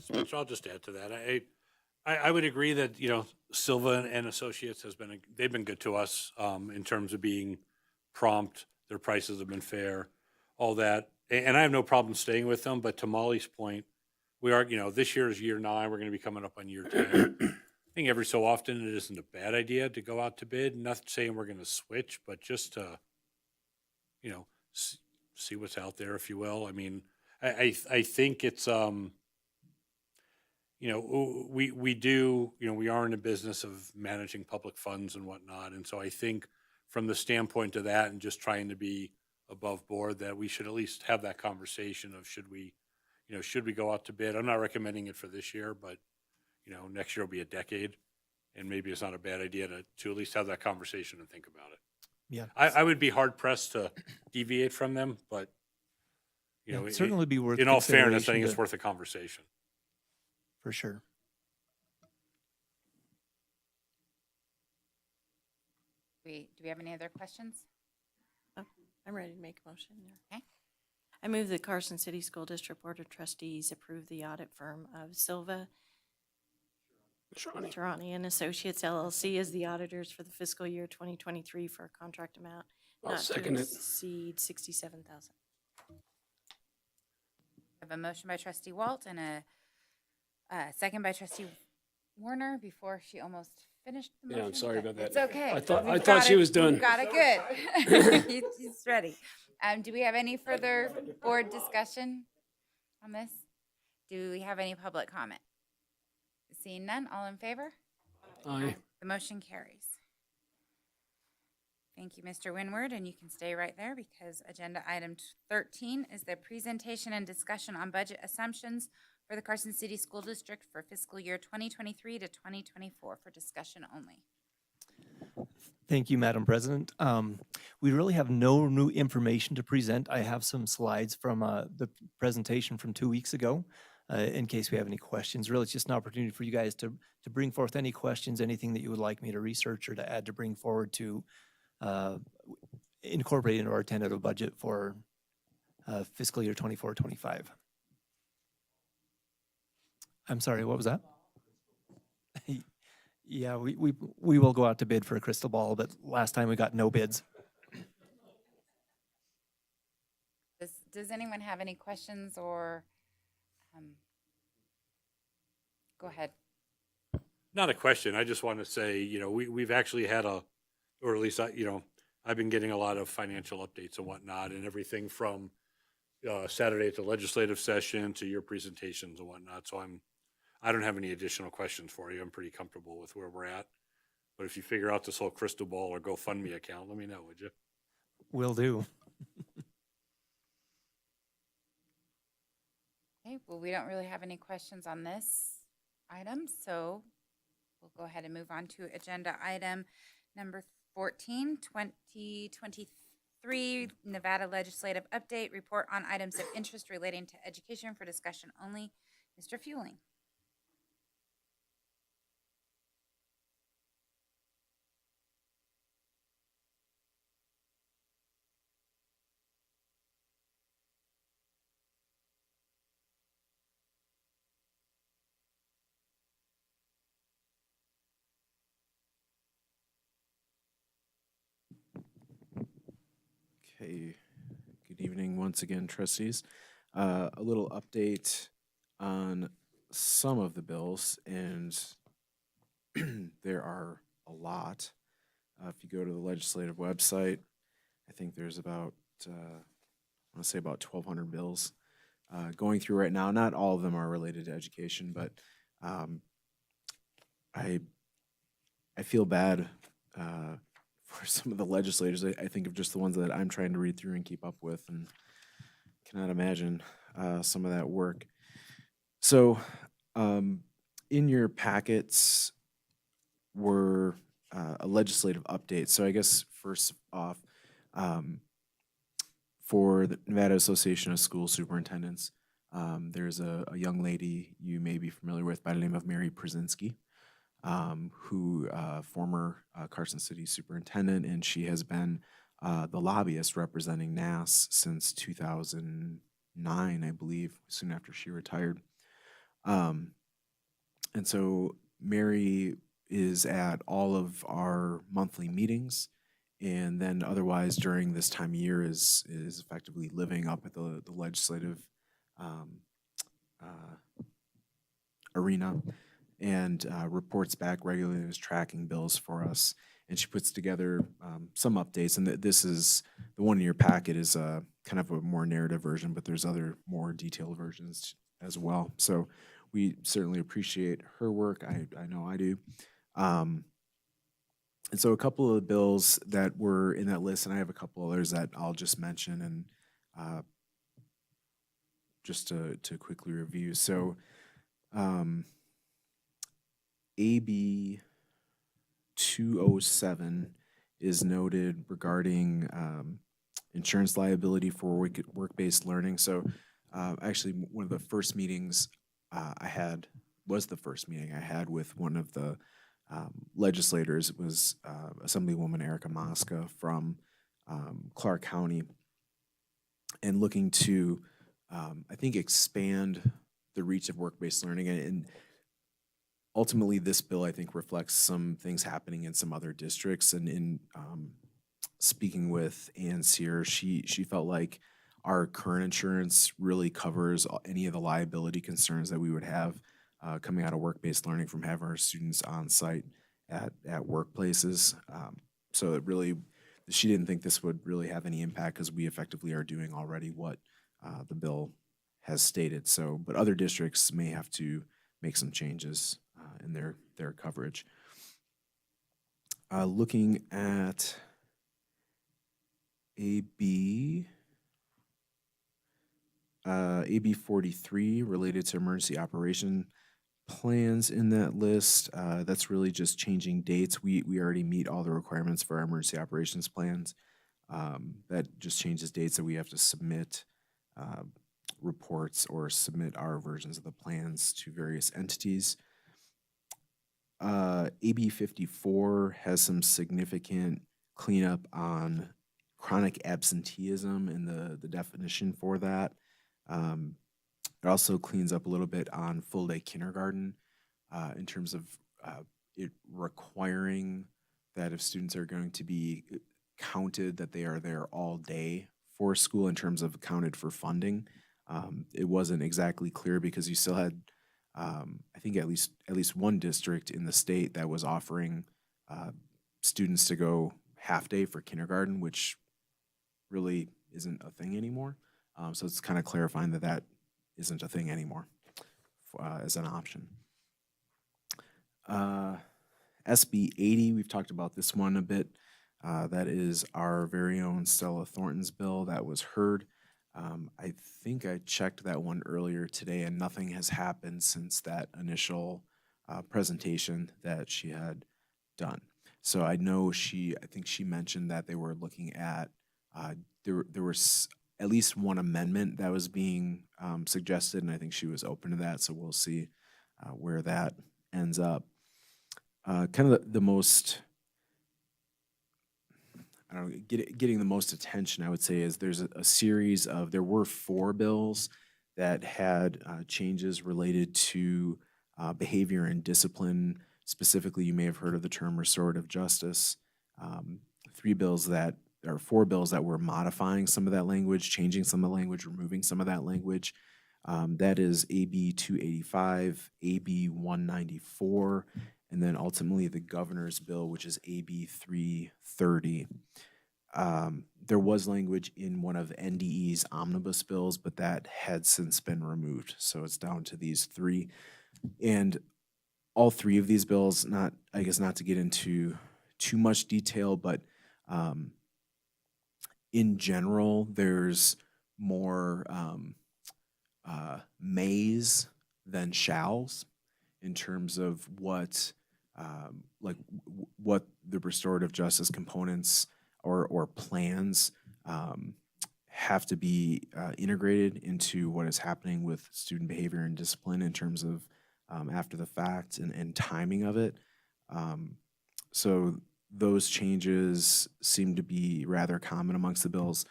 So I'll just add to that. I would agree that, Silva and Associates they've been good to us in terms of being prompt. Their prices have been fair, all that. And I have no problem staying with them. But to Molly's point, we are, this year is year 9. We're going to be coming up on year 10. I think every so often it isn't a bad idea to go out to bid. Not saying we're going to switch, but just to, see what's out there, if you will. I think it's, we do, we are in the business of managing public funds and whatnot. And so I think from the standpoint of that and just trying to be above board, that we should at least have that conversation of should we go out to bid? I'm not recommending it for this year, but, next year will be a decade. And maybe it's not a bad idea to at least have that conversation and think about it. Yeah. I would be hard pressed to deviate from them, but, it'd certainly be worth in all fairness, I think consideration it's worth a conversation. For sure. Do we have any other questions? Oh, I'm ready to make a motion. Okay. I move the Carson City School District Board of Trustees approve the audit firm of Silva. Shawnee and Associates LLC as the auditors for the fiscal year 2023 for a contract amount I'll not to second it. exceed $67,000. I have a motion by trustee Walt and a second by trustee Warner before she almost finished the motion. Yeah, I'm sorry but about that. It's okay. I thought We've she got it- was done. we've got it good. He's ready. Do we have any further board discussion on this? Do we have any public comment? Seeing none, all in favor? Aye. The motion carries. Thank you, Mr. Winward, and you can stay right there because agenda item 13 is the presentation and discussion on budget assumptions for the Carson City School District for fiscal year 2023 to 2024 for discussion only. Thank you, Madam President. We really have no new information to present. I have some slides from the presentation from 2 weeks ago in case we have any questions. Really, it's just an opportunity for you guys to bring forth any questions, anything that you would like me to research or to add to bring forward to incorporate into our tentative budget for fiscal year 24-25. I'm sorry, what was that? Yeah, we will go out to bid for a crystal ball, but last time we got no bids. Does anyone have any questions or go ahead. Not a question. I just want to say, you know, we've actually had or at least I've been getting a lot of financial updates and whatnot, and everything from Saturday at the legislative session to your presentations and whatnot. So I don't have any additional questions for you. I'm pretty comfortable with where we're at. But if you figure out this whole crystal ball or GoFundMe account, let me know, would you? Will do. Okay, well, we don't really have any questions on this item, so we'll go ahead and move on to agenda item number 14, 2023 Nevada Legislative Update, Report on Items of Interest Relating to Education for Discussion Only. Mr. Fueling. Okay, good evening once again, trustees. A little update on some of the bills, and there are a lot. If you go to the legislative website, I think there's about, I want to say about 1,200 bills going through right now. Not all of them are related to education, but I feel bad for some of the legislators. I think of just the ones that I'm trying to read through and keep up with, and cannot imagine some of that work. So in your packets were a legislative update. So I guess first off, for the Nevada Association of School Superintendents, there's a young lady you may be familiar with by the name of Mary Przinski, who former Carson City superintendent, and she has been the lobbyist representing NAS since 2009, I believe, soon after she retired. And so Mary is at all of our monthly meetings, and then otherwise during this time of year is effectively living up at the legislative arena, and reports back regularly and is tracking bills for us. And she puts together some updates, and this is, the one in your packet is kind of a more narrative version, but there's other more detailed versions as well. So we certainly appreciate her work. I know I do. And so a couple of the bills that were in that list, and I have a couple others that I'll just mention and just to quickly review. So AB 207 is noted regarding insurance liability for work-based learning. So actually, one of the first meetings I had was the first meeting I had with one of the legislators. It was Assemblywoman Erica Mosca from Clark County, and looking to, I think, expand the reach of work-based learning. And ultimately, this bill, I think, reflects some things happening in some other districts. And in speaking with Ann Sear, she felt like our current insurance really covers any of the liability concerns that we would have coming out of work-based learning from having our students on site at workplaces. So it really, she didn't think this would really have any impact because we effectively are doing already what the bill has stated. So, but other districts may have to make some changes in their coverage. Looking at AB 43 related to emergency operation plans in that list. That's really just changing dates. We already meet all the requirements for our emergency operations plans. That just changes dates that we have to submit reports or submit our versions of the plans to various entities. AB 54 has some significant cleanup on chronic absenteeism and the definition for that. It also cleans up a little bit on full-day kindergarten in terms of it requiring that if students are going to be counted, that they are there all day for school in terms of accounted for funding. It wasn't exactly clear because you still had, I think at least one district in the state that was offering students to go half day for kindergarten, which really isn't a thing anymore. So it's kind of clarifying that that isn't a thing anymore as an option. SB 80, we've talked about this one a bit. That is our very own Stella Thornton's bill that was heard. I think I checked that one earlier today, and nothing has happened since that initial presentation that she had done. So I know I think she mentioned that they were looking at, there was at least one amendment that was being suggested, and I think she was open to that, so we'll see where that ends up. Kind of the most, I don't know, getting the most attention, I would say, is there's a series of, there were 4 bills that had changes related to behavior and discipline. Specifically, you may have heard of the term restorative justice. 4 bills that were modifying some of that language, changing some of the language, removing some of that language. That is AB 285, AB 194, and then ultimately the governor's bill, which is AB 330. There was language in one of NDE's omnibus bills, but that had since been removed. So it's down to these 3. And all 3 of these bills, I guess not to get into too much detail, but in general, there's more mays than shalls in terms of what what the restorative justice components or plans have to be integrated into what is happening with student behavior and discipline in terms of after the fact and timing of it. So those changes seem to be rather common amongst the bills.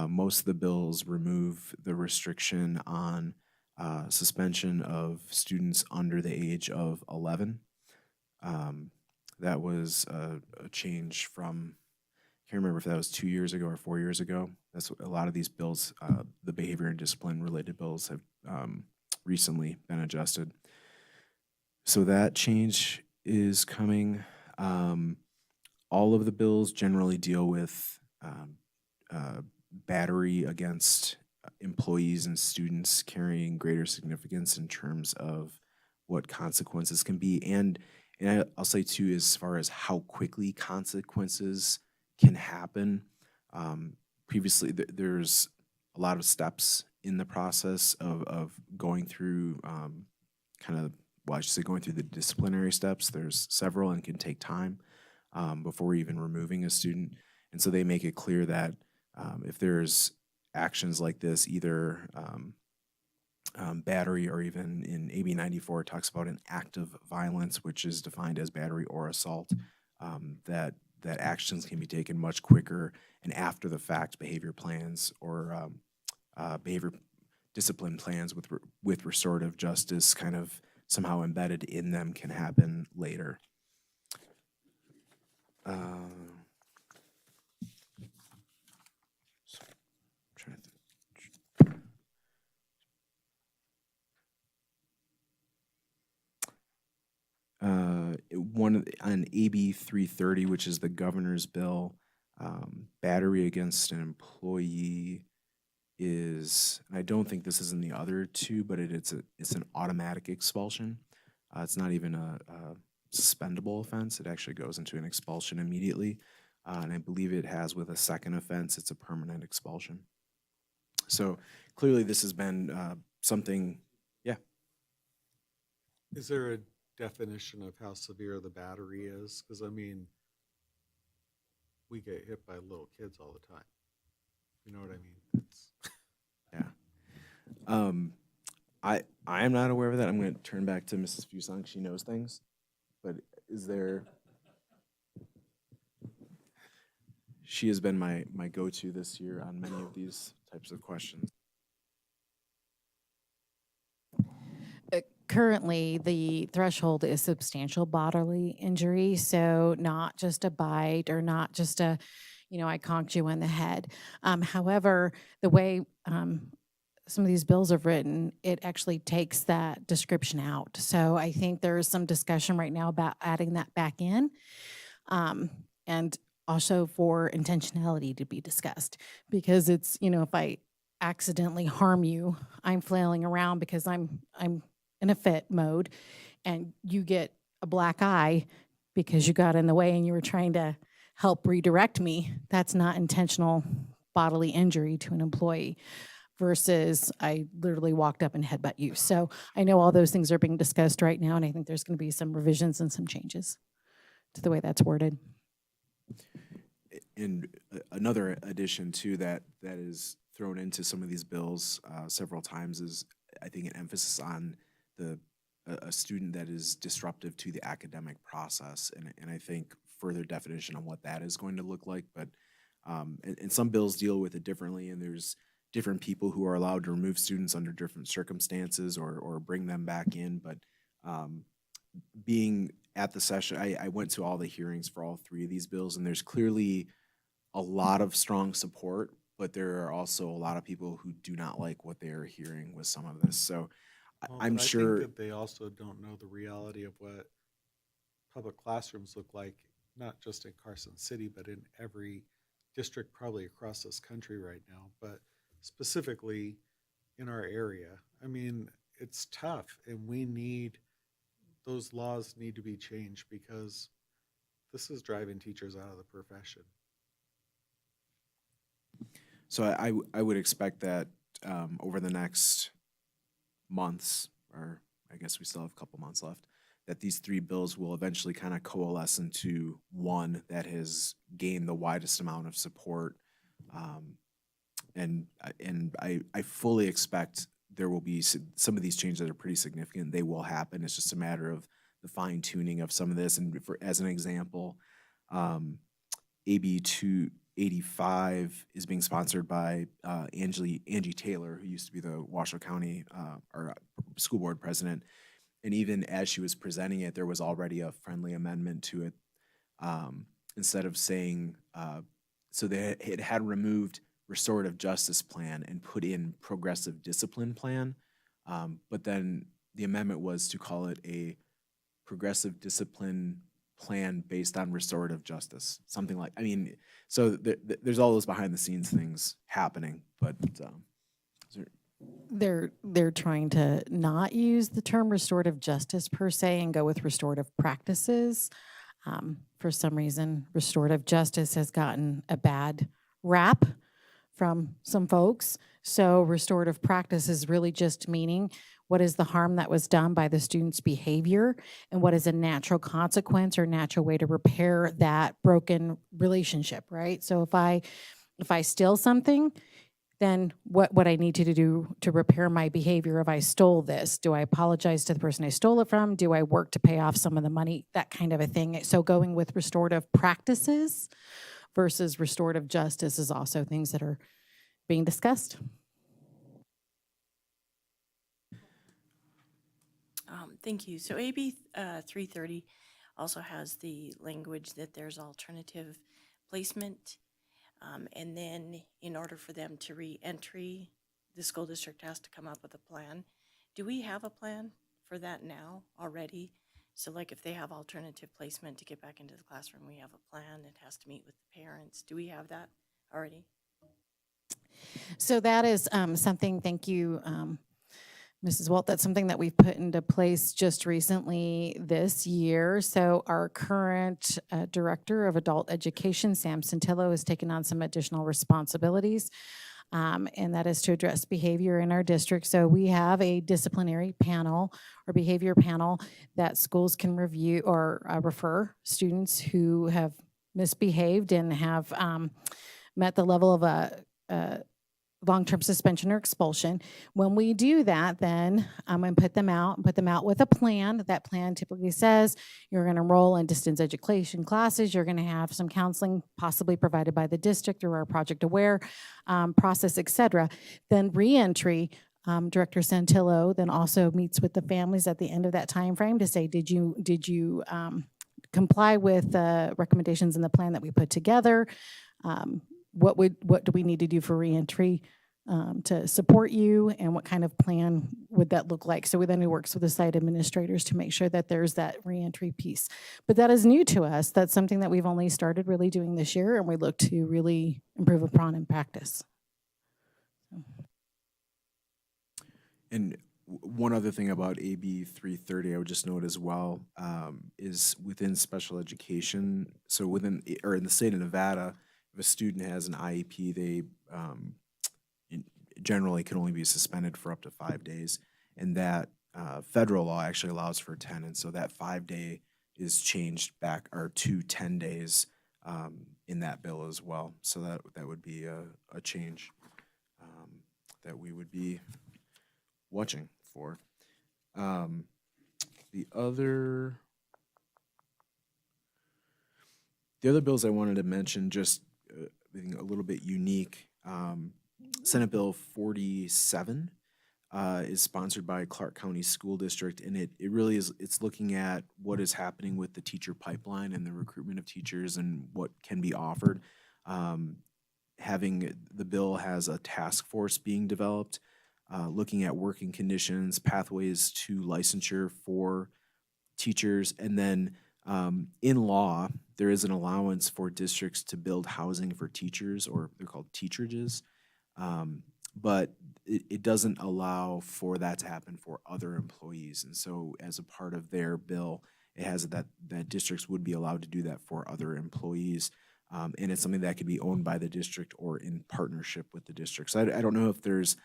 Most of the bills remove the restriction on suspension of students under the age of 11. That was a change from, I can't remember if that was 2 years ago or 4 years ago. That's what a lot of these bills, the behavior and discipline related bills, have recently been adjusted. So that change is coming. All of the bills generally deal with battery against employees and students carrying greater significance in terms of what consequences can be. And I'll say too, as far as how quickly consequences can happen. Previously, there's a lot of steps in the process of going through I should say going through the disciplinary steps. There's several and can take time before even removing a student. And so they make it clear that if there's actions like this, either battery or even in AB 94, it talks about an act of violence, which is defined as battery or assault, that actions can be taken much quicker and after the fact behavior plans or behavior discipline plans with restorative justice kind of somehow embedded in them can happen later. Trying to on AB 330, which is the governor's bill, battery against an employee is, and I don't think this is in the other two, but it's an automatic expulsion. It's not even a suspendable offense. It actually goes into an expulsion immediately. And I believe it has with a second offense, it's a permanent expulsion. So clearly this has been something, yeah. Is there a definition of how severe the battery is? Because I mean, we get hit by little kids all the time. You know what I mean? Yeah. I am not aware of that. I'm going to turn back to Mrs. Fusang. She knows things. But is there... She has been my go-to this year on many of these types of questions. Currently, the threshold is substantial bodily injury, so not just a bite or not just a, I conked you in the head. However, the way some of these bills are written, it actually takes that description out. So I think there is some discussion right now about adding that back in, and also for intentionality to be discussed, because it's, if I accidentally harm you, I'm flailing around because I'm in a fit mode, and you get a black eye because you got in the way and you were trying to help redirect me. That's not intentional bodily injury to an employee, versus I literally walked up and headbutt you. So I know all those things are being discussed right now, and I think there's going to be some revisions and some changes to the way that's worded. And another addition to that is thrown into some of these bills several times is, I think, an emphasis on a student that is disruptive to the academic process, and I think further definition on what that is going to look like. But and some bills deal with it differently, and there's different people who are allowed to remove students under different circumstances or bring them back in. But being at the session, I went to all the hearings for all three of these bills, and there's clearly a lot of strong support, but there are also a lot of people who do not like what they are hearing with some of this. So I'm sure I think that they also don't know the reality of what public classrooms look like, not just in Carson City, but in every district probably across this country right now, but specifically in our area. I mean, it's tough, and those laws need to be changed, because this is driving teachers out of the profession. So I would expect that over the next months, or I guess we still have a couple months left, that these three bills will eventually kind of coalesce into one that has gained the widest amount of support. And I fully expect there will be some of these changes that are pretty significant. They will happen. It's just a matter of the fine tuning of some of this. And as an example, AB 285 is being sponsored by Angie Taylor, who used to be the Washoe County school board president. And even as she was presenting it, there was already a friendly amendment to it. Instead of saying, so it had removed restorative justice plan and put in progressive discipline plan. But then the amendment was to call it a progressive discipline plan based on restorative justice, something like, so there's all those behind the scenes things happening, but They're trying to not use the term restorative justice per se and go with restorative practices. For some reason, restorative justice has gotten a bad rap from some folks. So restorative practice is really just meaning what is the harm that was done by the student's behavior, and what is a natural consequence or natural way to repair that broken relationship, right? So if I steal something, then what I need to do to repair my behavior if I stole this? Do I apologize to the person I stole it from? Do I work to pay off some of the money? That kind of a thing. So going with restorative practices versus restorative justice is also things that are being discussed. Thank you. So AB 330 also has the language that there's alternative placement. And then in order for them to re-entry, the school district has to come up with a plan. Do we have a plan for that now already? So like if they have alternative placement to get back into the classroom, we have a plan. It has to meet with the parents. Do we have that already? So that is something, thank you, Mrs. Walt, that's something that we've put into place just recently this year. So our current Director of Adult Education, Sam Santillo, has taken on some additional responsibilities, and that is to address behavior in our district. So we have a disciplinary panel or behavior panel that schools can review or refer students who have misbehaved and have met the level of a long-term suspension or expulsion. When we do that, then I'm going to put them out with a plan. That plan typically says you're going to enroll in distance education classes. You're going to have some counseling possibly provided by the district or our Project Aware process, et cetera. Then reentry, Director Santillo then also meets with the families at the end of that time frame to say, did you comply with the recommendations in the plan that we put together? What do we need to do for reentry to support you, and what kind of plan would that look like? So we works with the site administrators to make sure that there's that reentry piece. But that is new to us. That's something that we've only started really doing this year, and we look to really improve upon in practice. And one other thing about AB 330, I would just note as well, is within special education. So in the state of Nevada, if a student has an IEP, they generally can only be suspended for up to 5 days. And that federal law actually allows for 10. And so that 5-day is changed back or to 10 days in that bill as well. So that would be a change that we would be watching for. The other bills I wanted to mention, just I think a little bit unique. Senate Bill 47 is sponsored by Clark County School District, and it really is, it's looking at what is happening with the teacher pipeline and the recruitment of teachers and what can be offered. The bill has a task force being developed, looking at working conditions, pathways to licensure for teachers, and then in law, there is an allowance for districts to build housing for teachers, or they're called teacherages, but it doesn't allow for that to happen for other employees. And so as a part of their bill, it has that districts would be allowed to do that for other employees. And it's something that could be owned by the district or in partnership with the district. So I don't know if there's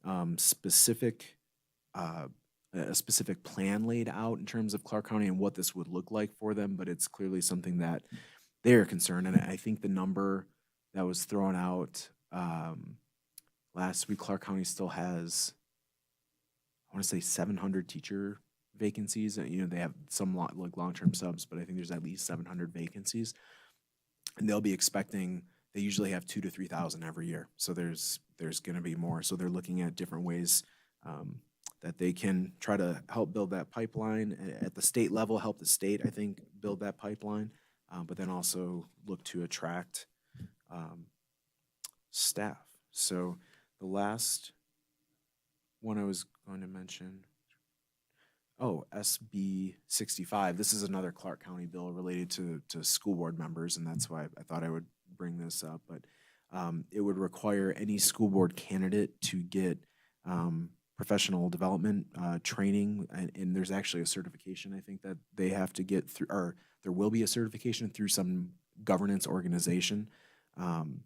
a specific plan laid out in terms of Clark County and what this would look like for them, but it's clearly something that they are concerned. And I think the number that was thrown out last week, Clark County still has, I want to say 700 teacher vacancies. They have some long-term subs, but I think there's at least 700 vacancies. And they'll be expecting, they usually have 2,000 to 3,000 every year. So there's going to be more. So they're looking at different ways that they can try to help build that pipeline at the state level, help the state, I think, build that pipeline, but then also look to attract staff. So the last one I was going to mention, SB 65. This is another Clark County bill related to school board members, and that's why I thought I would bring this up. But it would require any school board candidate to get professional development training, and there's actually a certification I think that they have to get through, or there will be a certification through some governance organization, and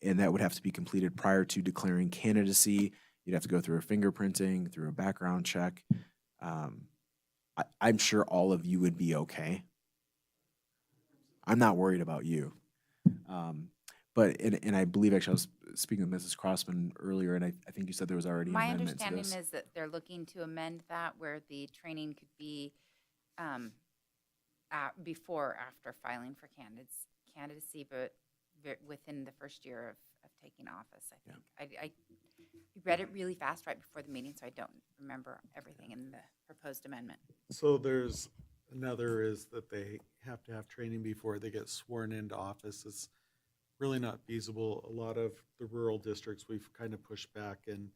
that would have to be completed prior to declaring candidacy. You'd have to go through a fingerprinting, through a background check. I'm sure all of you would be okay. I'm not worried about you. But I believe actually I was speaking with Mrs. Crossman earlier, and I think you said there was already an My amendment to understanding this. is that they're looking to amend that where the training could be before or after filing for candidacy, but within the first year of taking office, I think. You read it really fast right before the meeting, so I don't remember everything in the proposed amendment. So there's another is that they have to have training before they get sworn into office. It's really not feasible. A lot of the rural districts, we've kind of pushed back, and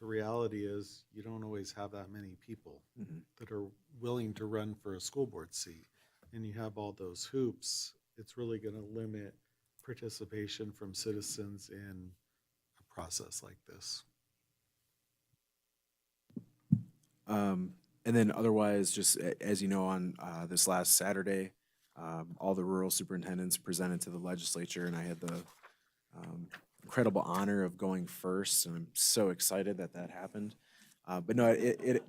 the reality is you don't always have that many people that are willing to run for a school board seat. And you have all those hoops, it's really going to limit participation from citizens in a process like this. And then otherwise, just as you know, on this last Saturday, all the rural superintendents presented to the legislature, and I had the incredible honor of going first, and I'm so excited that that happened. But no, it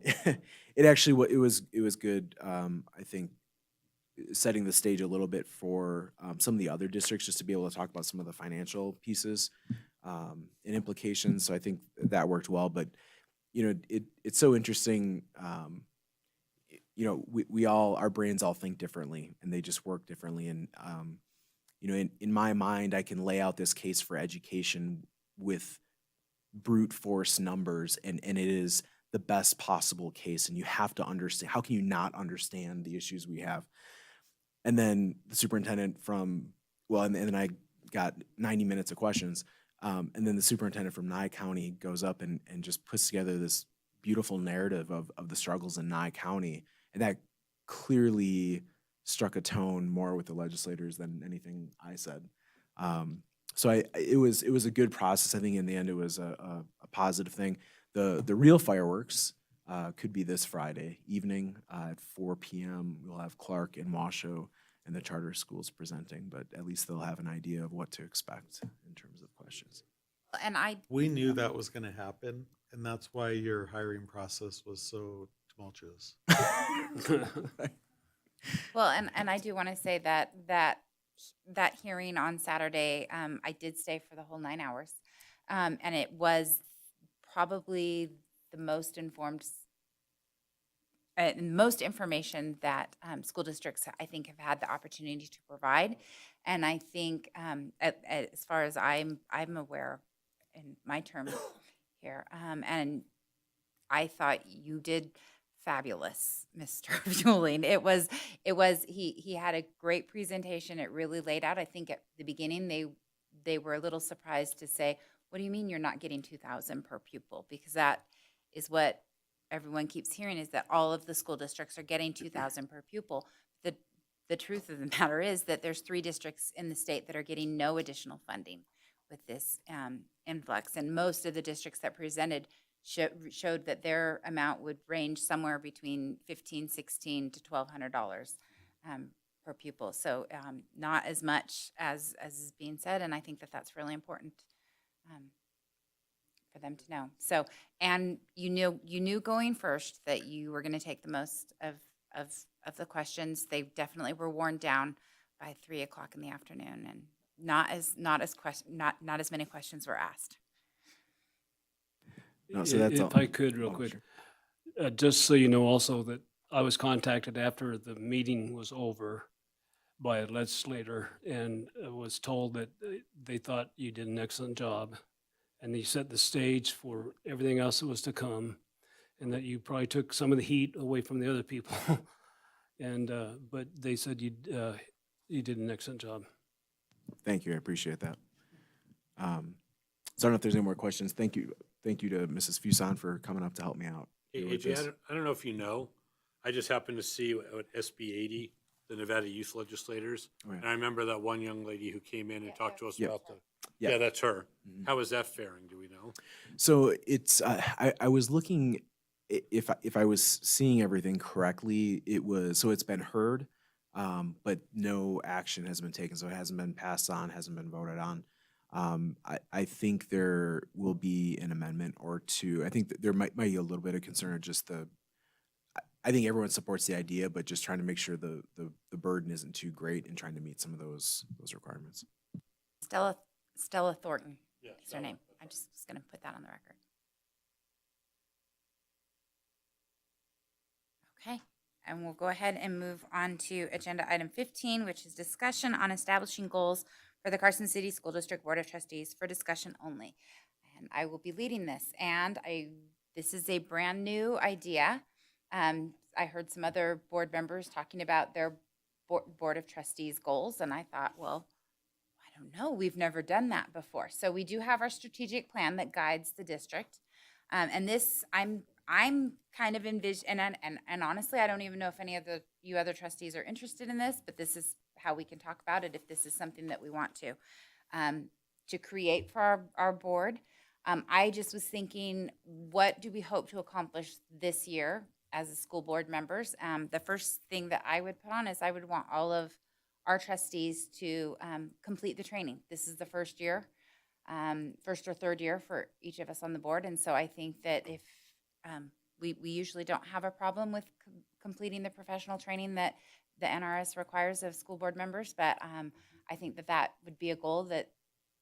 actually it was good. I think setting the stage a little bit for some of the other districts, just to be able to talk about some of the financial pieces and implications. So I think that worked well. But you know, it's so interesting. You know, we all, our brains all think differently, and they just work differently. And you know, in my mind, I can lay out this case for education with brute force numbers, and it is the best possible case. And you have to understand, how can you not understand the issues we have? And then the superintendent and then I got 90 minutes of questions. And then the superintendent from Nye County goes up and just puts together this beautiful narrative of the struggles in Nye County. And that clearly struck a tone more with the legislators than anything I said. So it was a good process. I think in the end it was a positive thing. The real fireworks could be this Friday evening at 4 p.m. We'll have Clark and Washoe and the charter schools presenting, but at least they'll have an idea of what to expect in terms of questions. And we knew that was going to happen, and that's why your hiring process was so tumultuous. Well, and I do want to say that hearing on Saturday, I did stay for the whole 9 hours, and it was probably the most informed, most information that school districts, I think, have had the opportunity to provide. And I think, as far as I'm aware, in my term here, and I thought you did fabulous, Mr. Bueling. He had a great presentation. It really laid out. I think at the beginning they were a little surprised to say, "What do you mean you're not getting 2,000 per pupil?" Because that is what everyone keeps hearing, is that all of the school districts are getting 2,000 per pupil. The truth of the matter is that there's 3 districts in the state that are getting no additional funding with this influx, and most of the districts that presented showed that their amount would range somewhere between $1,500, $1,600 to $1,200 per pupil. So not as much as is being said, and I think that that's really important for them to know. So, and you knew going first that you were going to take the most of the questions. They definitely were worn down by 3 o'clock in the afternoon, and not as many questions were asked. No, so that's If I could, real quick, just so you know also that I was contacted after the meeting was over by a legislator and was told that they thought you did an excellent job, and you set the stage for everything else that was to come, and that you probably took some of the heat away from the other people. And but they said you did an excellent job. Thank you. I appreciate that. So I don't know if there's any more questions. Thank you to Mrs. Fuson for coming up to help me out. Hey, AJ, I don't know if you know, I just happened to see what SB 80, the Nevada Youth Legislators, and I remember that one young lady who came in and talked to us about the. Yeah, that's her. How is that faring? Do we know? So it's I was looking, if I was seeing everything correctly, it's been heard, but no action has been taken. So it hasn't been passed on, hasn't been voted on. I think there will be an amendment or two. I think that there might be a little bit of concern of just I think everyone supports the idea, but just trying to make sure the burden isn't too great in trying to meet some of those requirements. Stella Thornton is her name. I just was going to put that on the record. Okay, and we'll go ahead and move on to agenda item 15, which is discussion on establishing goals for the Carson City School District Board of Trustees for discussion only. and I will be leading this. And this is a brand new idea. I heard some other board members talking about their board of trustees goals, and I thought, well, I don't know, we've never done that before. So we do have our strategic plan that guides the district. And this, I'm kind of and honestly, I don't even know if any of you other trustees are interested in this, but this is how we can talk about it if this is something that we want to create for our board. I just was thinking, what do we hope to accomplish this year as a school board members? The first thing that I would put on is I would want all of our trustees to complete the training. This is the first year, first or third year for each of us on the board. And so I think that if we usually don't have a problem with completing the professional training that the NRS requires of school board members, but I think that would be a goal that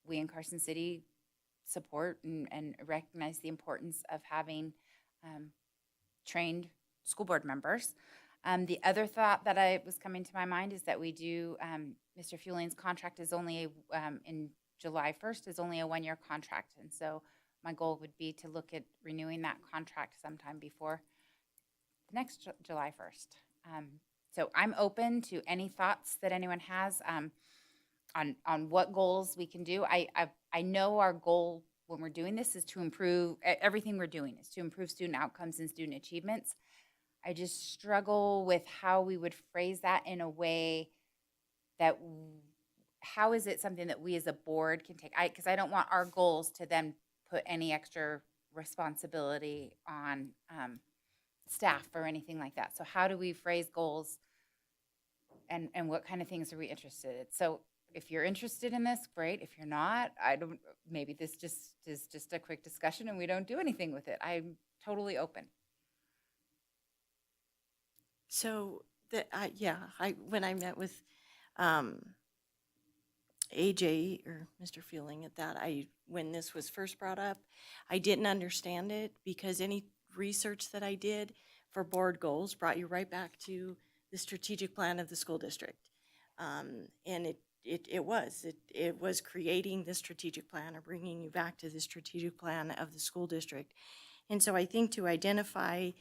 we in Carson City support and recognize the importance of having trained school board members. The other thought that was coming to my mind is that we do, Mr. Fueling's contract is only, in July 1st, is only a one-year contract. And so my goal would be to look at renewing that contract sometime before next July 1st. So I'm open to any thoughts that anyone has on what goals we can do. I know our goal when we're doing this is to improve, everything we're doing is to improve student outcomes and student achievements. I just struggle with how we would phrase that in a way that, how is it something that we as a board can take? Because I don't want our goals to then put any extra responsibility on staff or anything like that. So how do we phrase goals and what kind of things are we interested in? So if you're interested in this, great. If you're not, maybe this just is just a quick discussion and we don't do anything with it. I'm totally open. So when I met with AJ or Mr. Fueling at that, when this was first brought up, I didn't understand it because any research that I did for board goals brought you right back to the strategic plan of the school district. And it was creating the strategic plan or bringing you back to the strategic plan of the school district. And so I think to identify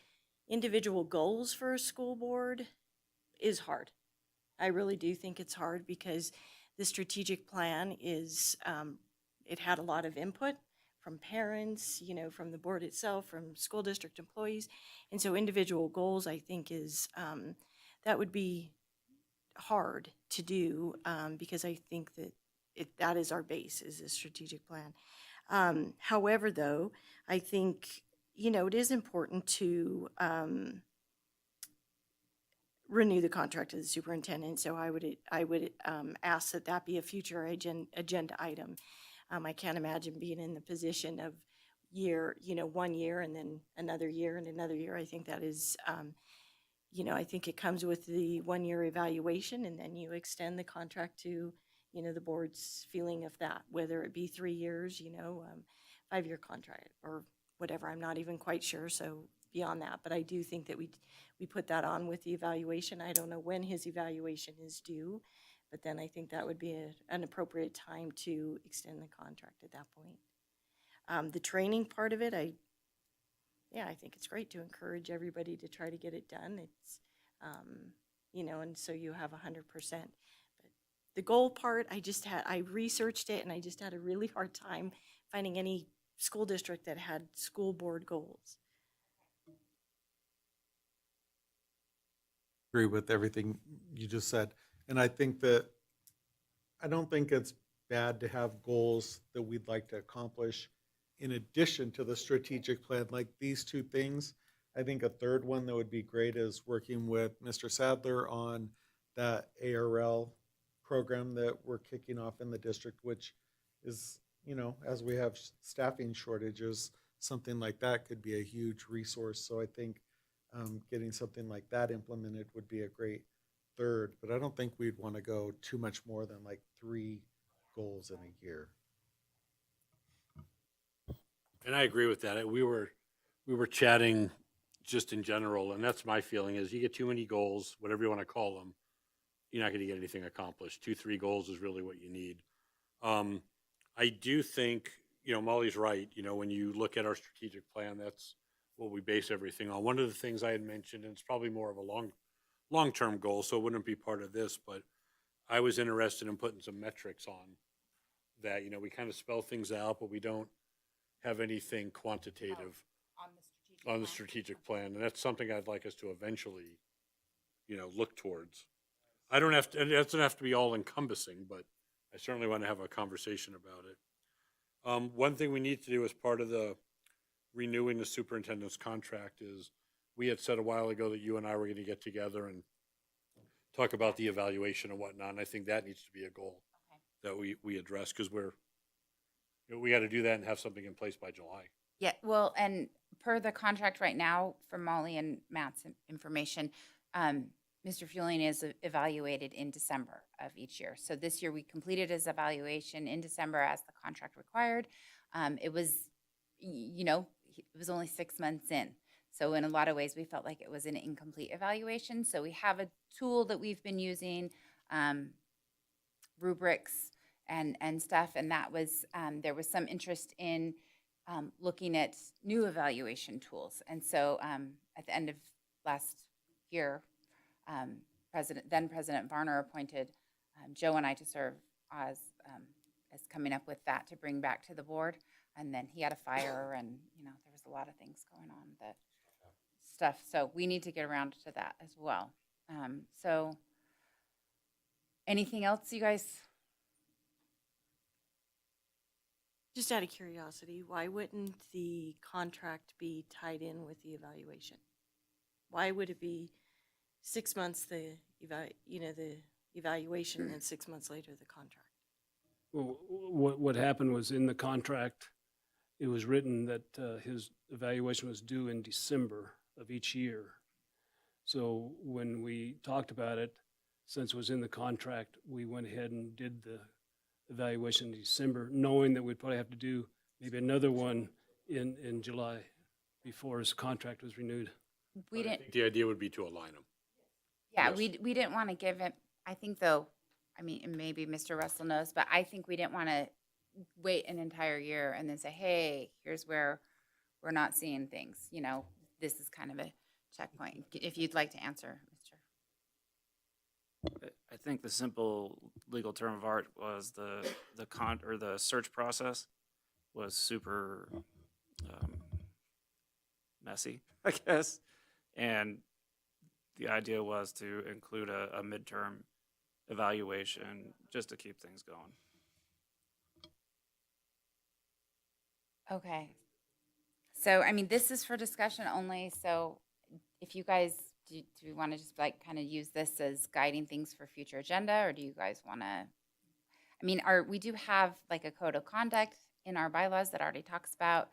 individual goals for a school board is hard. I really do think it's hard because the strategic plan is, it had a lot of input from parents, from the board itself, from school district employees. And so individual goals, I think, is, that would be hard to do because I think that that is our base, is a strategic plan. However, though, I think, it is important to renew the contract of the superintendent. So I would ask that be a future agenda item. I can't imagine being in the position of 1 year and then another year and another year. I think that is, I think it comes with the 1-year evaluation, and then you extend the contract to, the board's feeling of that, whether it be 3 years, 5-year contract or whatever. I'm not even quite sure. So beyond that, but I do think that we put that on with the evaluation. I don't know when his evaluation is due, but then I think that would be an appropriate time to extend the contract at that point. The training part of it, I think it's great to encourage everybody to try to get it done. It's, and so you have 100%. But the goal part, I researched it and I just had a really hard time finding any school district that had school board goals. Agree with everything you just said. And I don't think it's bad to have goals that we'd like to accomplish in addition to the strategic plan, like these two things. I think a third one that would be great is working with Mr. Sadler on that ARL program that we're kicking off in the district, which is, as we have staffing shortages, something like that could be a huge resource. So I think getting something like that implemented would be a great third, but I don't think we'd want to go too much more than like 3 goals in a year. And I agree with that. We were chatting just in general, and that's my feeling is you get too many goals, whatever you want to call them, you're not going to get anything accomplished. 2, 3 goals is really what you need. I do think Molly's right. When you look at our strategic plan, that's what we base everything on. One of the things I had mentioned, and it's probably more of a long-term goal, so it wouldn't be part of this, but I was interested in putting some metrics on that. We kind of spell things out, but we don't have anything quantitative on the strategic plan. And that's something I'd like us to eventually, look towards. It doesn't have to be all encompassing, but I certainly want to have a conversation about it. One thing we need to do as part of the renewing the superintendent's contract is we had said a while ago that you and I were going to get together and talk about the evaluation and whatnot. And I think that needs to be a goal that we address, because we got to do that and have something in place by July. Yeah, well, and per the contract right now, for Molly and Matt's information, Mr. Fueling is evaluated in December of each year. So this year we completed his evaluation in December as the contract required. It was, it was only 6 months in. So in a lot of ways, we felt like it was an incomplete evaluation. So we have a tool that we've been using, rubrics and stuff. And that was, there was some interest in looking at new evaluation tools. And so at the end of last year, then President Varner appointed Joe and I to serve as coming up with that to bring back to the board. And then he had a fire, and there was a lot of things going on that stuff. So we need to get around to that as well. So anything else, you guys? Just out of curiosity, why wouldn't the contract be tied in with the evaluation? Why would it be 6 months the evaluation and then 6 months later the contract? Well, what happened was in the contract, it was written that his evaluation was due in December of each year. So when we talked about it, since it was in the contract, we went ahead and did the evaluation in December, knowing that we'd probably have to do maybe another one in July before his contract was renewed. We didn't. The idea would be to align them. Yeah, Yes. we didn't want to give it. I think though, and maybe Mr. Russell knows, but I think we didn't want to wait an entire year and then say, hey, here's where we're not seeing things. This is kind of a checkpoint. If you'd like to answer, Mr. I think the simple legal term of art was the search process was super messy, I guess, and the idea was to include a midterm evaluation just to keep things going. Okay. So, this is for discussion only. So if you guys, do we want to just kind of use this as guiding things for future agenda, or do you guys want to, we do have a code of conduct in our bylaws that already talks about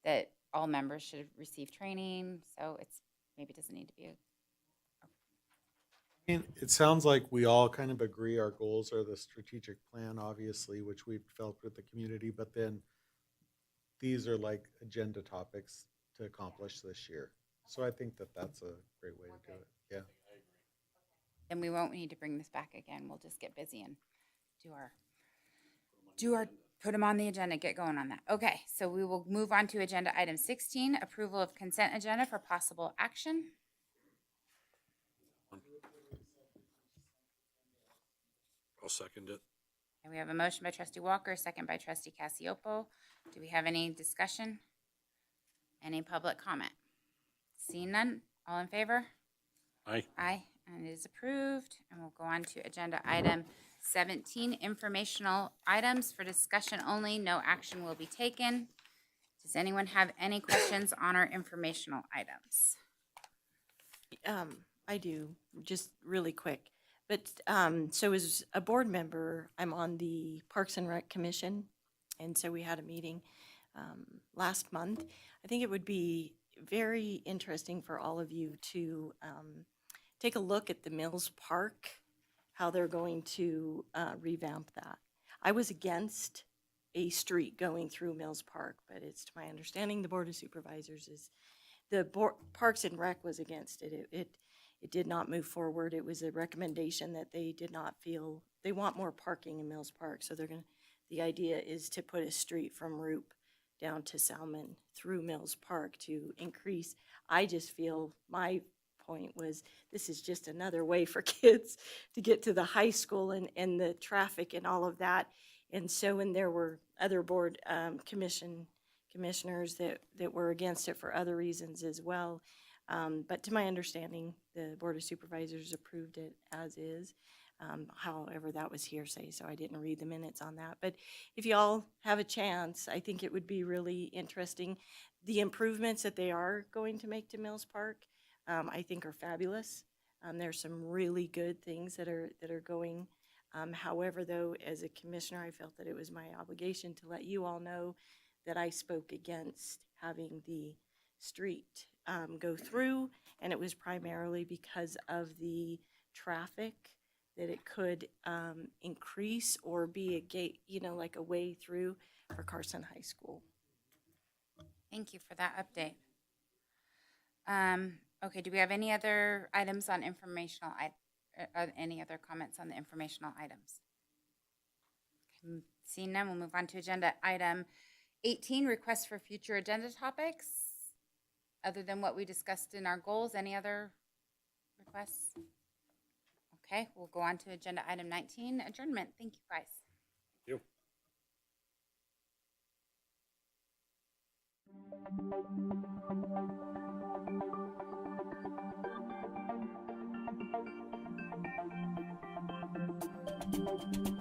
that all members should receive training. So maybe it doesn't need to be It sounds like we all kind of agree our goals are the strategic plan, obviously, which we've developed with the community, but then these are like agenda topics to accomplish this year. So I think that that's a great way to do it. Yeah. and we won't need to bring this back again. We'll just get busy and put them on the agenda, get going on that. Okay, so we will move on to agenda item 16, approval of consent agenda for possible action. I'll second it. And we have a motion by trustee Walker, second by trustee Cassiopo. Do we have any discussion? Any public comment? Seeing none, all in favor? Aye. Aye, and it is approved. And we'll go on to agenda item 17, informational items for discussion only. No action will be taken. Does anyone have any questions on our informational items? I do, just really quick. But so as a board member, I'm on the Parks and Rec Commission. And so we had a meeting last month. I think it would be very interesting for all of you to take a look at the Mills Park, how they're going to revamp that. I was against a street going through Mills Park, but it's to my understanding the Board of Supervisors is, the Parks and Rec was against it. It did not move forward. It was a recommendation that they did not feel, they want more parking in Mills Park, so they're the idea is to put a street from Roop down to Salmon through Mills Park to increase. I just feel my point was this is just another way for kids to get to the high school and the traffic and all of that. And so when there were other board commissioners that were against it for other reasons as well. But to my understanding, the Board of Supervisors approved it as is. However, that was hearsay, so I didn't read the minutes on that. But if y'all have a chance, I think it would be really interesting. The improvements that they are going to make to Mills Park, I think are fabulous. There's some really good things that are going. However, though, as a commissioner, I felt that it was my obligation to let you all know that I spoke against having the street go through, and it was primarily because of the traffic, that it could increase or be a gate, like a way through for Carson High School. Thank you for that update. Okay, do we have any other items on informational, any other comments on the informational items? Seeing none, we'll move on to agenda item 18, requests for future agenda topics. Other than what we discussed in our goals, any other requests? Okay, we'll go on to agenda item 19, adjournment. Thank you, guys. Thank you.